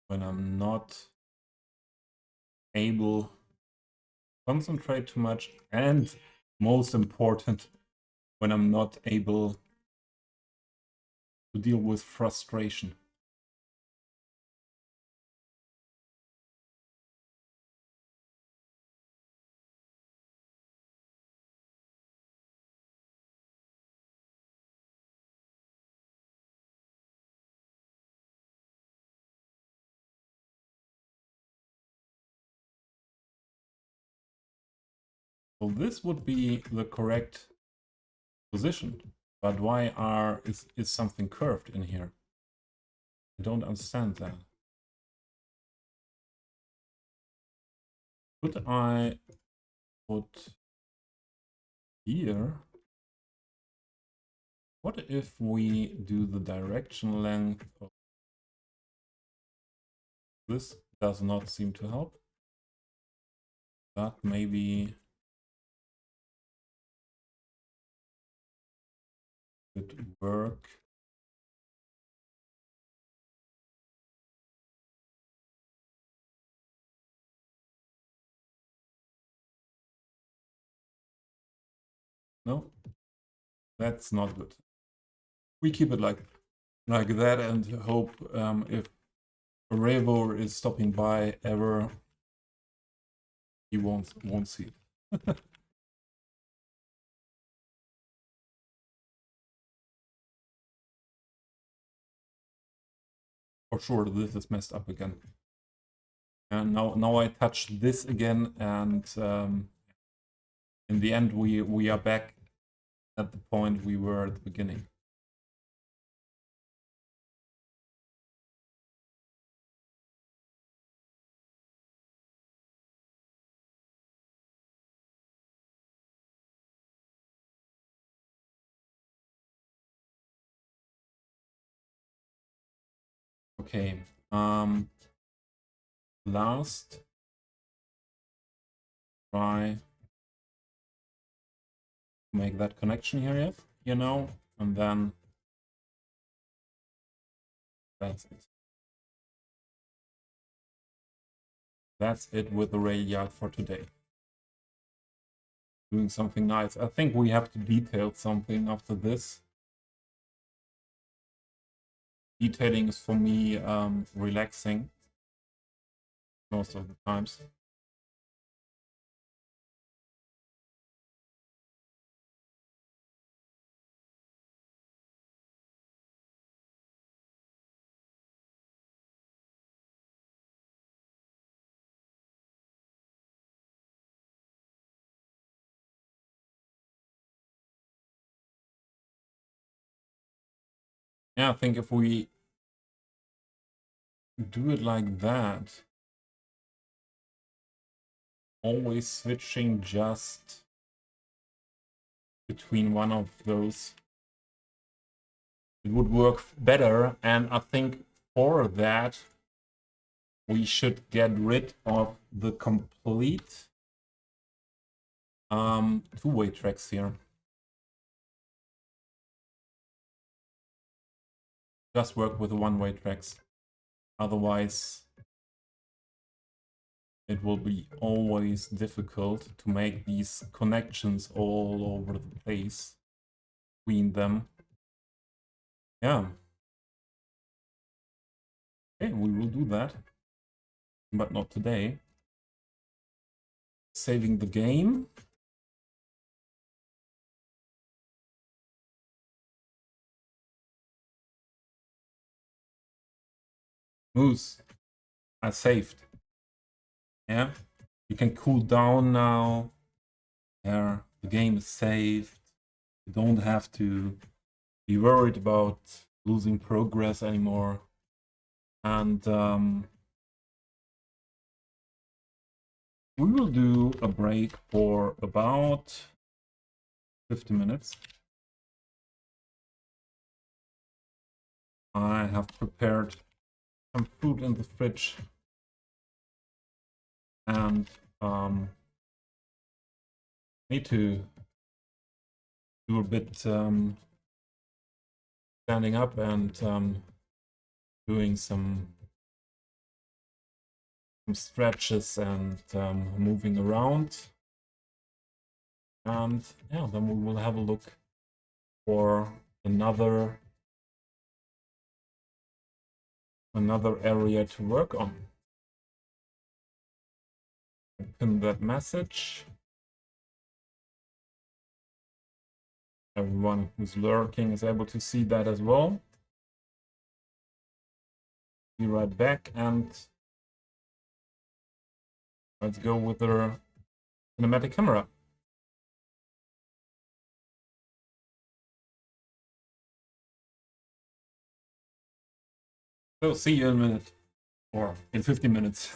when I'm not able to concentrate too much, and most important, when I'm not able to deal with frustration. So this would be the correct position. But why is something curved in here? I don't understand that. Could I put here? What if we do the direction length of this? Does not seem to help. That maybe could work. No, that's not good. We keep it like that and hope if a Revo is stopping by ever, he won't see it. For sure, this is messed up again. And now I touch this again, and in the end we are back at the point we were at the beginning. Okay. Last try to make that connection here, you know, and then that's it. That's it with the radial for today. Doing something nice. I think we have to detail something after this. Detailing is for me relaxing most of the times. Yeah, I think if we do it like that, always switching just between one of those, it would work better. And I think for that, we should get rid of the complete two-way tracks here. Just work with the one-way tracks. Otherwise, it will be always difficult to make these connections all over the place between them. Yeah. Okay, we will do that. But not today. Saving the game. Moose. I saved. Yeah. You can cool down now. Yeah. The game is saved. You don't have to be worried about losing progress anymore. And we will do a break for about 50 minutes. I have prepared some food in the fridge and need to do a bit standing up and doing some stretches and moving around. And yeah, then we will have a look for another area to work on. Pin that message. Everyone who's lurking is able to see that as well. Be right back, and let's go with the cinematic camera. So see you in a minute. Or in 15 minutes.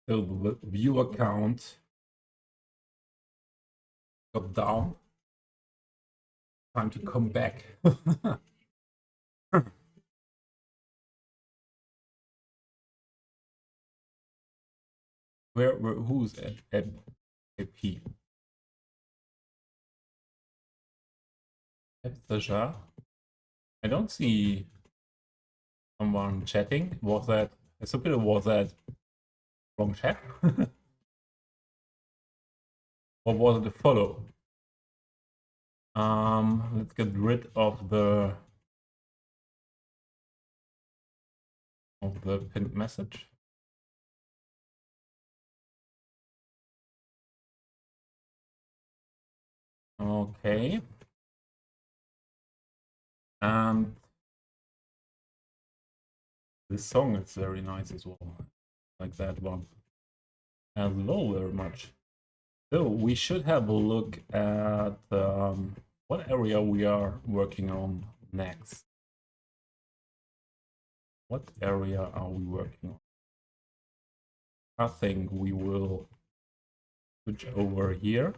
So the viewer count got down. Time to come back. Who's at AP? At the GER? I don't see someone chatting. Was that wrong chat? Or was it a follow? Let's get rid of the pinned message. Okay. And this song is very nice as well. Like that one as well, very much. So we should have a look at what area we are working on next. What area are we working on? I think we will switch over here.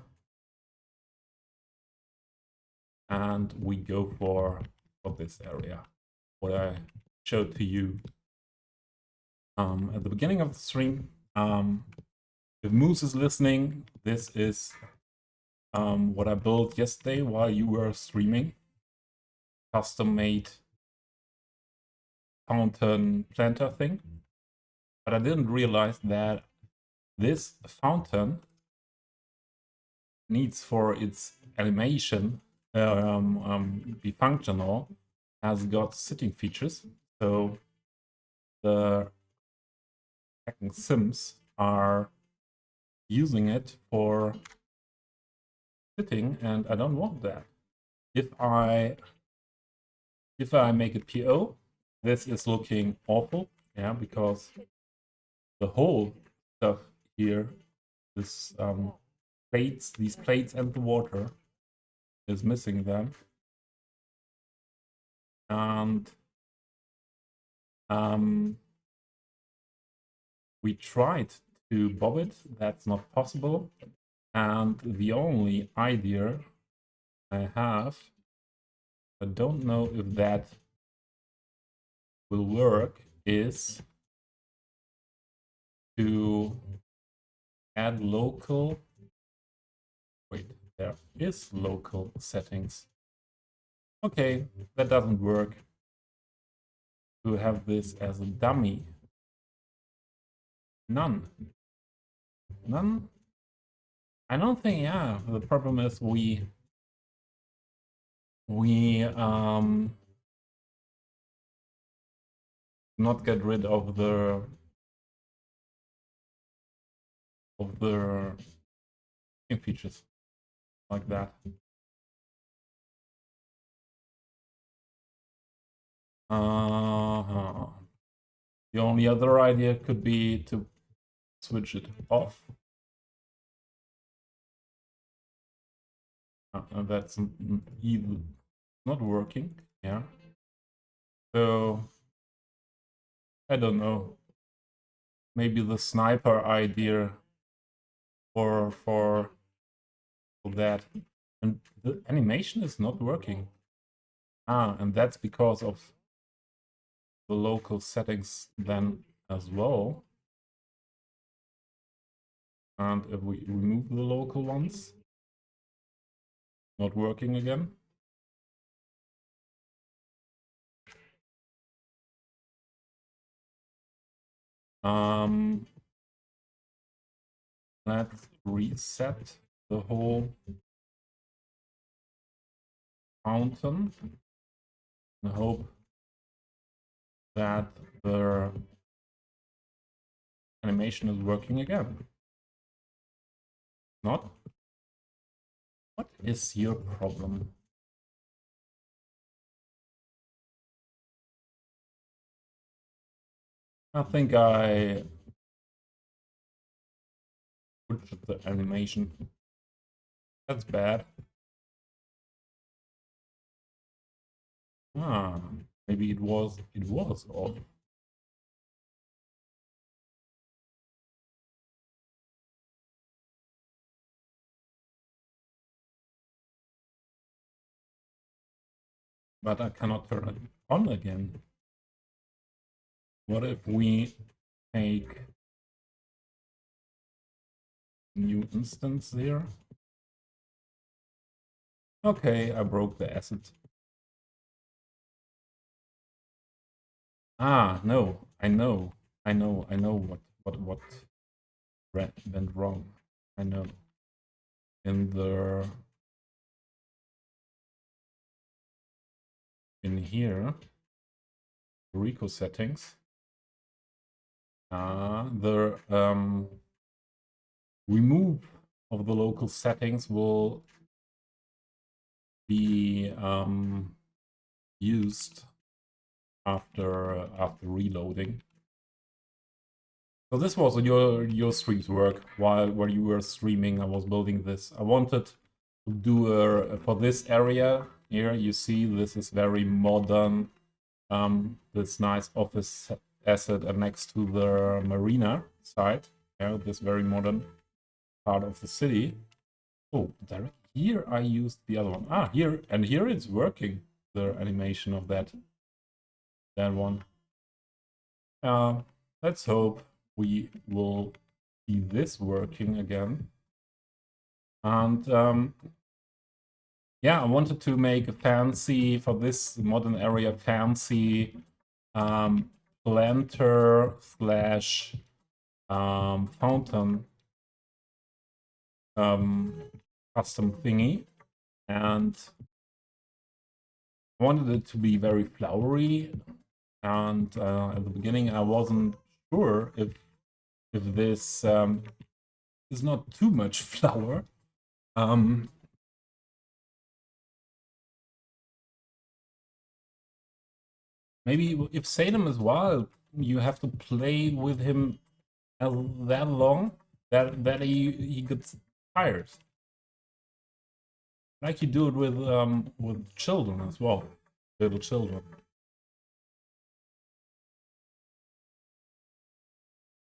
And we go for this area, what I showed to you at the beginning of the stream. If Moose is listening, this is what I built yesterday while you were streaming. Custom-made fountain planter thing. But I didn't realize that this fountain needs, for its animation be functional, has got sitting features. So the sims are using it for sitting, and I don't want that. If I make it PO, this is looking awful, yeah, because the whole stuff here, this these plates and the water is missing them, and we tried to bob it. That's not possible, and the only idea I have, I don't know if that will work, is to add local, wait, there is local settings. Okay, that doesn't work. To have this as a dummy. None. I don't think, yeah, the problem is we not get rid of the features like that. The only other idea could be to switch it off. That's even not working. Yeah. So I don't know. Maybe the sniper idea for that. And the animation is not working. And that's because of the local settings then as well. And if we remove the local ones, not working again. Let's reset the whole fountain and hope that the animation is working again. Not? What is your problem? I think I butchered the animation. That's bad. Maybe it was off. but I cannot turn it on again. What if we take new instance there? Okay, I broke the asset. Ah, no, I know what went wrong. I know. In here, Rico settings, the remove of the local settings will be used after reloading. So this was your stream's work while you were streaming. I was building this. I wanted to do for this area here. You see, this is very modern. This nice office asset next to the marina site. Yeah, this very modern part of the city. Oh, here I used the other one. Ah, here it's working. The animation of that one. Let's hope we will see this working again. And yeah, I wanted to make a fancy, for this modern area, fancy planter slash fountain custom thingy. And I wanted it to be very flowery. And at the beginning, I wasn't sure if this is not too much flower. Maybe if Salem is wild, you have to play with him that long that he gets tired. Like you do it with children as well, little children.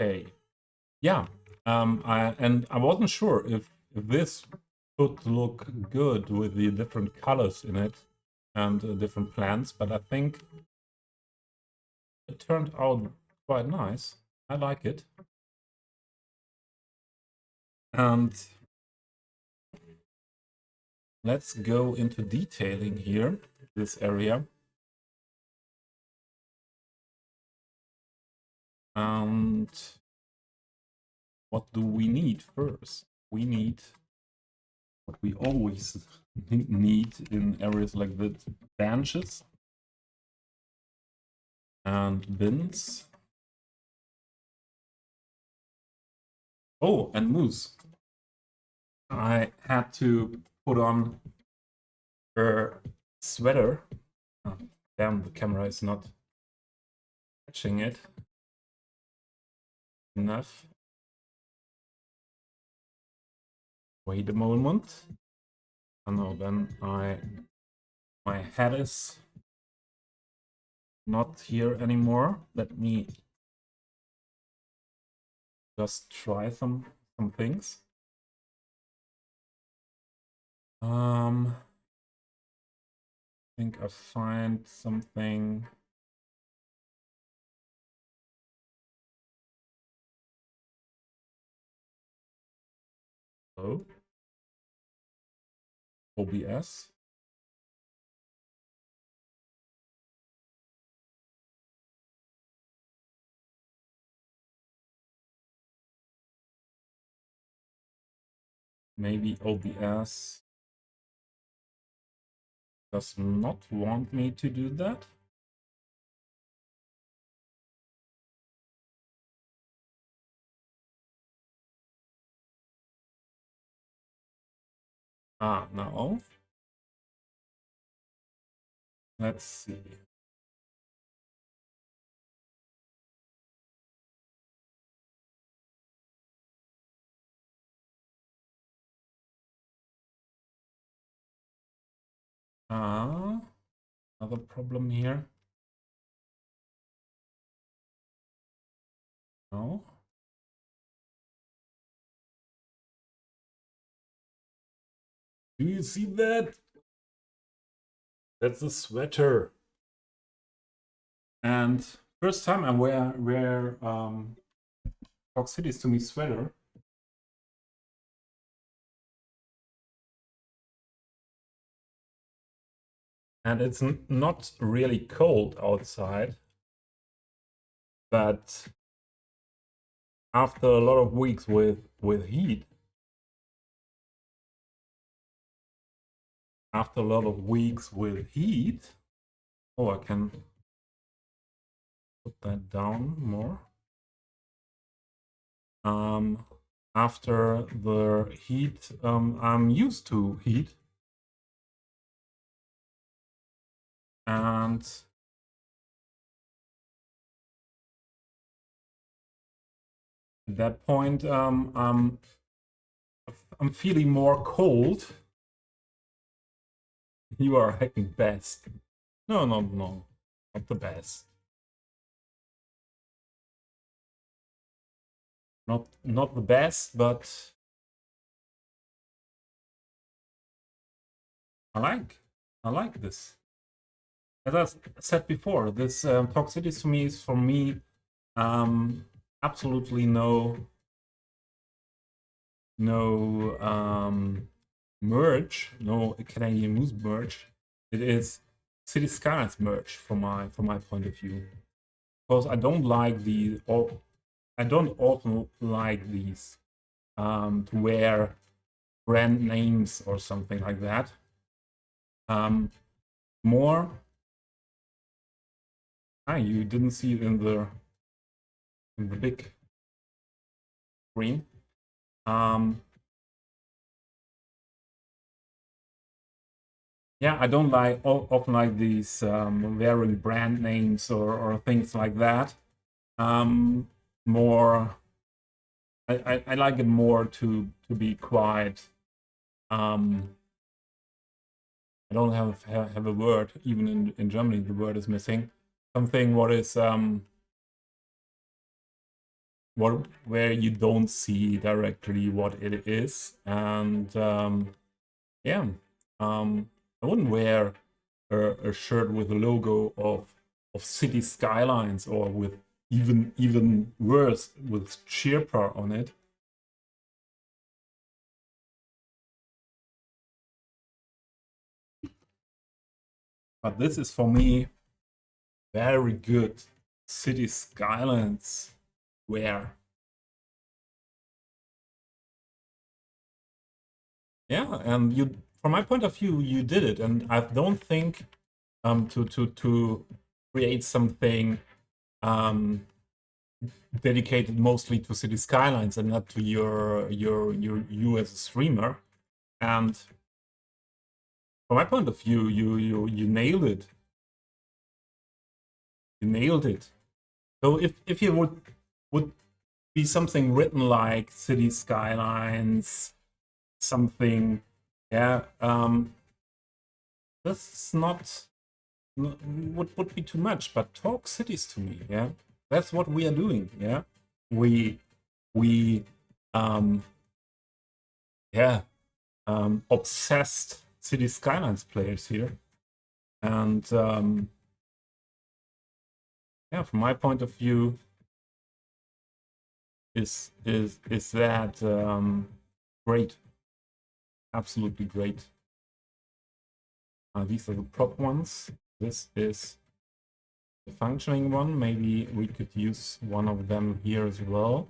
Okay, yeah. I wasn't sure if this could look good with the different colors in it and different plants, but I think it turned out quite nice. I like it. And let's go into detailing here, this area. And what do we need first? We need what we always need in areas like that: benches and bins. Oh, and moose. I had to put on her sweater. Oh, damn, the camera is not catching it enough. Wait a moment. Oh no, then my head is not here anymore. Let me just try some things. I think I find something. Oh, OBS. Maybe OBS does not want me to do that. Ah, no. Let's see. Another problem here. No. Do you see that? That's a sweater. And first time I wear Talk Cities to Me sweater. And it's not really cold outside, but after a lot of weeks with heat, oh, I can put that down more. After the heat, I'm used to heat, and at that point, I'm feeling more cold. You are hacking best. No, not the best. Not the best, but I like this. As I said before, this Talk Cities to Me is for me absolutely no merge, no Canadian Moose merge. It is City Skylines merge from my point of view, because I don't like I don't often like these to wear brand names or something like that. More. You didn't see it in the big screen. Yeah, I don't often like these wearing brand names or things like that. More, I like it more to be quiet. I don't have a word. Even in Germany, the word is missing. Something what is where you don't see directly what it is, and yeah, I wouldn't wear a shirt with a logo of City Skylines, or with even worse, with Chirpa on it. But this is for me very good City Skylines wear. Yeah, and you, from my point of view, you did it, and I don't think to create something dedicated mostly to City Skylines and not to you as a streamer. And from my point of view, you nailed it. You nailed it. So if you would be something written like City Skylines, something, yeah, this is not would be too much. But Talk Cities to Me, yeah, that's what we are doing. Yeah, we yeah, obsessed City Skylines players here, and yeah, from my point of view, is that great, absolutely great. These are the prop ones. This is the functioning one. Maybe we could use one of them here as well.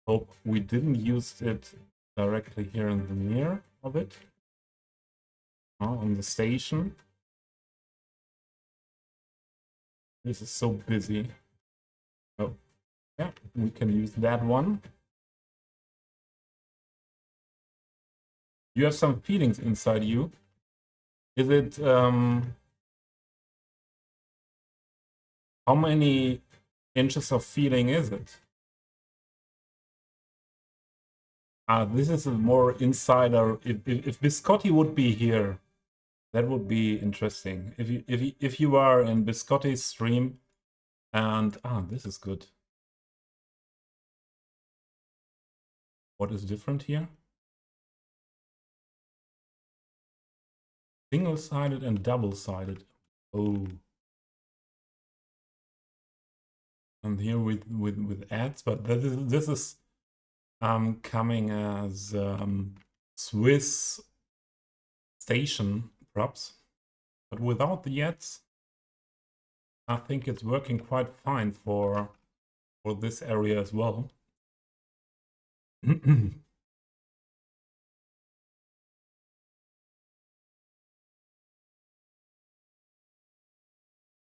Hope we didn't use it directly here in the mirror of it. On the station. This is so busy. Oh, yeah, we can use that one. You have some feelings inside you. Is it how many inches of feeling is it? This is a more insider. If Biscotti would be here, that would be interesting. If you are in Biscotti's stream, and this is good. What is different here? Single-sided and double-sided. Oh. And here with ads, but this is coming as Swiss station props. But without the ads, I think it's working quite fine for this area as well.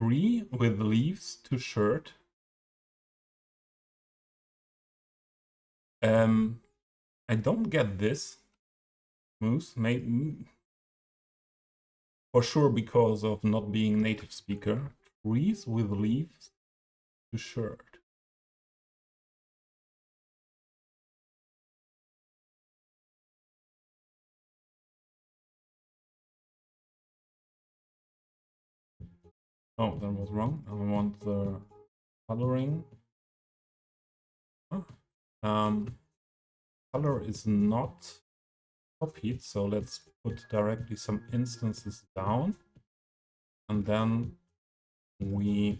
Tree with leaves to shirt. I don't get this. Moose, maybe for sure because of not being native speaker. Trees with leaves to shirt. Oh, that was wrong. I want the coloring. Color is not copied, so let's put directly some instances down, and then we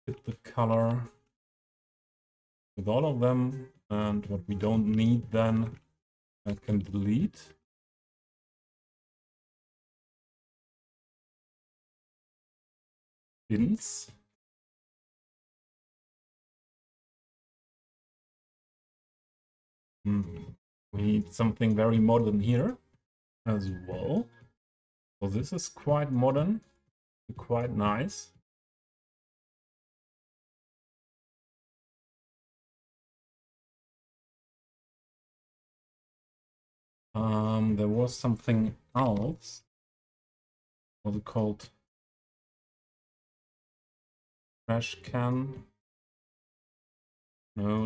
hit the color with all of them, and what we don't need then I can delete. Bins. We need something very modern here as well. So this is quite modern, quite nice. There was something else. What was it called? Trash can. No.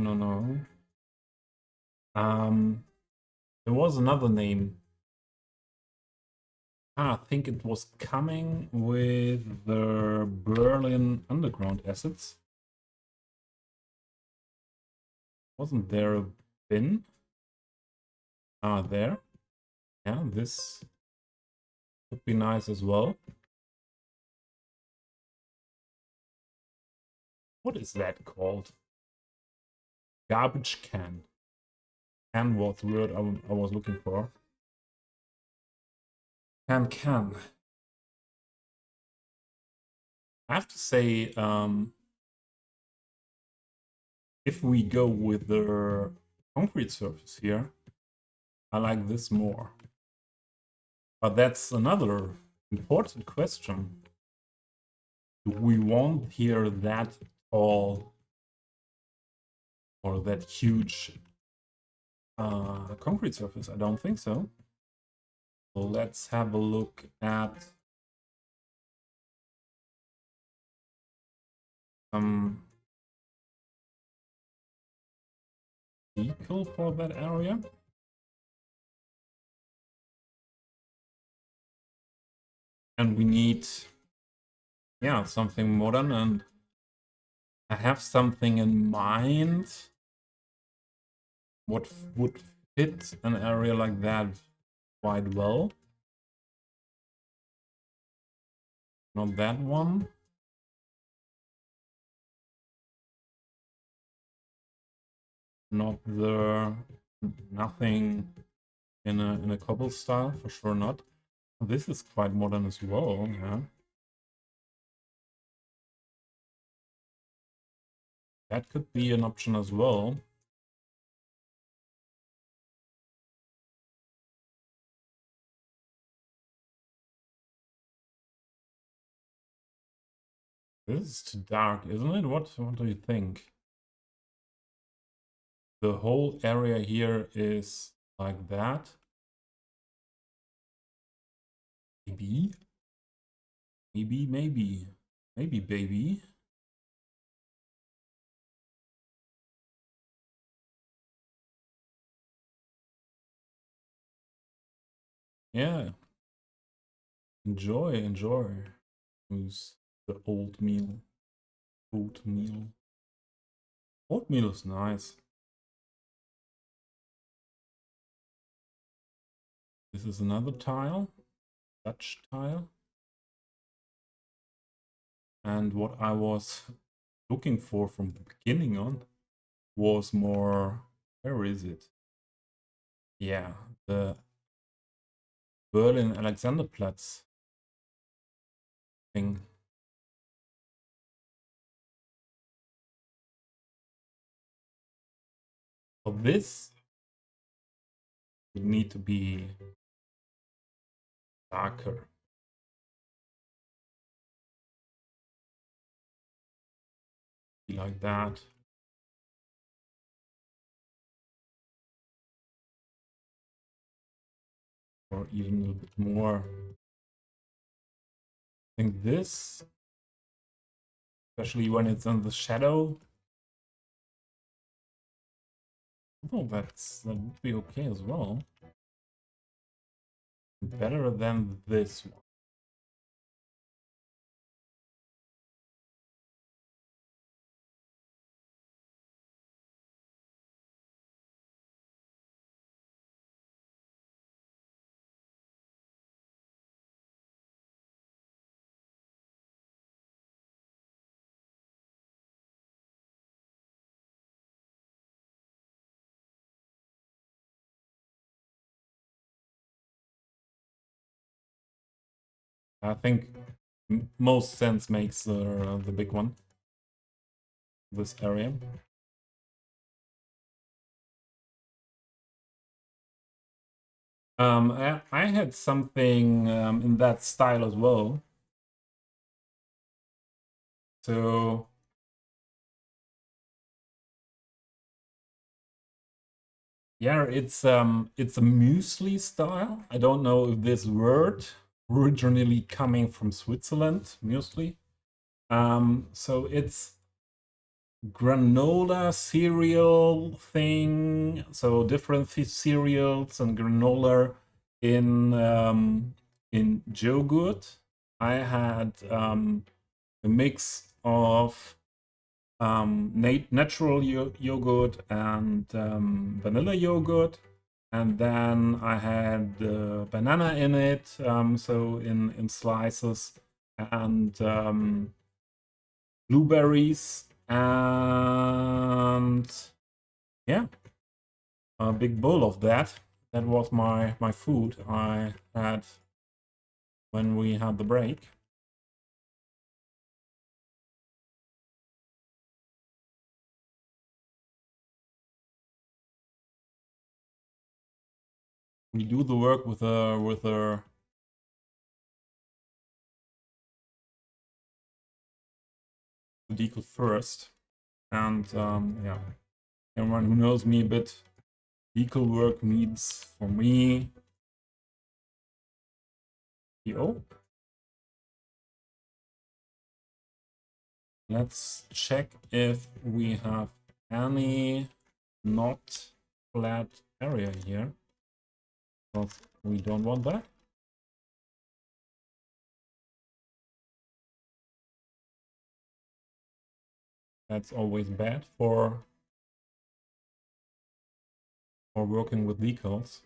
There was another name. I think it was coming with the Berlin Underground assets. Wasn't there a bin? There. Yeah, this would be nice as well. What is that called? Garbage can. Can was the word I was looking for. Can. I have to say, if we go with the concrete surface here, I like this more. But that's another important question. Do we want here that tall or that huge concrete surface? I don't think so. So let's have a look at some vehicle for that area. And we need, yeah, something modern, and I have something in mind what would fit an area like that quite well. Not that one. Not the nothing in a cobble style, for sure not. This is quite modern as well, yeah. That could be an option as well. This is too dark, isn't it? What do you think? The whole area here is like that. Maybe. Maybe, baby. Yeah. Enjoy. Who's the oatmeal? Oatmeal is nice. This is another tile, Dutch tile. And what I was looking for from the beginning on was more, where is it? Yeah, the Berlin Alexanderplatz thing. For this, would need to be darker. Be like that. Or even a little bit more. I think this, especially when it's in the shadow. Oh, that would be okay as well. Better than this one. I think most sense makes the big one. This area. I had something in that style as well. So yeah, it's a muesli style. I don't know if this word originally coming from Switzerland, muesli. So it's granola cereal thing. So different cereals and granola in yogurt. I had a mix of natural yogurt and vanilla yogurt, and then I had banana in it, so in slices, and blueberries, and yeah, a big bowl of that. That was my food I had when we had the break. We do the work with a decal first, and yeah, everyone who knows me a bit, decal work means for me PO. Let's check if we have any not flat area here, because we don't want that. That's always bad for working with decals.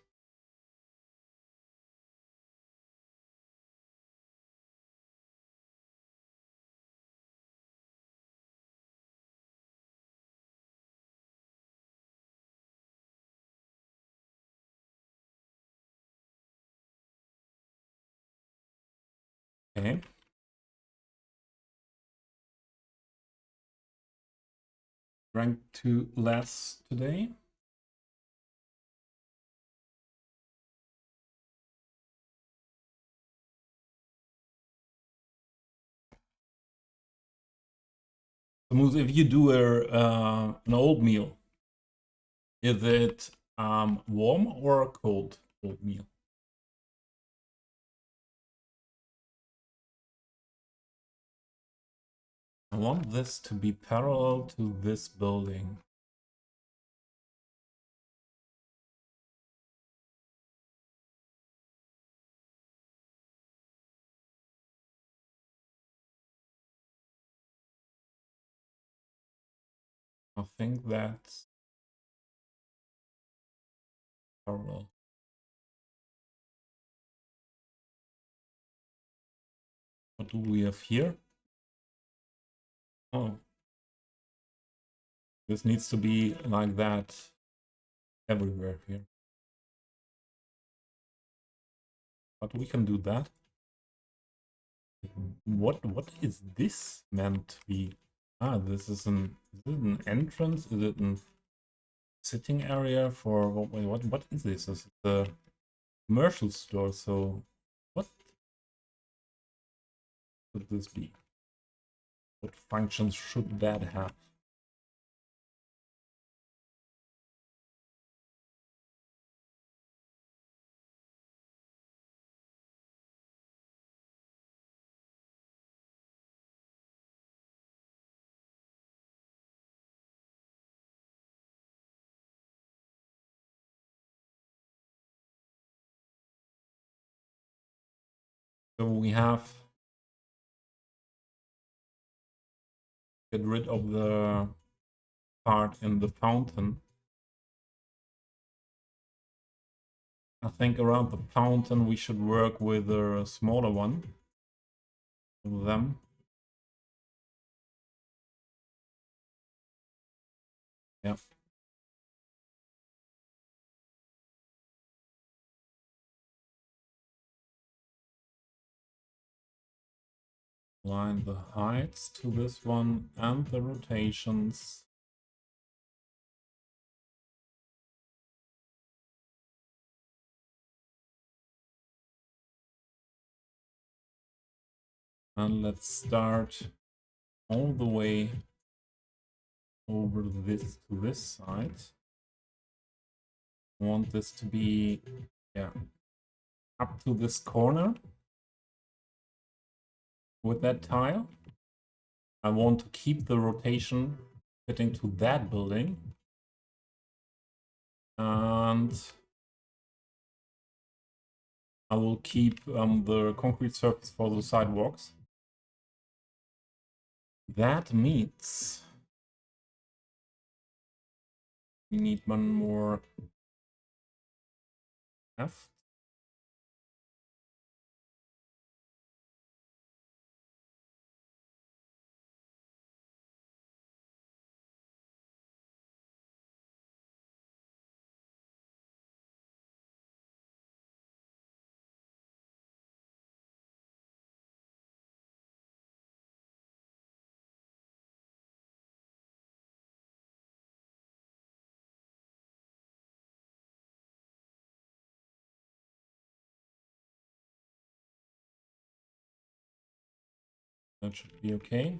Okay. Drank too less today. Moose, if you do an oatmeal, is it warm or cold oatmeal? I want this to be parallel to this building. I think that's parallel. do we have here? Oh, this needs to be like that everywhere here. But we can do that. What is this meant to be? Ah, this is is it an entrance? Is it a sitting area for what is this? This is the commercial store, so what could this be? What functions should that have? So we have get rid of the part in the fountain. I think around the fountain we should work with a smaller one of them. Yeah. Align the heights to this one and the rotations. And let's start all the way over this to this side. I want this to be, yeah, up to this corner with that tile. I want to keep the rotation fitting to that building. And I will keep the concrete surface for the sidewalks. That means we need one more F. That should be okay.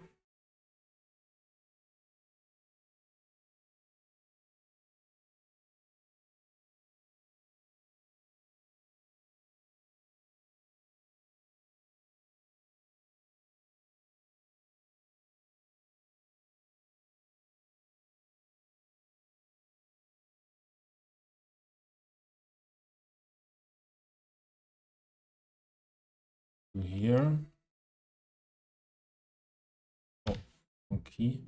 Here. Oh, okay.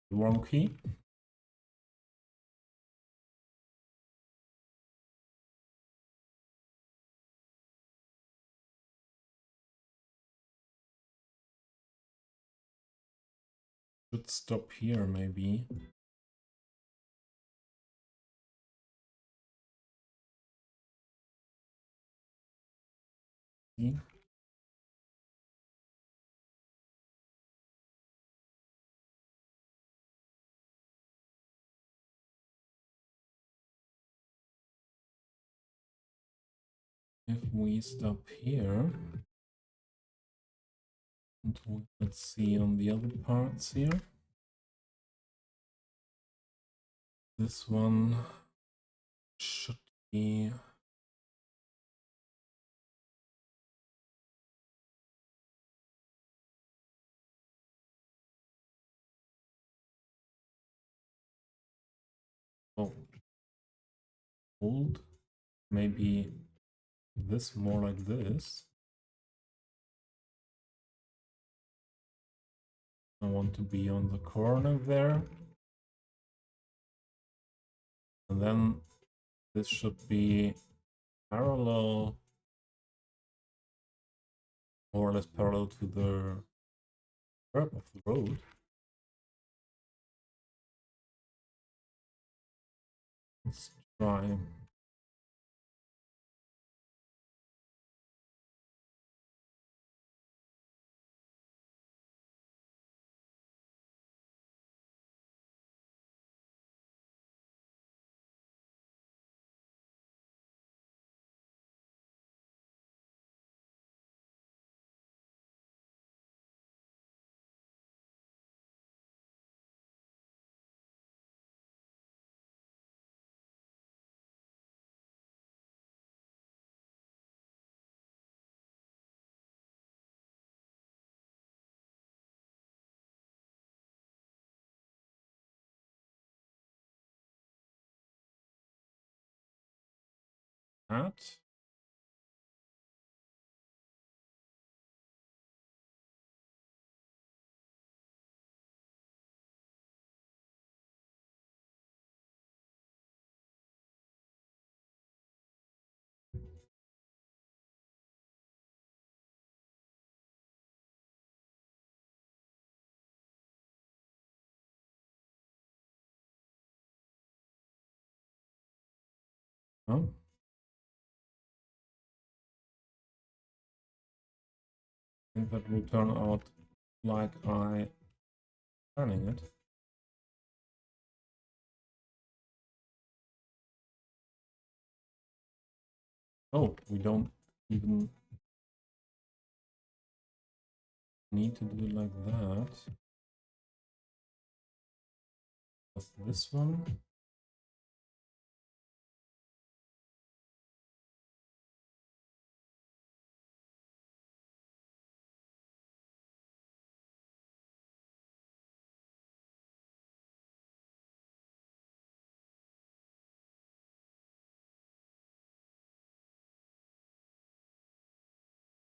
The wrong key. Should stop here, maybe. See? If we stop here, and let's see on the other parts here. This one should be hold, maybe this more like this. I want to be on the corner there. And then this should be parallel, more or less parallel to the curve of the road. Let's try. That. Oh. I think that will turn out like I planning it. Oh, we don't even need to do it like that. Just this one.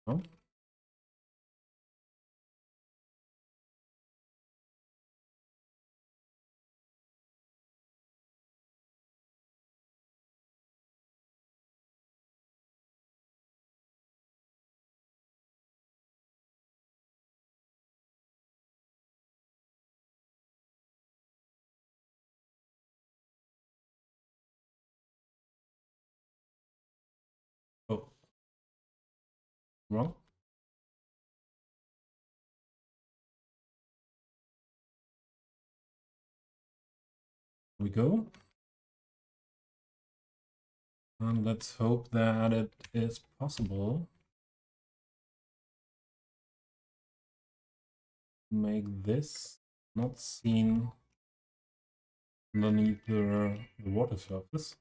Oh. Oh. Wrong. Here we go. And let's hope that it is possible to make this not seen underneath the water surface.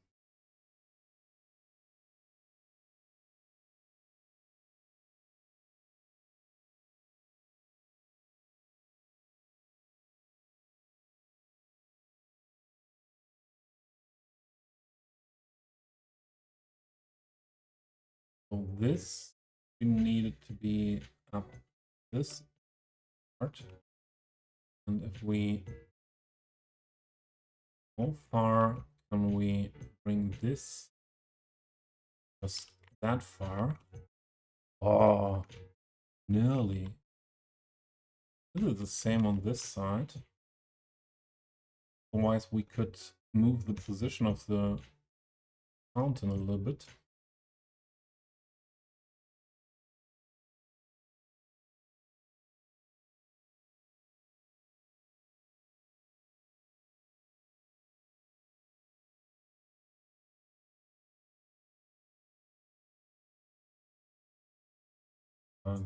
So this, we need it to be up this part. And if we, how far can we bring this just that far? Oh, nearly. This is the same on this side. Otherwise, we could move the position of the fountain a little bit.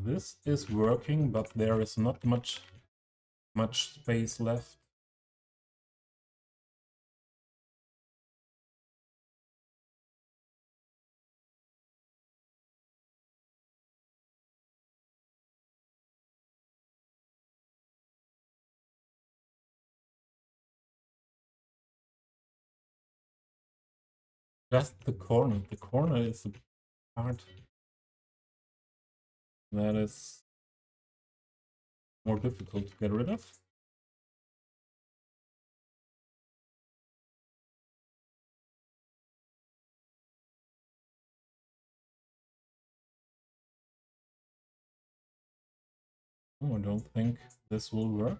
This is working, but there is not much space left. Just the corner. The corner is part that is more difficult to get rid of. Oh, I don't think this will work.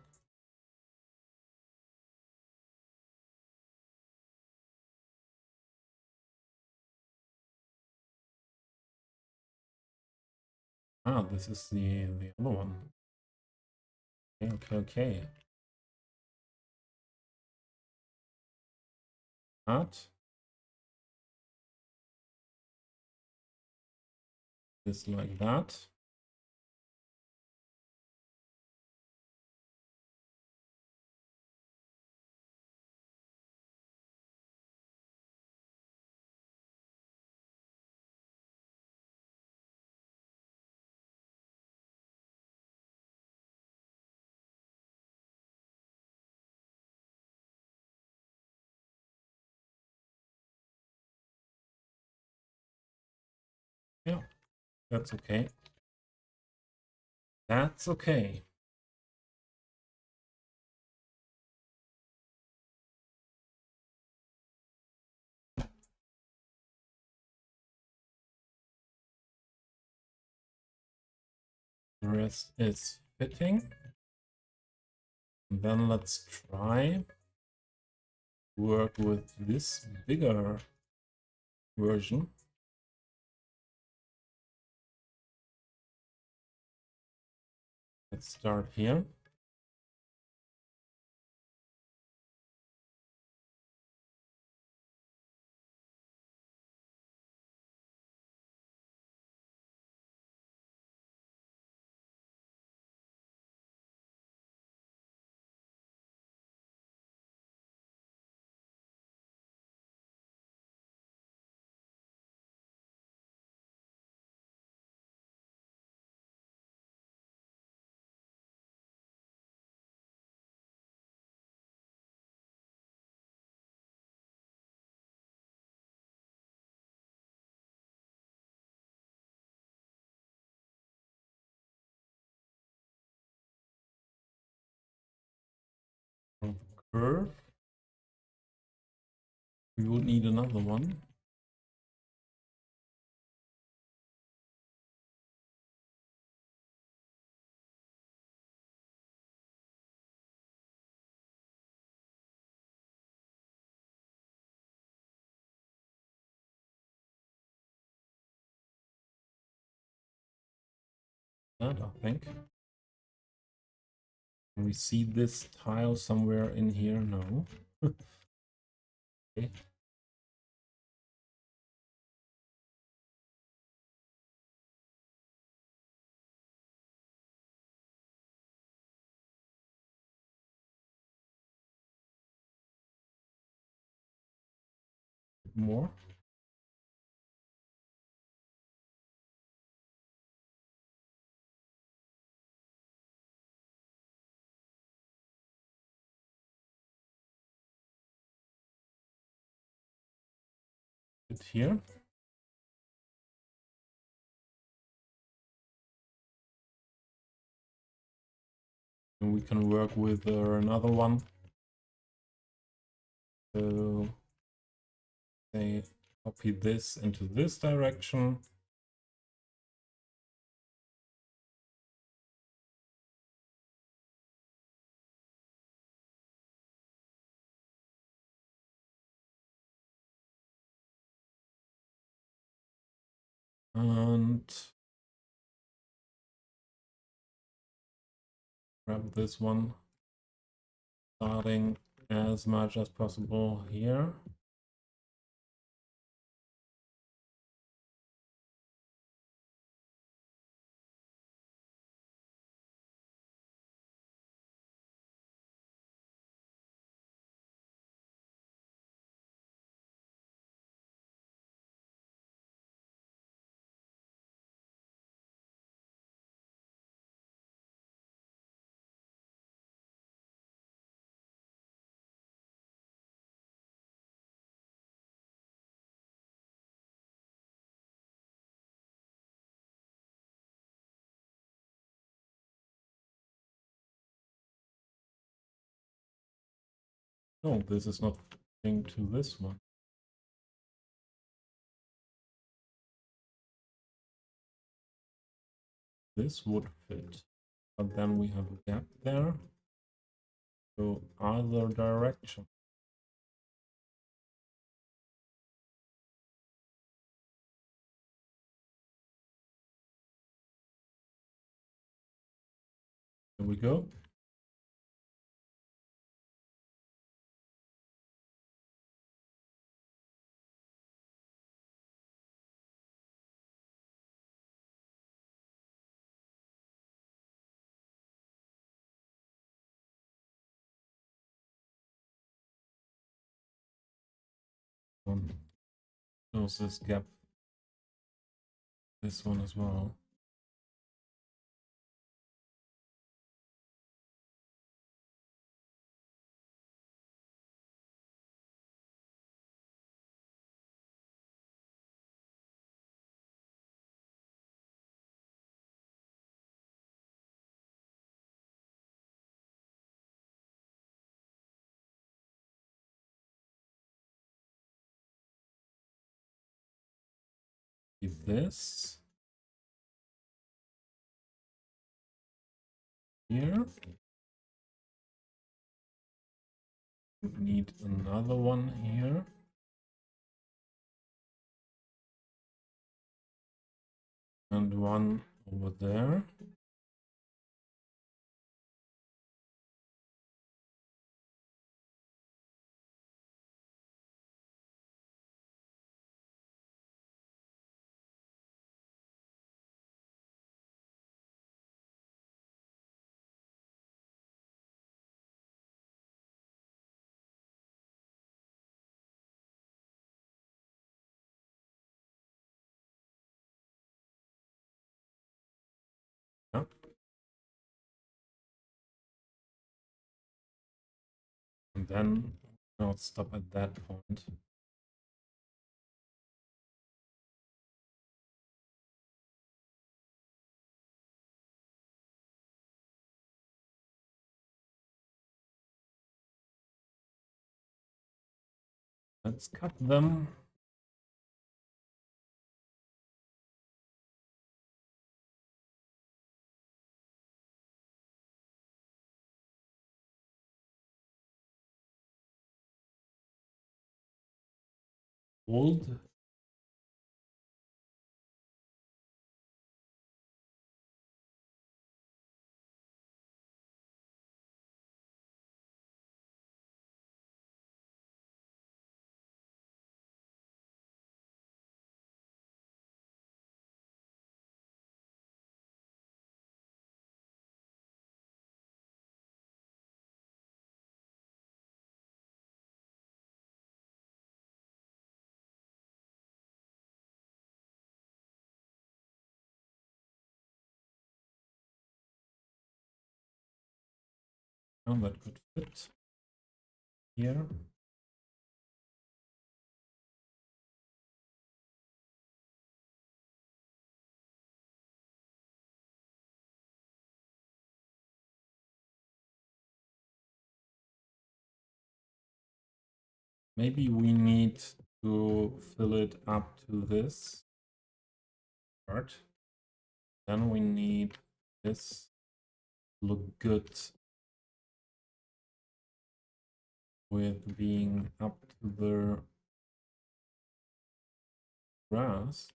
Ah, this is the other one. Okay. That. This like that. Yeah, that's okay. That's okay. The rest is fitting. And then let's try work with this bigger version. Let's start here. Curve. We would need another one. That I think. Can we see this tile somewhere in here? No. Okay. More. It here. And we can work with another one. So say copy this into this direction. And grab this one, starting as much as possible here. No, this is not fitting to this one. This would fit, but then we have a gap there. So either direction. Here we go. Close this gap. This one as well. This here. We need another one here. And one over there. Yeah. And then I'll stop at that point. Let's cut them. Hold. And that could fit here. Maybe we need to fill it up to this part. Then we need this to look good with being up to the grass.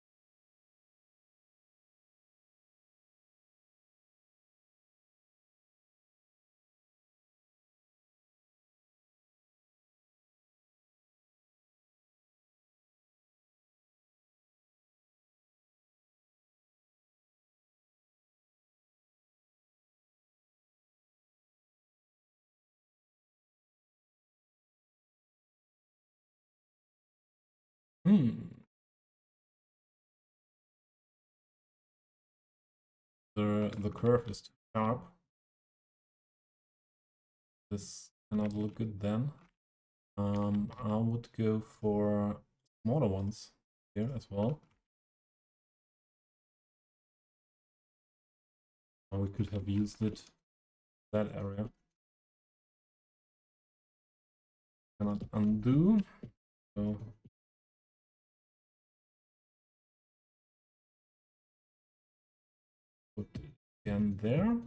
The curve is too sharp. This cannot look good then. I would go for smaller ones here as well. We could have used it that area. cannot undo. So put it again there.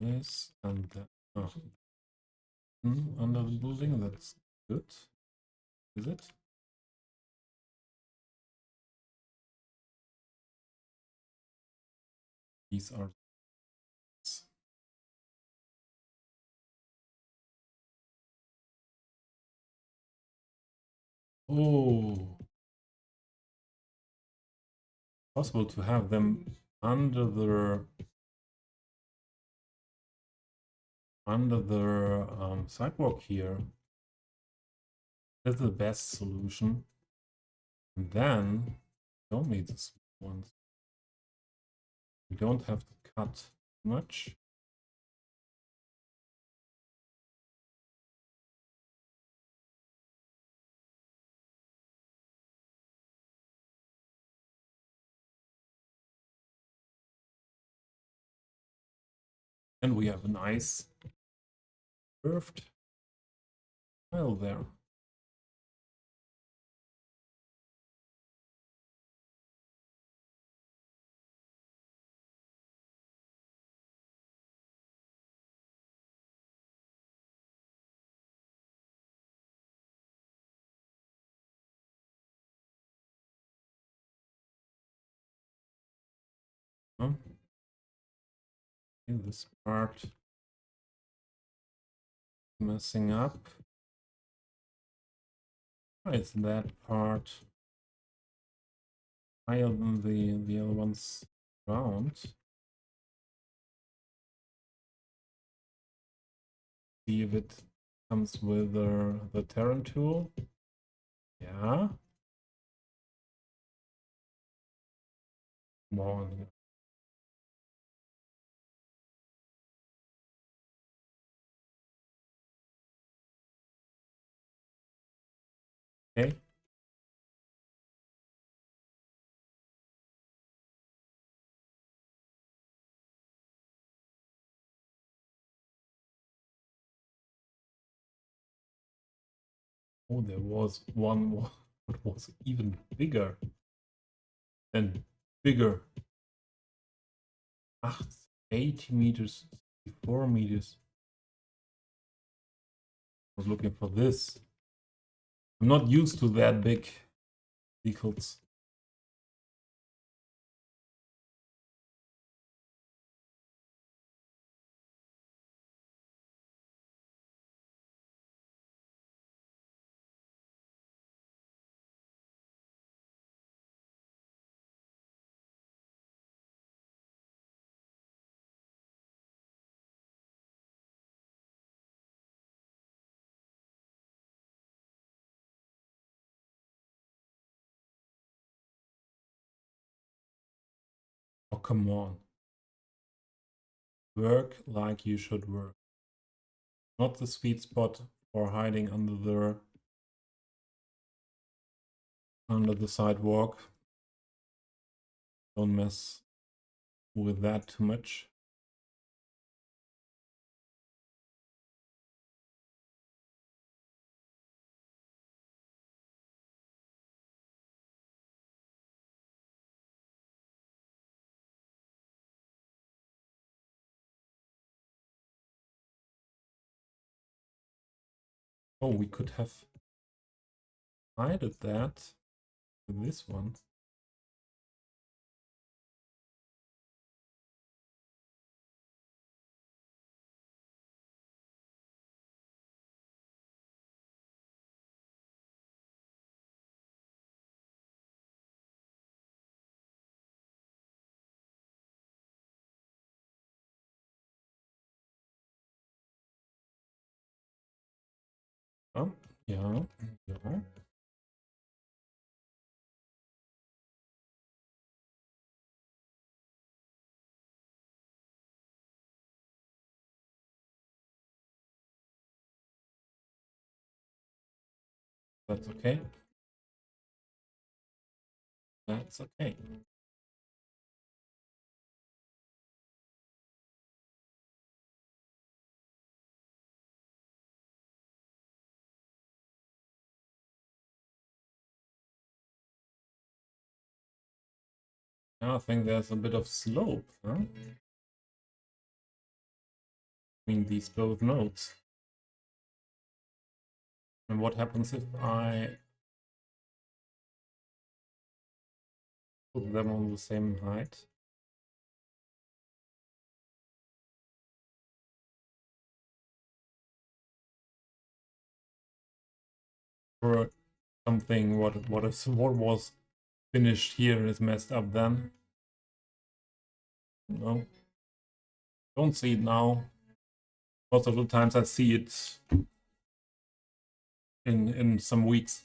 This and that. Oh. Under the building, that's good. Is it? These are. Oh, possible to have them under the sidewalk here. That's the best solution. And then don't need the small ones. We don't have to cut much. And we have a nice curved tile there. Huh? In this part messing up. It's that part higher than the other ones around. See if it comes with the Terran tool. Yeah. Come on. Okay. Oh, there was one more that was even bigger. And bigger. 80 meters, 64 meters. I was looking for this. I'm not used to that big vehicles. Oh, come on. Work like you should work. Not the sweet spot for hiding under the sidewalk. Don't mess with that too much. Oh, we could have hided that with this one. Oh, yeah, yeah. That's okay. That's okay. Now I think there's a bit of slope, huh? Between these both nodes. And what happens if I put them on the same height? Or something what was finished here is messed up then? No. Don't see it now. Most of the times I see it in some weeks.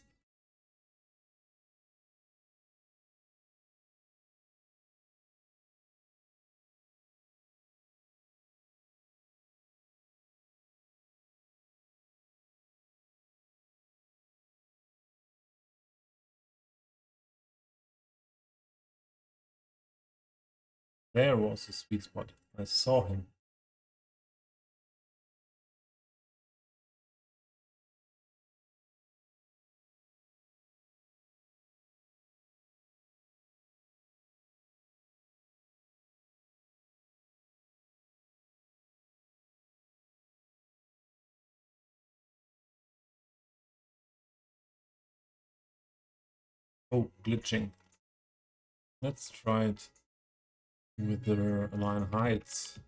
There was a sweet spot. I saw him. Oh, glitching. Let's try it with the line heights.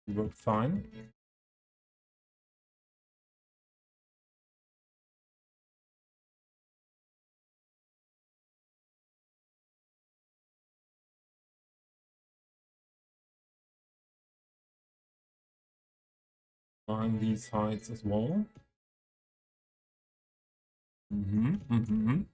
It worked fine. Line these heights as well. Come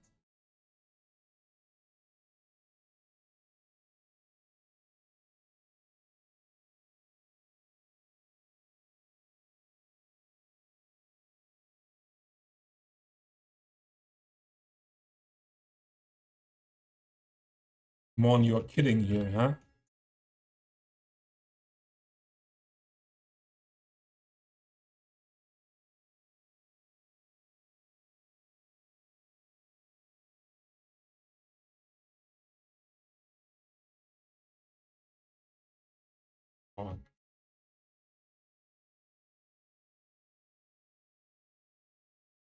on, you're kidding here, huh? On.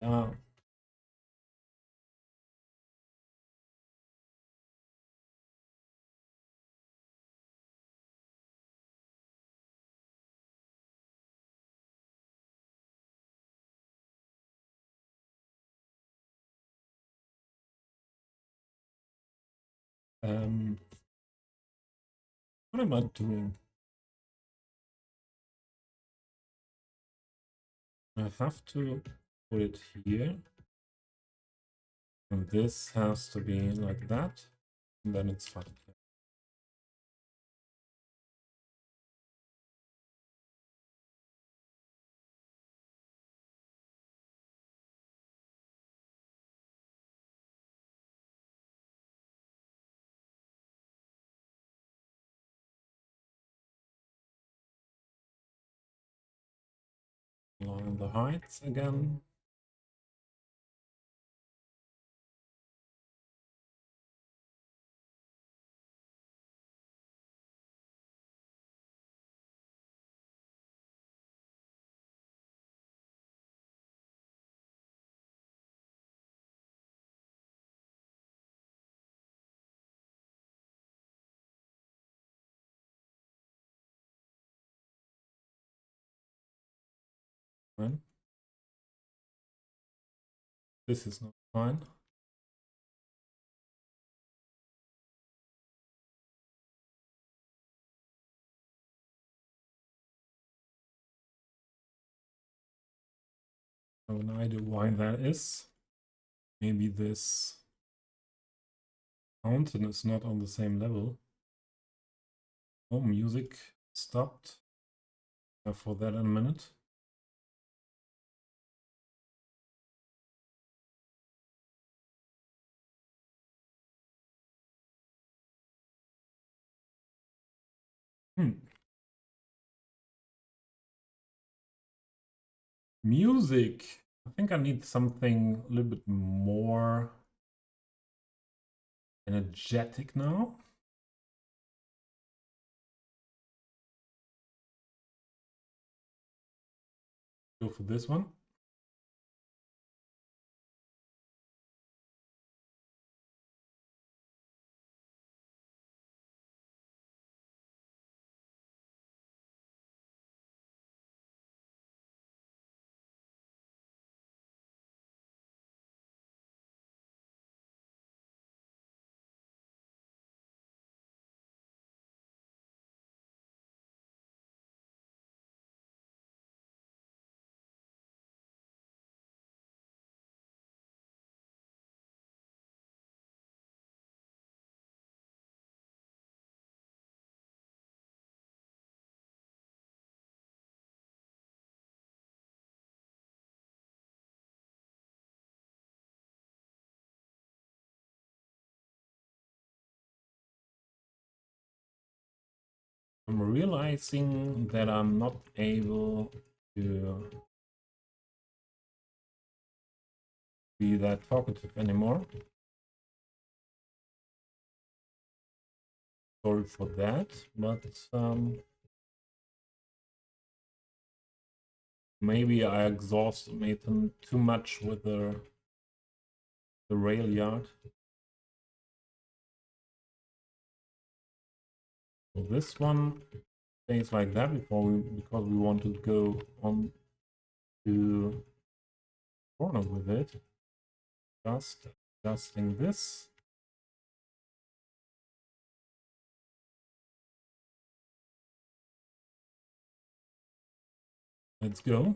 Ah, what am I doing? I have to put it here. And this has to be like that. And then it's fine. Line the heights again. Fine. This is not fine. I have no idea why that is. Maybe this fountain is not on the same level. Oh, music stopped. for that in a minute. Music. I think I need something a little bit more energetic now. Go for this one. I'm realizing that I'm not able to be that talkative anymore. Sorry for that, but maybe I exhausted Nathan too much with the rail yard. So this one stays like that because we want to go on to corner with it. Just adjusting this. Let's go.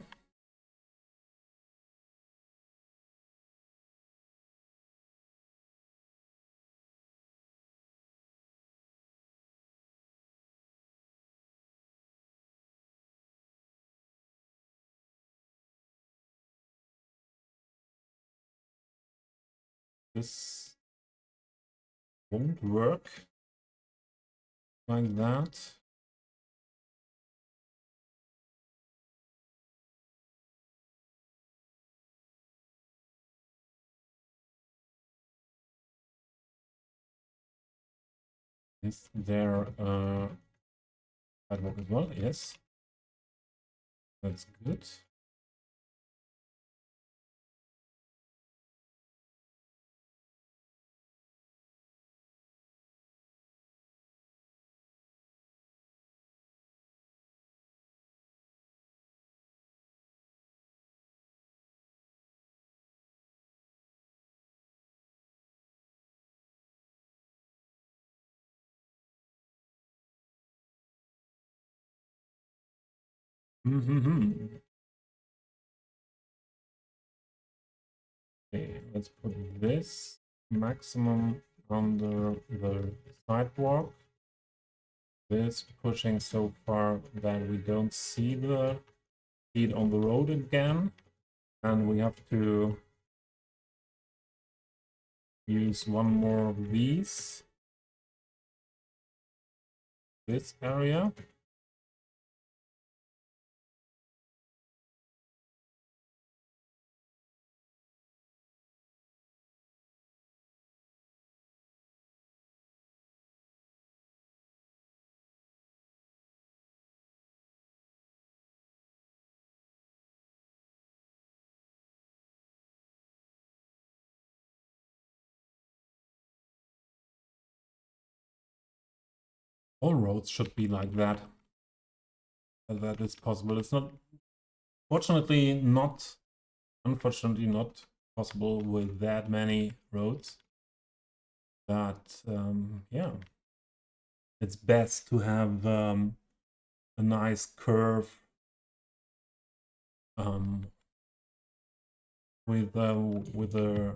This won't work like that. Is there sidewalk as well? Yes. That's good. Okay, let's put this maximum under the sidewalk. This pushing so far that we don't see the speed on the road again. And we have to use one more of these. This area. All roads should be like that. That is possible. It's not, unfortunately not possible with that many roads. But yeah, it's best to have a nice curve with the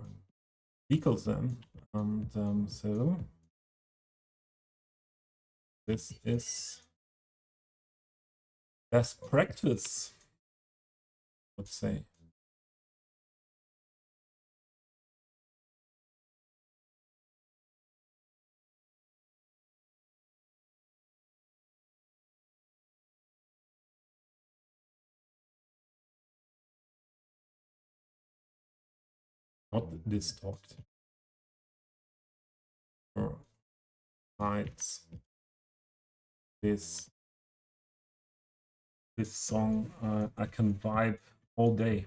vehicles then, and so this is best practice, let's say. Not this talked. Nights. This song, I can vibe all day.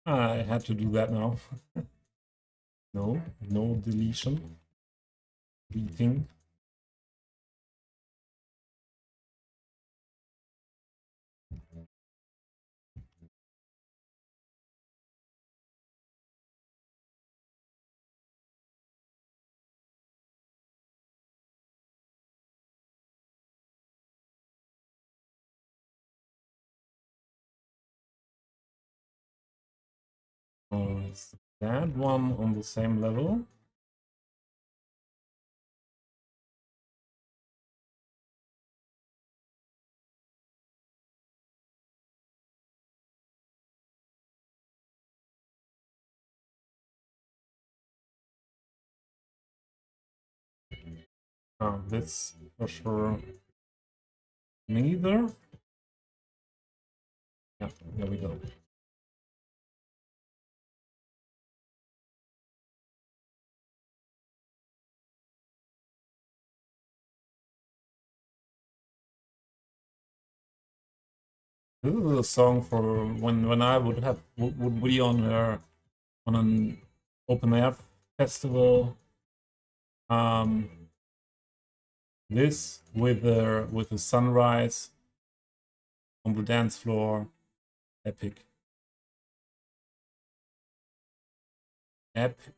I had to do that now. No deletion. Deleting. Is that one on the same level? This for sure. Neither. Yeah, there we go. This is a song for when I would be on an open air festival. This with the sunrise on the dance floor, epic. Epic.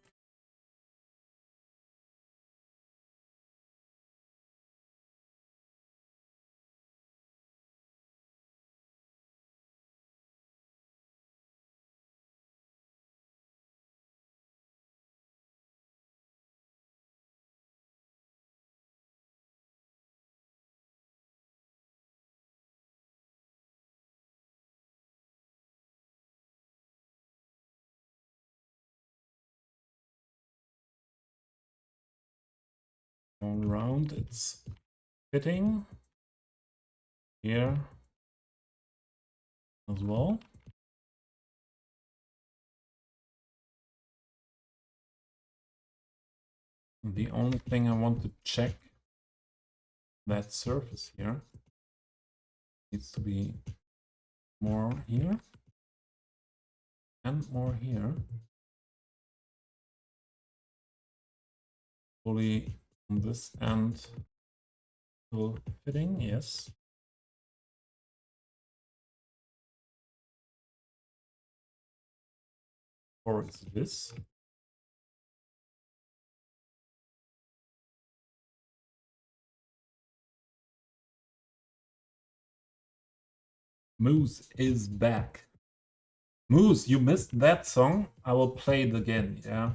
All around, it's fitting here as well. The only thing I want to check, that surface here needs to be more here and more here. Fully on this end, still fitting, yes. Or is this? Moose is back. Moose, you missed that song. I will play it again, yeah?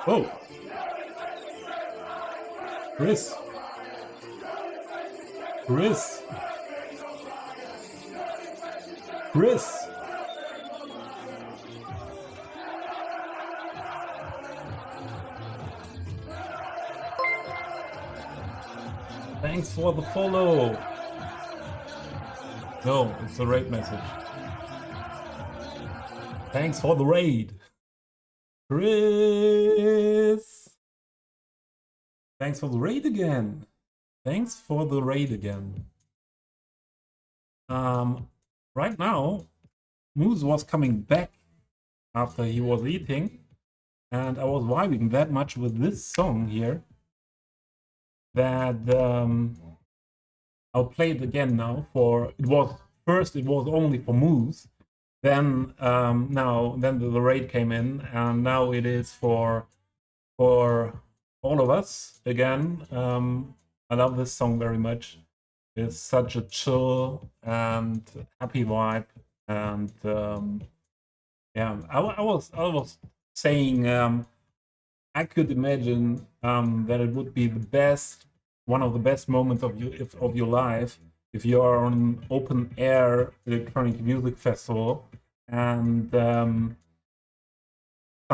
Oh! Chris! Chris! Chris! Thanks for the follow! No, it's a raid message. Thanks for the raid! Chris! Thanks for the raid again! Thanks for the raid again. Right now, Moose was coming back after he was eating, and I was vibing that much with this song here that I'll play it again now. It was only for Moose, then the raid came in, and now it is for all of us again. I love this song very much. It's such a chill and happy vibe, and yeah, I was saying I could imagine that it would be one of the best moments of your life if you are on an open air electronic music festival and sun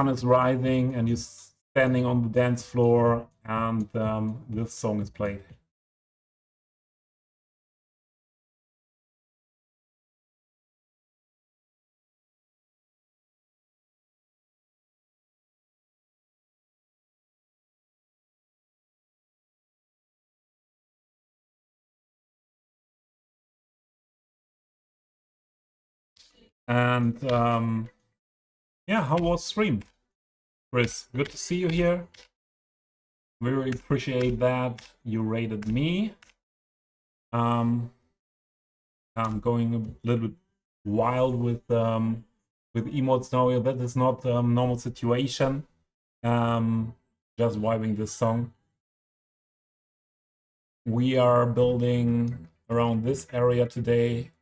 is rising and you're standing on the dance floor and this song is played. And yeah, how was stream? Chris, good to see you here. Really appreciate that you rated me. I'm going a little bit wild with emotes now. That is not a normal situation. Just vibing this song. We are building around this area today.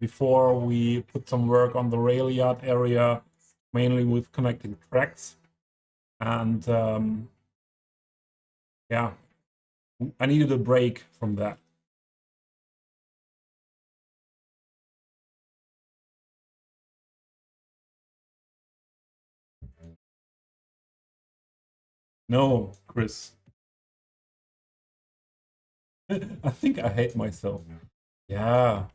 Before we put some work on the rail yard area, mainly with connecting tracks. And yeah, I needed a break from that. No, Chris. I think I hate myself. Yeah.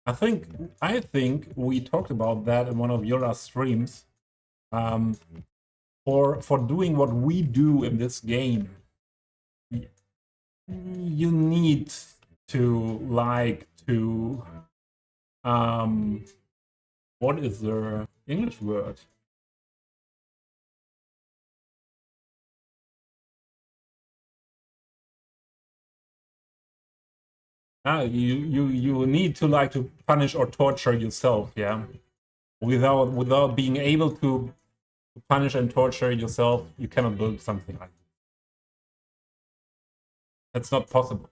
I think we talked about that in one of your last streams. For doing what we do in this game, you need to what is the English word? You need to punish or torture yourself, yeah. Without being able to punish and torture yourself, you cannot build something like that. That's not possible.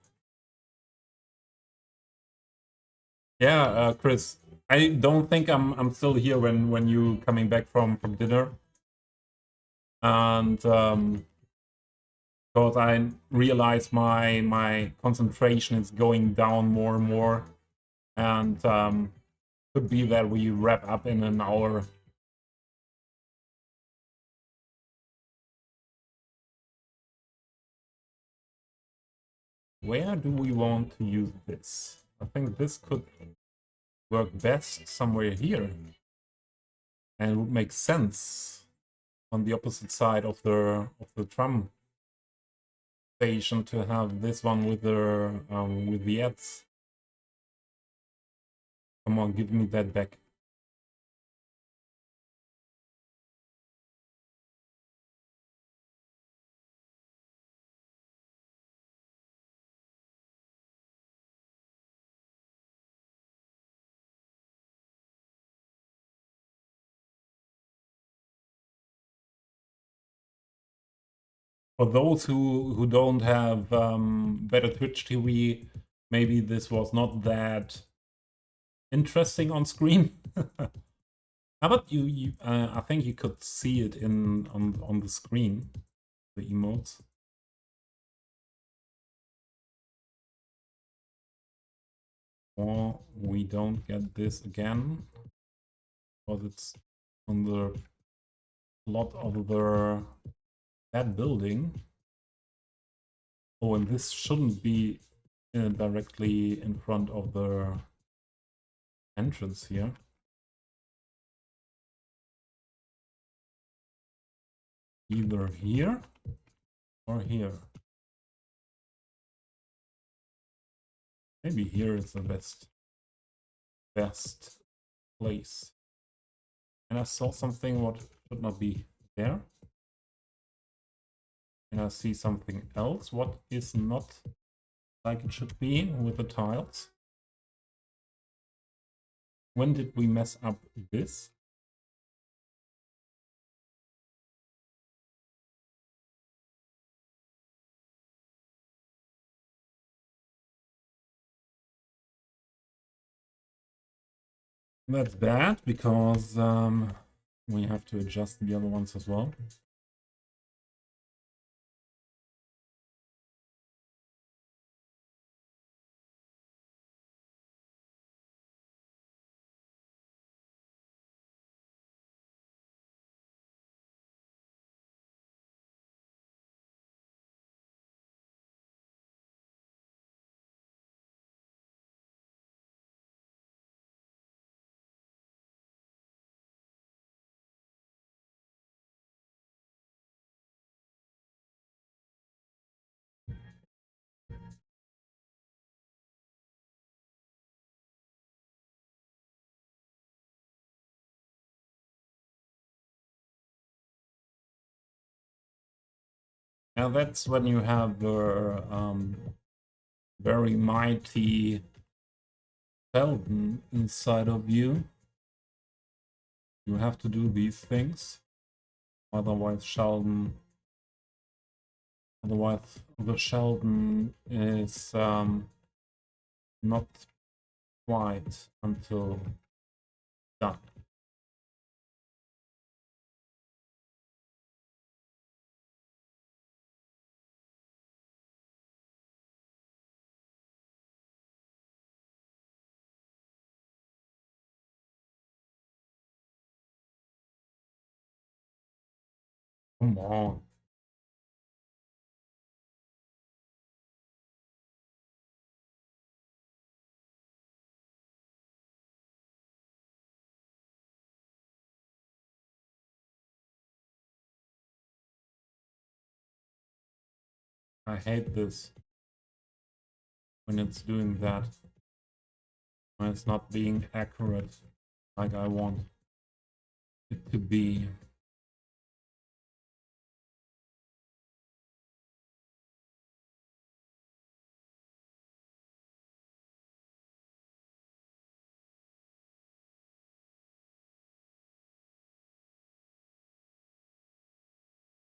Yeah, Chris, I don't think I'm still here when you coming back from dinner, and because I realize my concentration is going down more and more, and could be that we wrap up in an hour. Where do we want to use this? I think this could work best somewhere here, and it would make sense on the opposite side of the tram station to have this one with the ads. Come on, give me that back. For those who don't have better Twitch TV, maybe this was not that interesting on screen. How about you? I think you could see it on the screen, the emotes. Or we don't get this again, because it's on the plot of that building. Oh, and this shouldn't be directly in front of the entrance here. Either here or here. Maybe here is the best place. And I saw something what should not be there. And I see something else what is not like it should be with the tiles. When did we mess up this? That's bad, because we have to adjust the other ones as well. Now that's when you have the very mighty Sheldon inside of you. You have to do these things. Otherwise the Sheldon is not quite until done. Come on. I hate this when it's doing that. When it's not being accurate like I want it to be.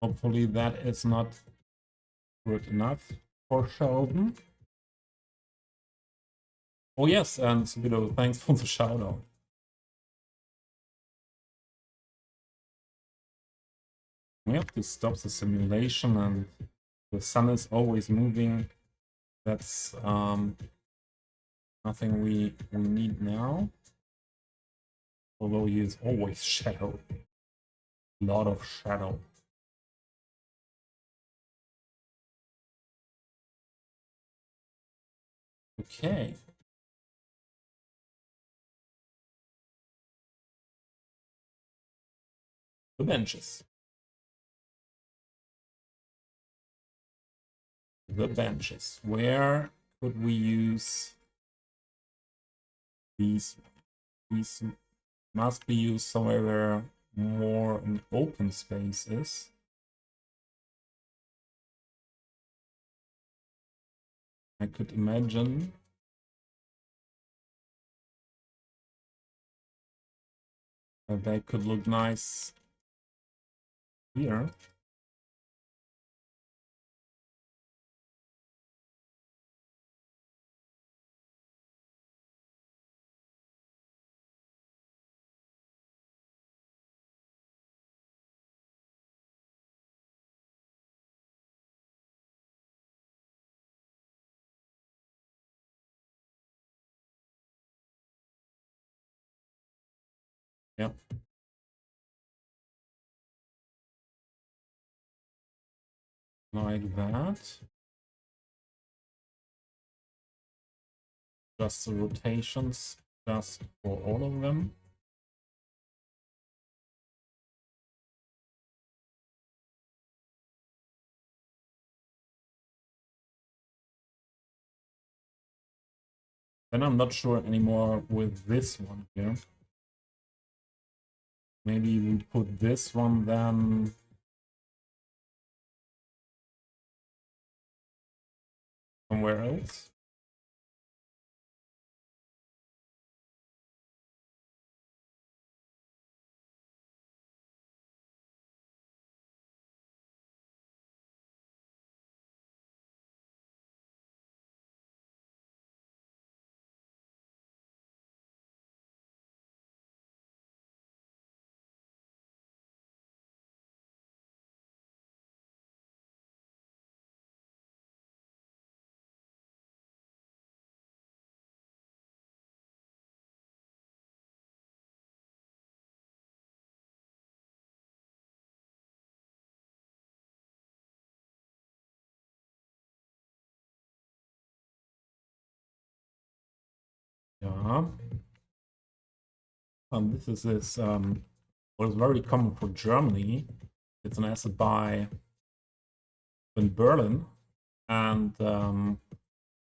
Hopefully that is not good enough for Sheldon. Oh yes, and Subido, thanks for the shout out. We have to stop the simulation, and the sun is always moving. That's nothing we need now. Although he is always shadow. A lot of shadow. Okay. The benches. The benches. Where could we use these? These must be used somewhere where more an open space is. I could imagine that they could look nice here. Yeah. Like that. Just the rotations, just for all of them. Then I'm not sure anymore with this one here. Maybe we put this one then somewhere else. Yeah. This is what is very common for Germany. It's an asset by in Berlin and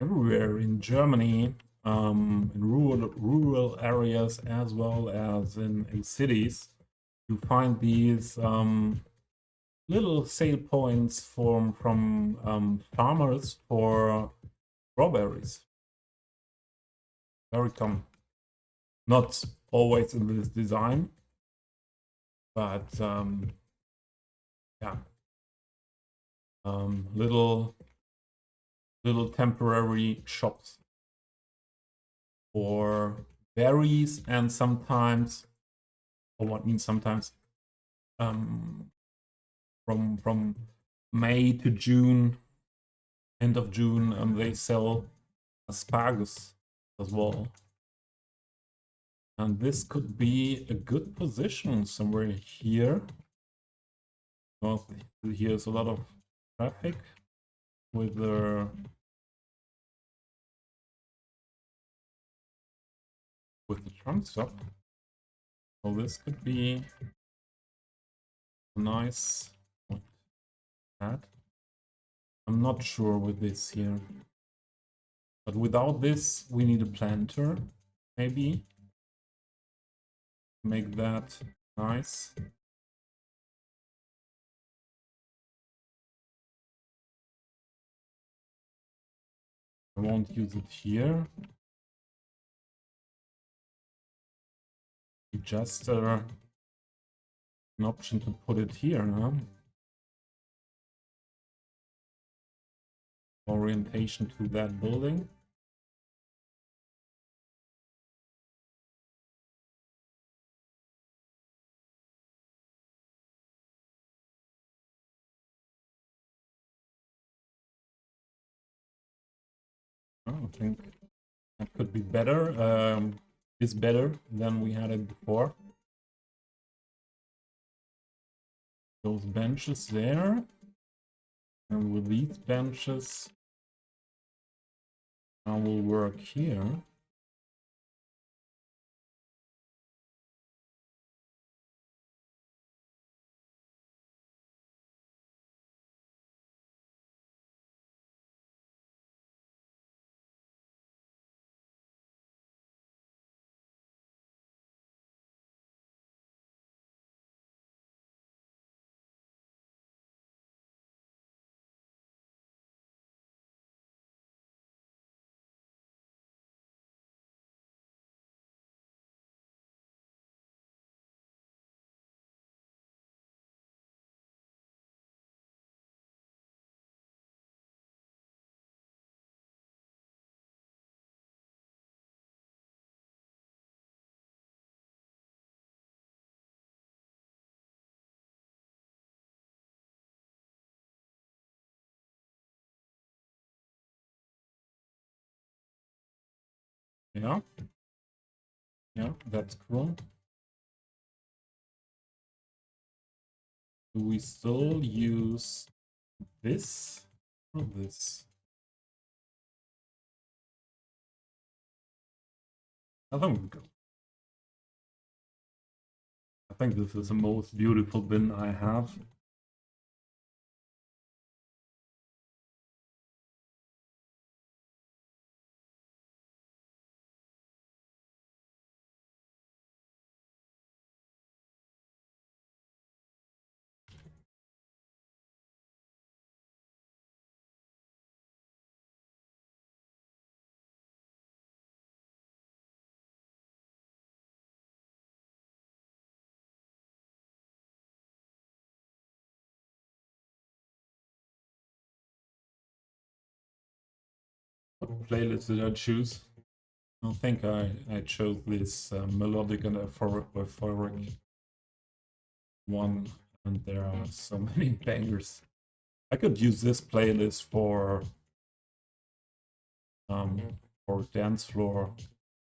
everywhere in Germany, in rural areas as well as in cities, you find these little sale points from farmers for strawberries. Very common. Not always in this design, but yeah, little temporary shops for berries and sometimes, or what means sometimes, from May to June, end of June, they sell asparagus as well. And this could be a good position somewhere here. Well, here's a lot of traffic with the trunk stop. So this could be nice. Like that. I'm not sure with this here. But without this, we need a planter, maybe. Make that nice. I won't use it here. Just an option to put it here, huh? Orientation to that building. Oh, I think that could be better. Is better than we had it before. Those benches there. And with these benches, I will work here. Yeah. Yeah, that's cool. Do we still use this or this? I think this is the most beautiful bin I have. What playlist did I choose? I think I chose this melodic and euphoric one, and there are so many bangers. I could use this playlist for dance floor,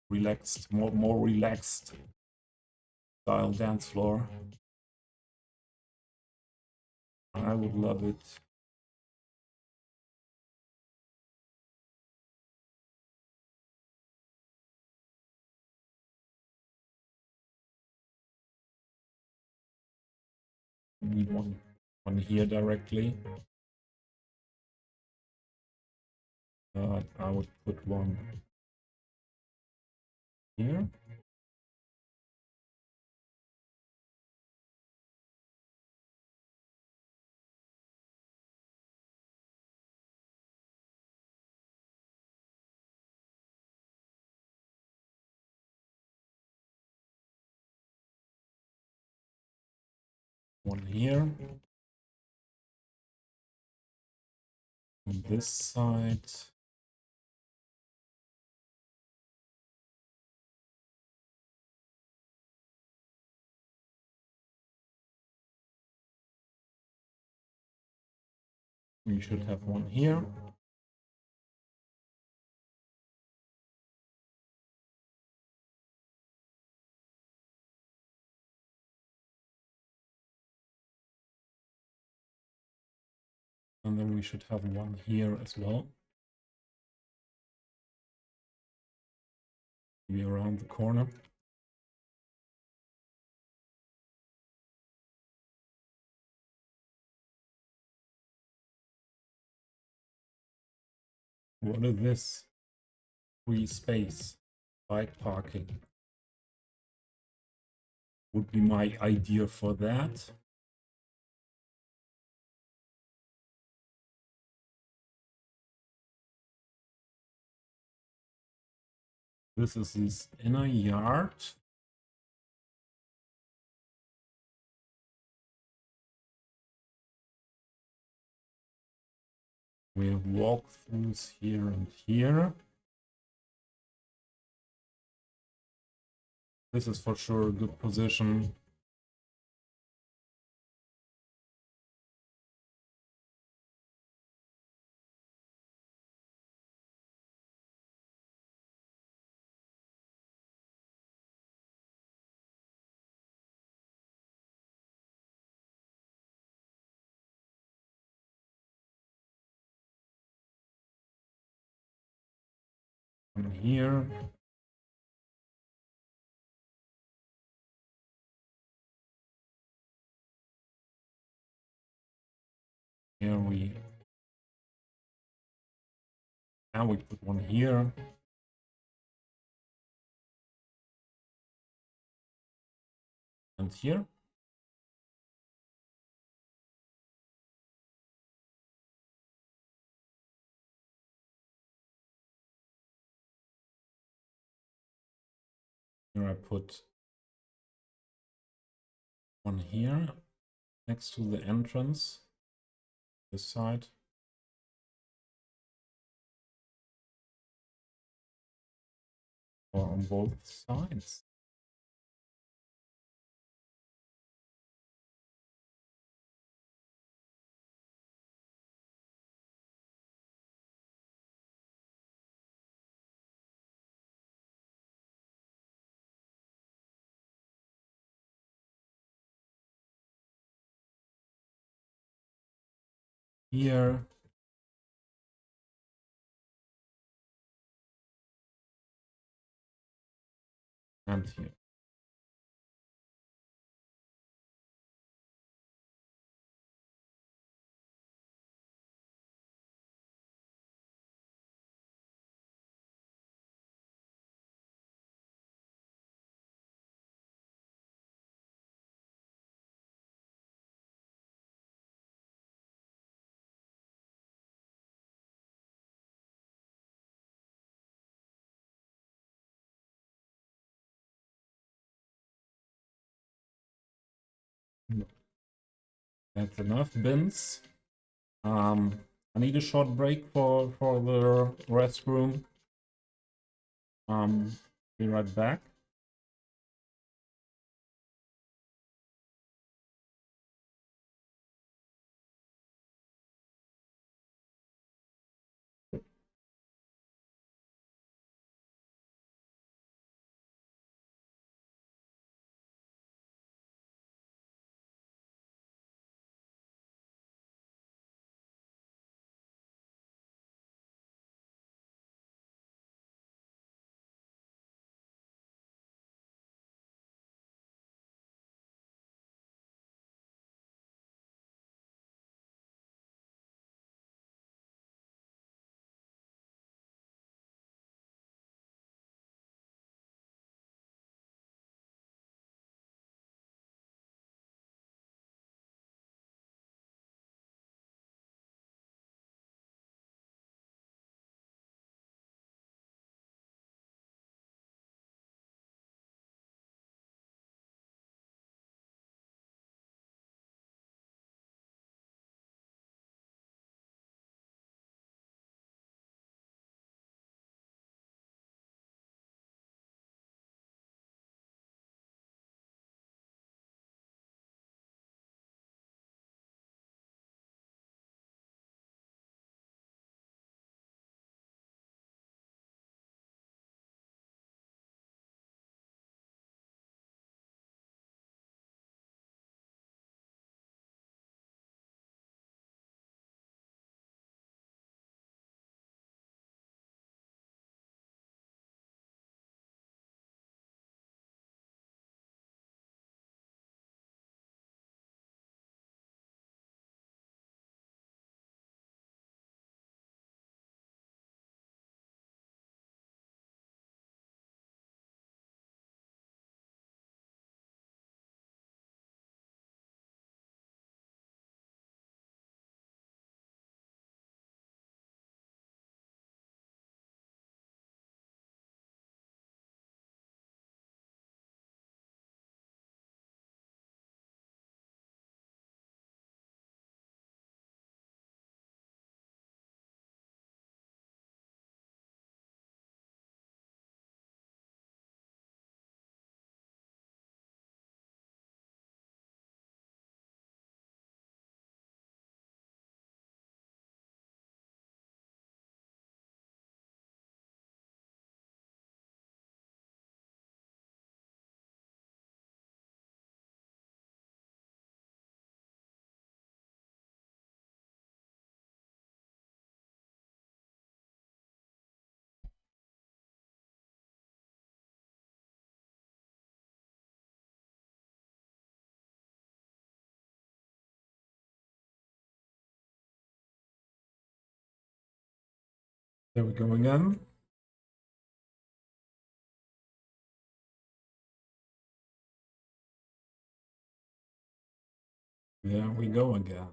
relaxed, more relaxed style dance floor. I would love it. Need one here directly. I would put one here. One here. On this side. We should have one here. And then we should have one here as well. Maybe around the corner. What is this? Free space. Bike parking. Would be my idea for that. This is his inner yard. We have walkthroughs here and here. This is for sure a good position. And here. Here we put one here. And here. Here I put one here next to the entrance, this side. Or on both sides. here. And here. That's enough bins. I need a short break for the restroom. Be right back. There we go again. There we go again.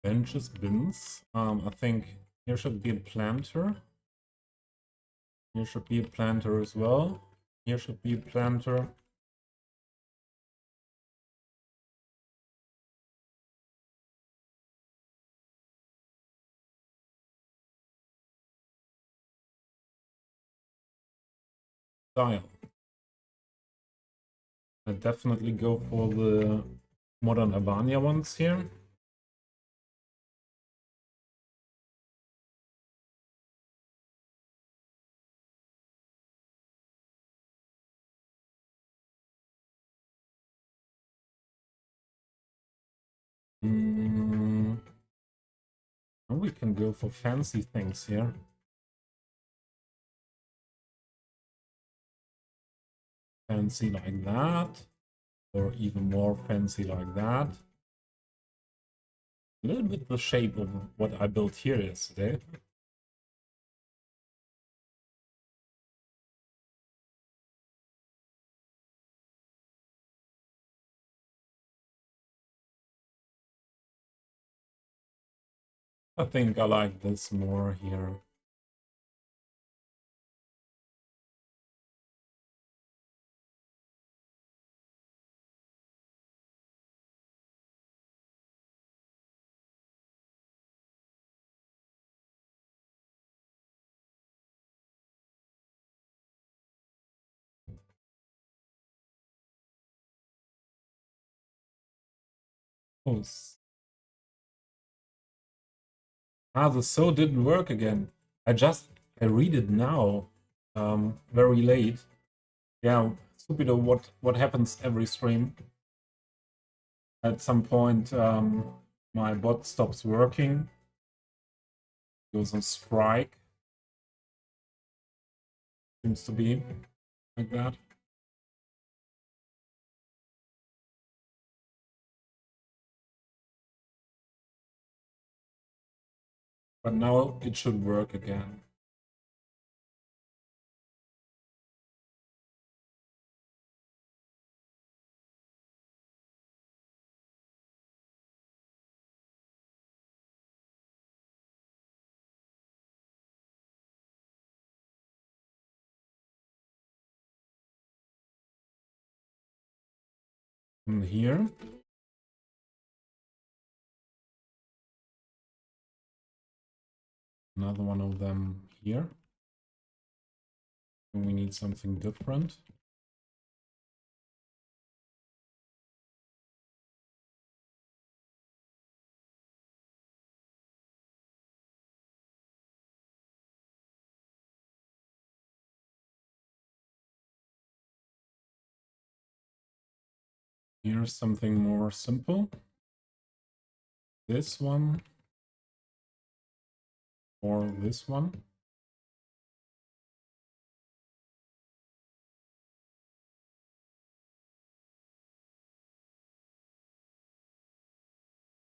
Benches, bins. I think here should be a planter. Here should be a planter as well. Here should be a planter. Style. I definitely go for the modern Havania ones here. we can go for fancy things here. Fancy like that, or even more fancy like that. A little bit the shape of what I built here yesterday. I think I like this more here. Oh, the so didn't work again. I read it now, very late. Yeah, stupid what happens every stream. At some point, my bot stops working, goes on strike. Seems to be like that. But now it should work again. And here. Another one of them here. And we need something different. Here's something more simple. This one. Or this one.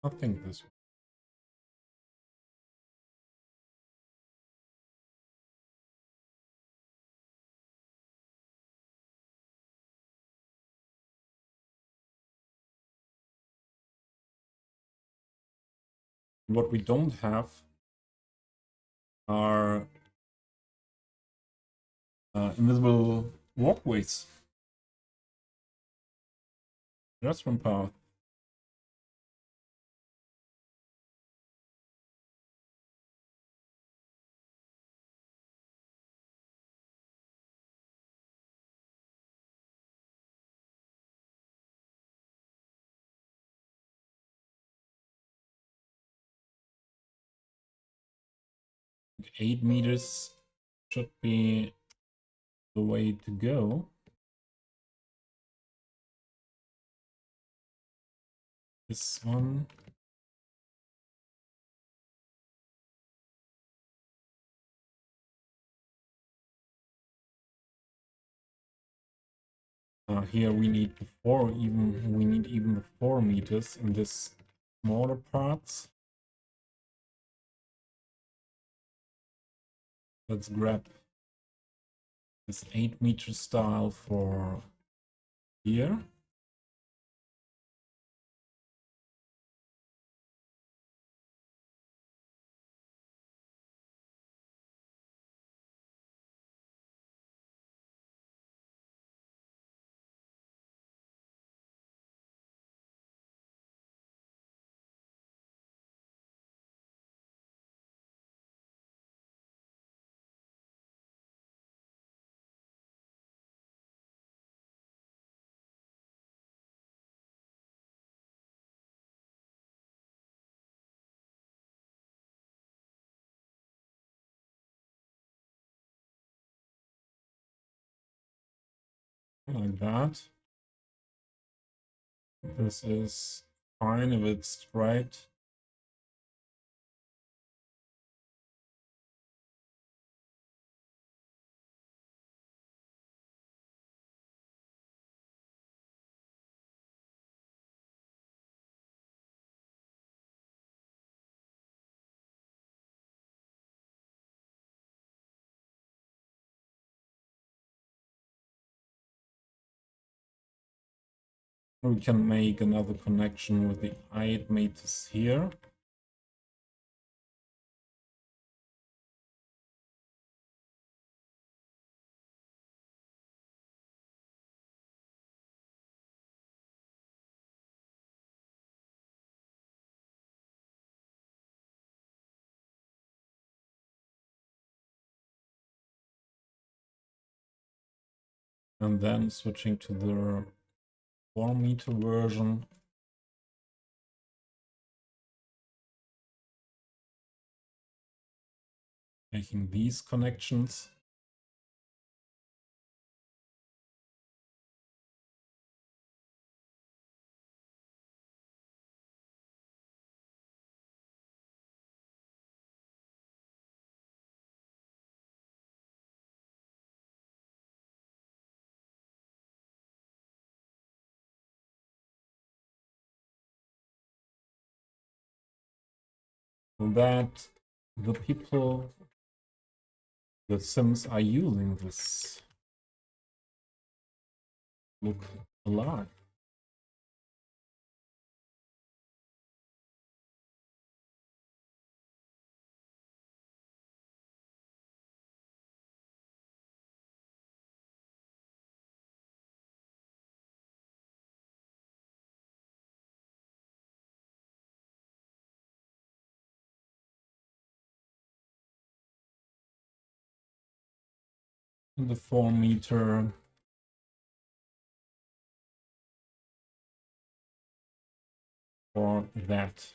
I think this one. What we don't have are invisible walkways. Just one path. Like 8 meters should be the way to go. This one. Here we need even the 4 meters in this smaller parts. Let's grab this 8-meter style for here. Like that. This is fine if it's straight. We can make another connection with the 8 meters here. And then switching to the 4-meter version. Making these connections. That the people, the Sims are using this look alive. And the 4-meter for that.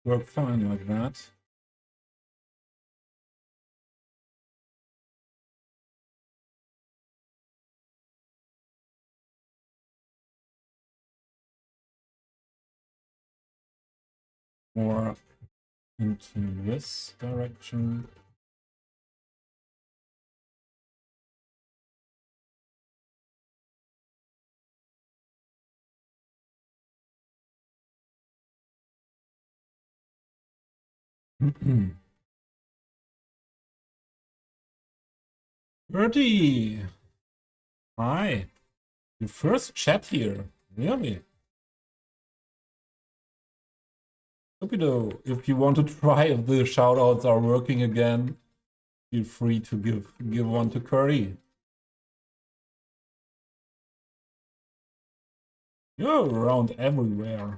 Work fine like that. Or into this direction. Bertie! Hi. Your first chat here. Really? Stupido, if you want to try if the shoutouts are working again, feel free to give one to Curry. You're around everywhere.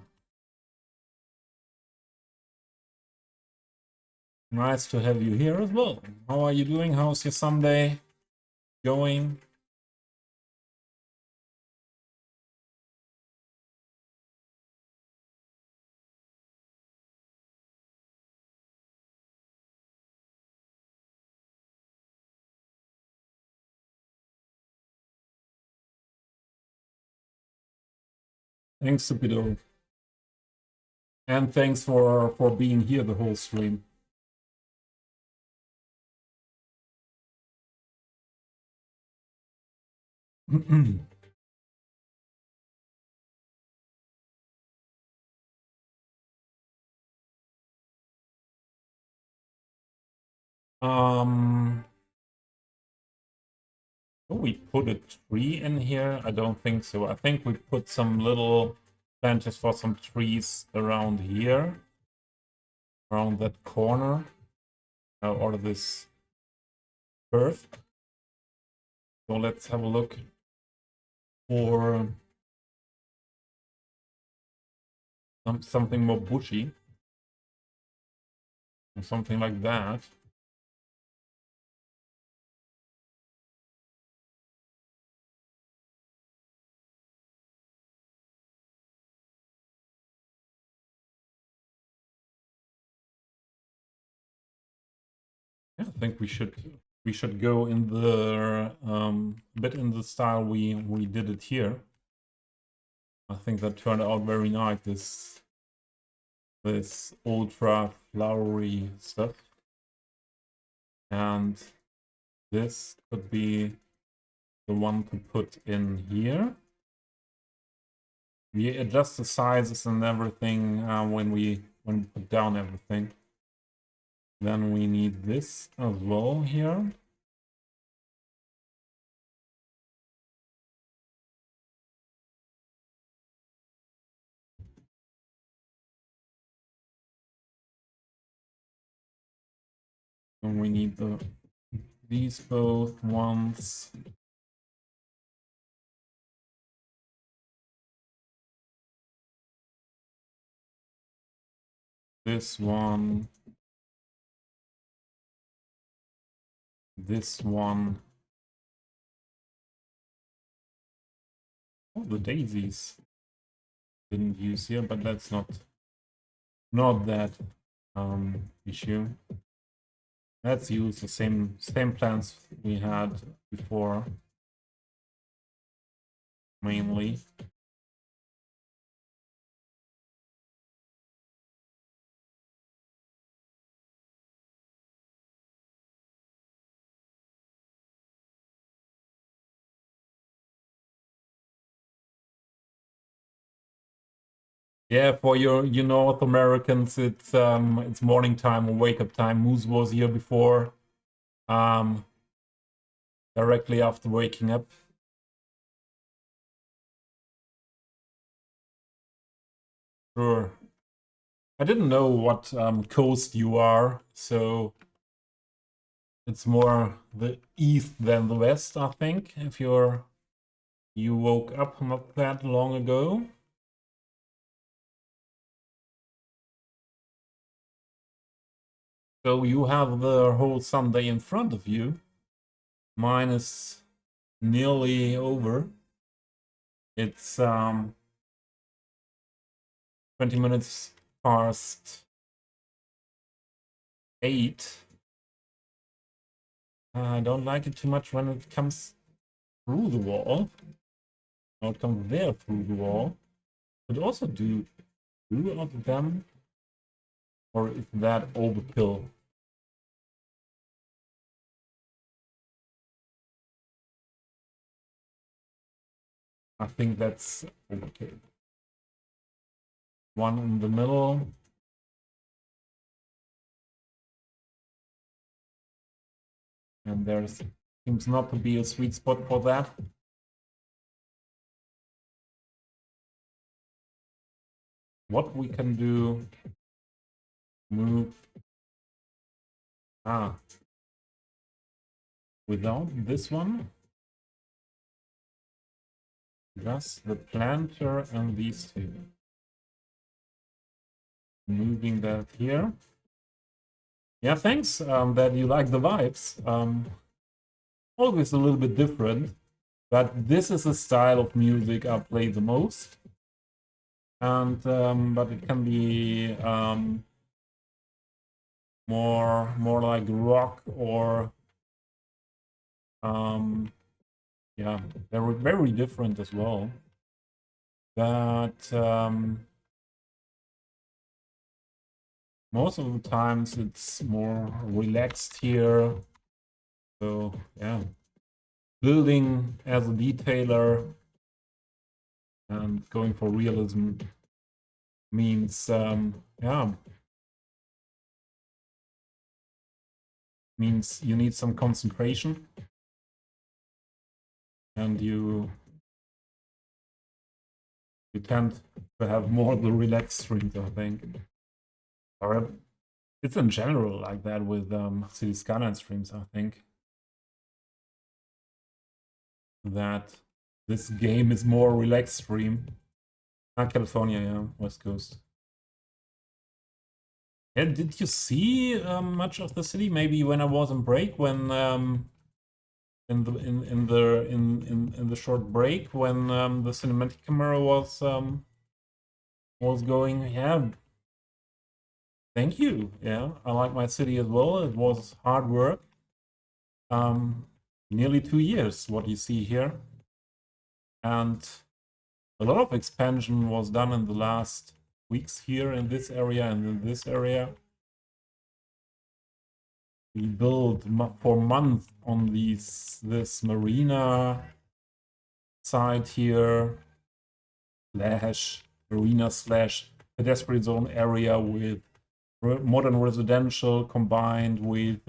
Nice to have you here as well. How are you doing? How's your Sunday going? Thanks, Stupido. And thanks for being here the whole stream. Oh, we put a tree in here? I don't think so. I think we put some little benches for some trees around here. Around that corner. Or this curve. So let's have a look for something more bushy. Or something like that. I think we should go in the bit in the style we did it here. I think that turned out very nice. This ultra flowery stuff, and this could be the one to put in here. We adjust the sizes and everything when we put down everything. Then we need this as well here. And we need these both ones. This one. This one. Oh, the daisies didn't use here, but that's not that issue. Let's use the same plants we had before, mainly. Yeah, for you North Americans, it's morning time or wake up time. Moose was here before, directly after waking up. Sure. I didn't know what coast you are, so it's more the east than the west, I think. If you woke up not that long ago. So you have the whole Sunday in front of you. Mine is nearly over. It's 20 minutes past 8. I don't like it too much when it comes through the wall. Or it comes there through the wall. Could also do 2 of them. Or is that overkill? I think that's overkill. 1 in the middle. And there seems not to be a sweet spot for that. What we can do, move without this one, just the planter and these 2. Moving that here. Yeah, thanks that you like the vibes. Always a little bit different, but this is a style of music I play the most. And but it can be more like rock or yeah, they're very different as well. But most of the times it's more relaxed here. So yeah, building as a detailer and going for realism means means you need some concentration, and you tend to have more of the relaxed streams, I think. Or it's in general like that with City Skyline streams, I think. That this game is more relaxed stream. California, yeah, West Coast. Yeah, did you see much of the city? Maybe when I was on break, when in the short break when the cinematic camera was going. Yeah, Thank you. Yeah, I like my city as well. It was hard work. Nearly 2 years, what you see here. And a lot of expansion was done in the last weeks here in this area and in this area. We built for months on this marina side here, slash marina slash pedestrian zone area with modern residential combined with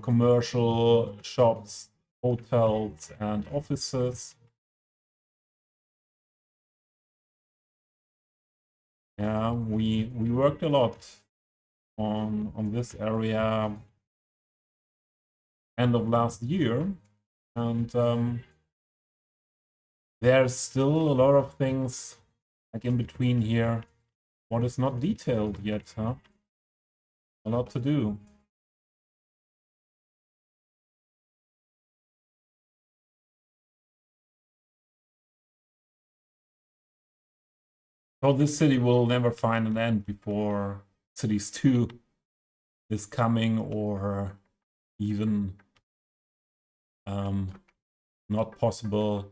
commercial shops, hotels, and offices. Yeah, we worked a lot on this area end of last year, and there's still a lot of things like in between here. What is not detailed yet, huh? A lot to do. So this city will never find an end before Cities 2 is coming, or even not possible.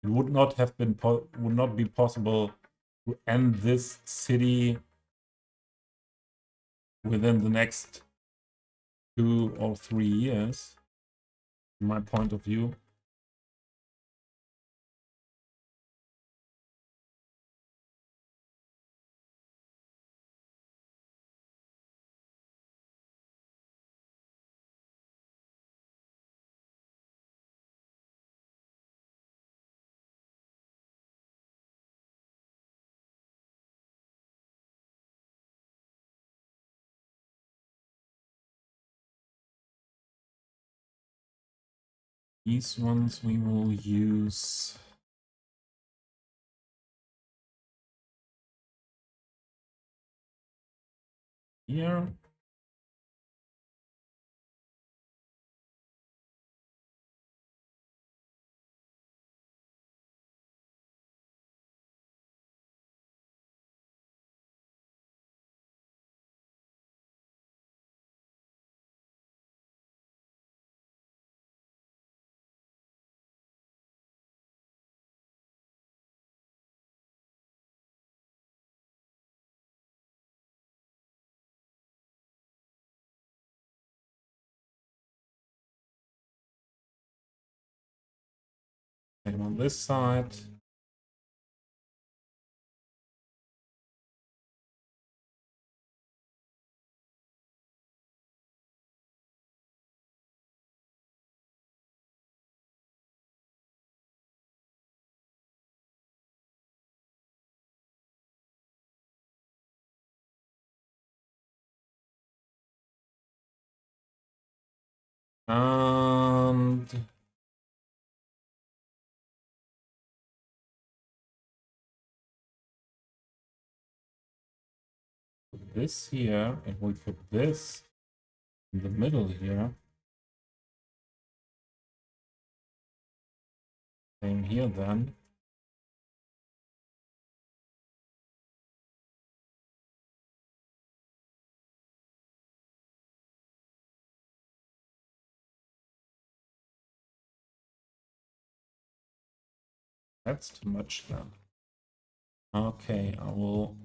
It would not have been would not be possible to end this city within the next 2 or 3 years, from my point of view. These ones we will use here. And on this side, and put this here, and we put this in the middle here. Same here then. That's too much then. Okay, I will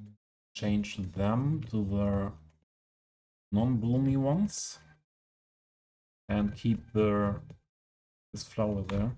change them to the non-bloomy ones and keep this flower there.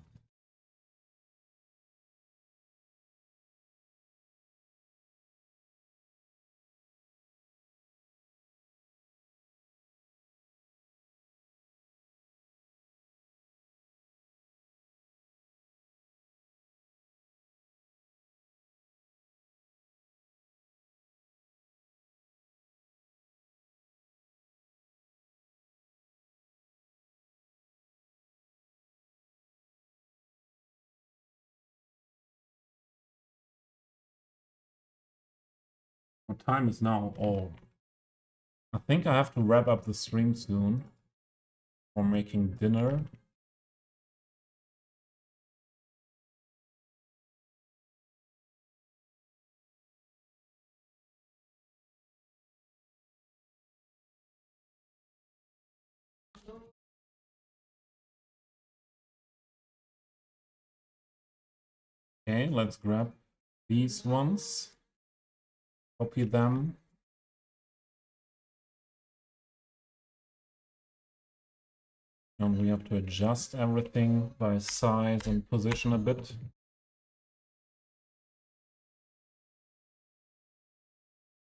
What time is now? Oh, I think I have to wrap up the stream soon for making dinner. Okay, let's grab these ones, copy them. And we have to adjust everything by size and position a bit.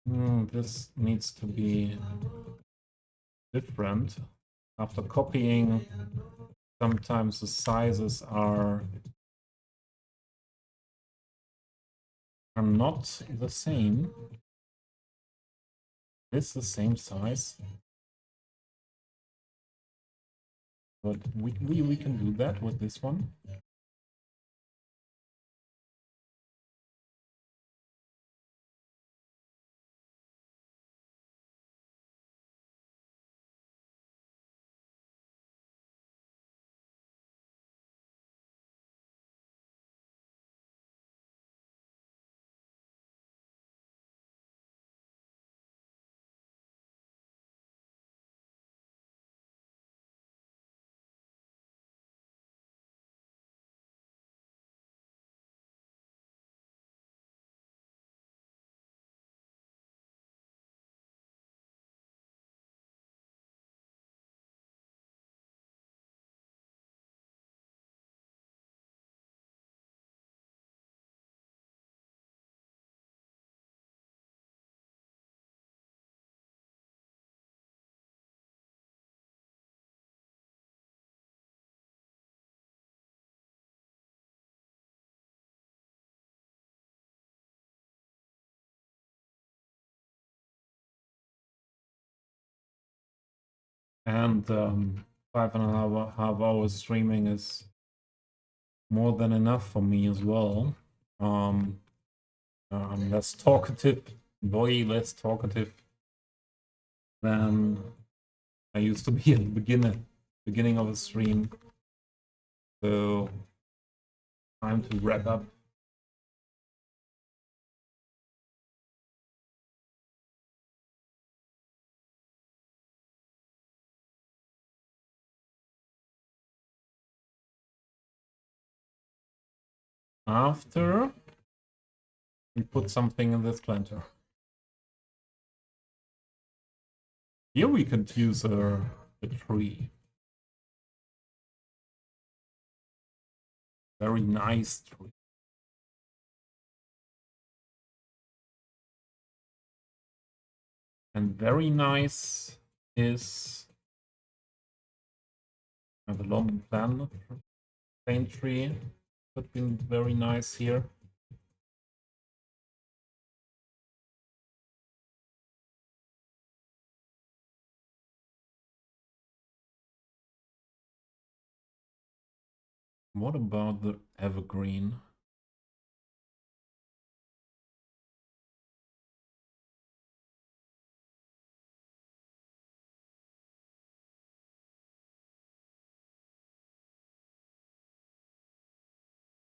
This needs to be different. After copying, sometimes the sizes are not the same. It's the same size. But we can do that with this one. And 5.5 hours streaming is more than enough for me as well. I'm less talkative, way less talkative than I used to be at the beginning of a stream. So time to wrap up. After we put something in this planter. Here we could use a tree. Very nice tree. And very nice is the long plane tree. Would be very nice here. What about the evergreen?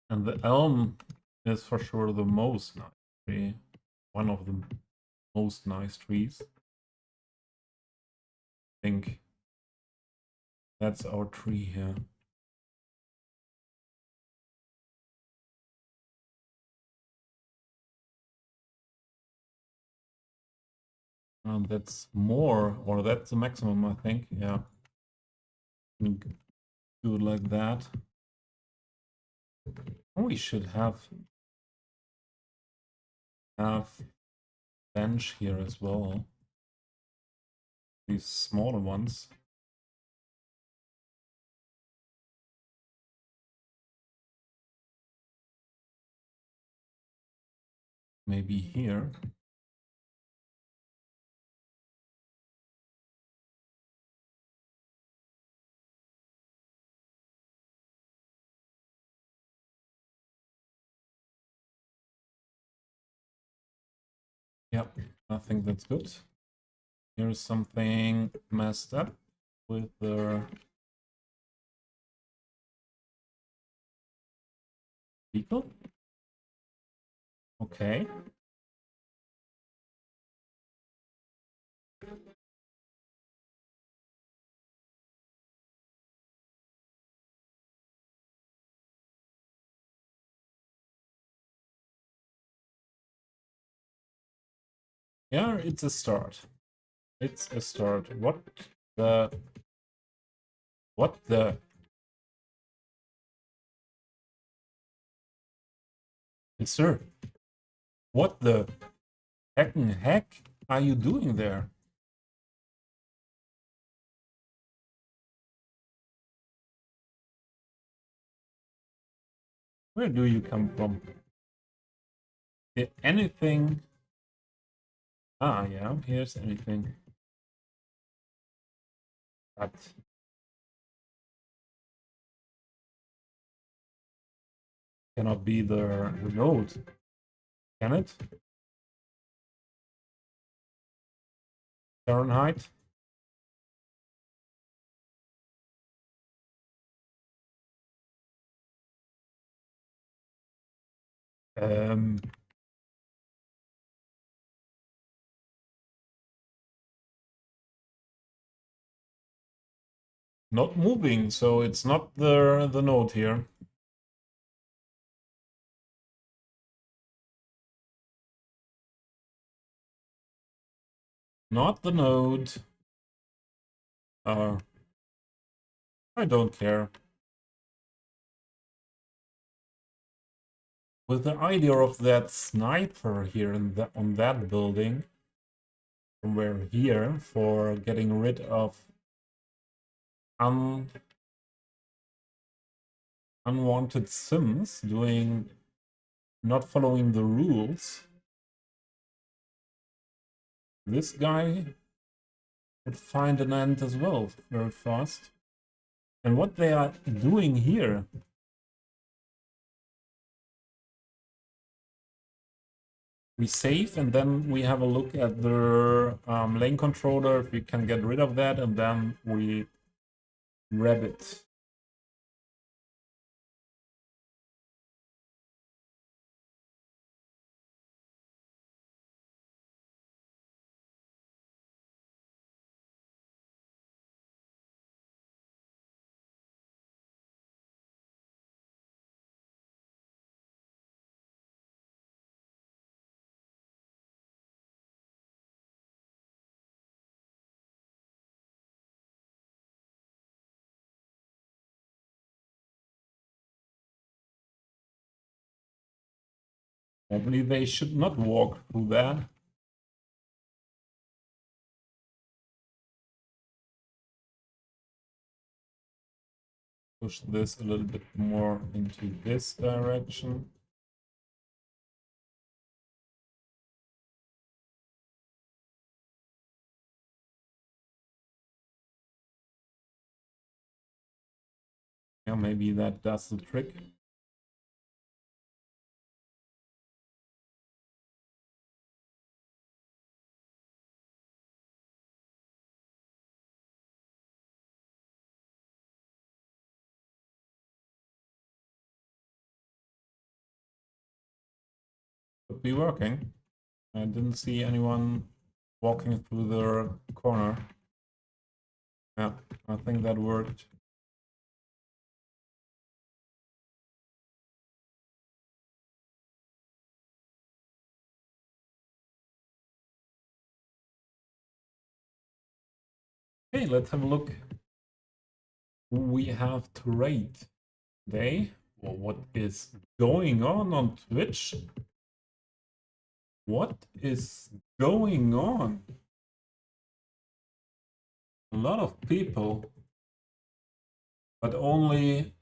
And the elm is for sure the most nice tree. One of the most nice trees. I think that's our tree here. That's more, or that's the maximum, I think. Yeah. Do it like that. We should have bench here as well. These smaller ones. Maybe here. Yep, I think that's good. Here's something messed up with the people. Okay. Yeah, it's a start. It's a start. What the... What the... Yes, sir. What the heckin' heck are you doing there? Where do you come from? Did anything... Ah, yeah, here's anything. But... Cannot be the node. Can it? Fahrenheit? Um, not moving, so it's not the node here. Not the node. I don't care. With the idea of that sniper here on that building, somewhere here, for getting rid of unwanted sims not following the rules, this guy would find an end as well very fast. And what they are doing here, we save and then we have a look at the lane controller if we can get rid of that, and then we grab it. Probably they should not walk through that. Push this a little bit more into this direction. Yeah, maybe that does the trick. Could be working. I didn't see anyone walking through the corner. Yeah, I think that worked. Okay, let's have a look who we have to rate today. Or what is going on Twitch? What is going on? A lot of people, but only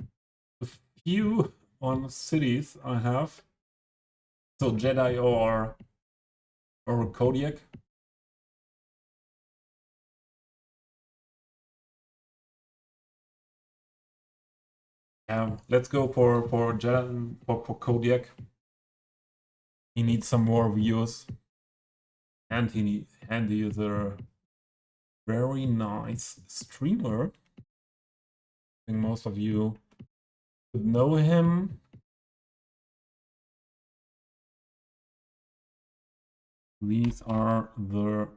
a few on cities I have. So Jedi or Kodiak. Let's go for Jedi for Kodiak. He needs some more views, and he is a very nice streamer. I think most of you would know him. These are the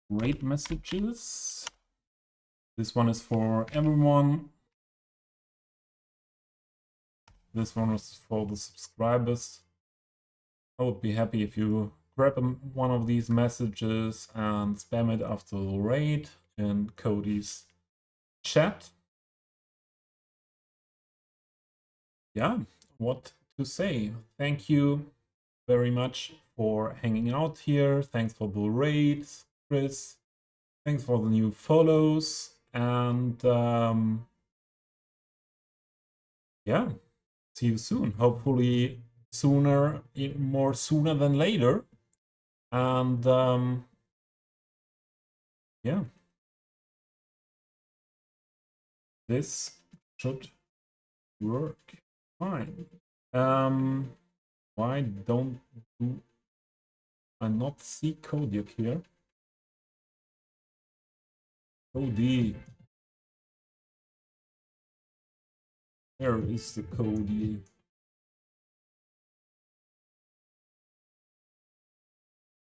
rate messages. This one is for everyone. This one is for the subscribers. I would be happy if you grab one of these messages and spam it after the raid in Cody's chat. Yeah, what to say? Thank you very much for hanging out here. Thanks for the raids, Chris. Thanks for the new follows. And yeah, see you soon. Hopefully sooner, more sooner than later. And yeah, this should work fine. Why don't I not see Kodiak here? Cody. Where is the Cody?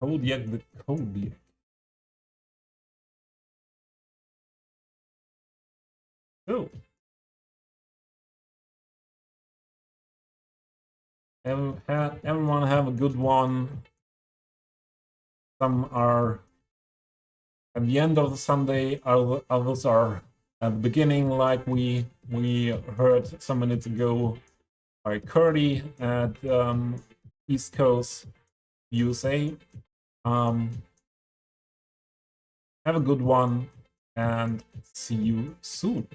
Kodiak the Kodiak. Oh. Everyone have a good one. Some are at the end of the Sunday, others are at the beginning, like we heard some minutes ago by Curdy at East Coast, USA. Have a good one and see you soon.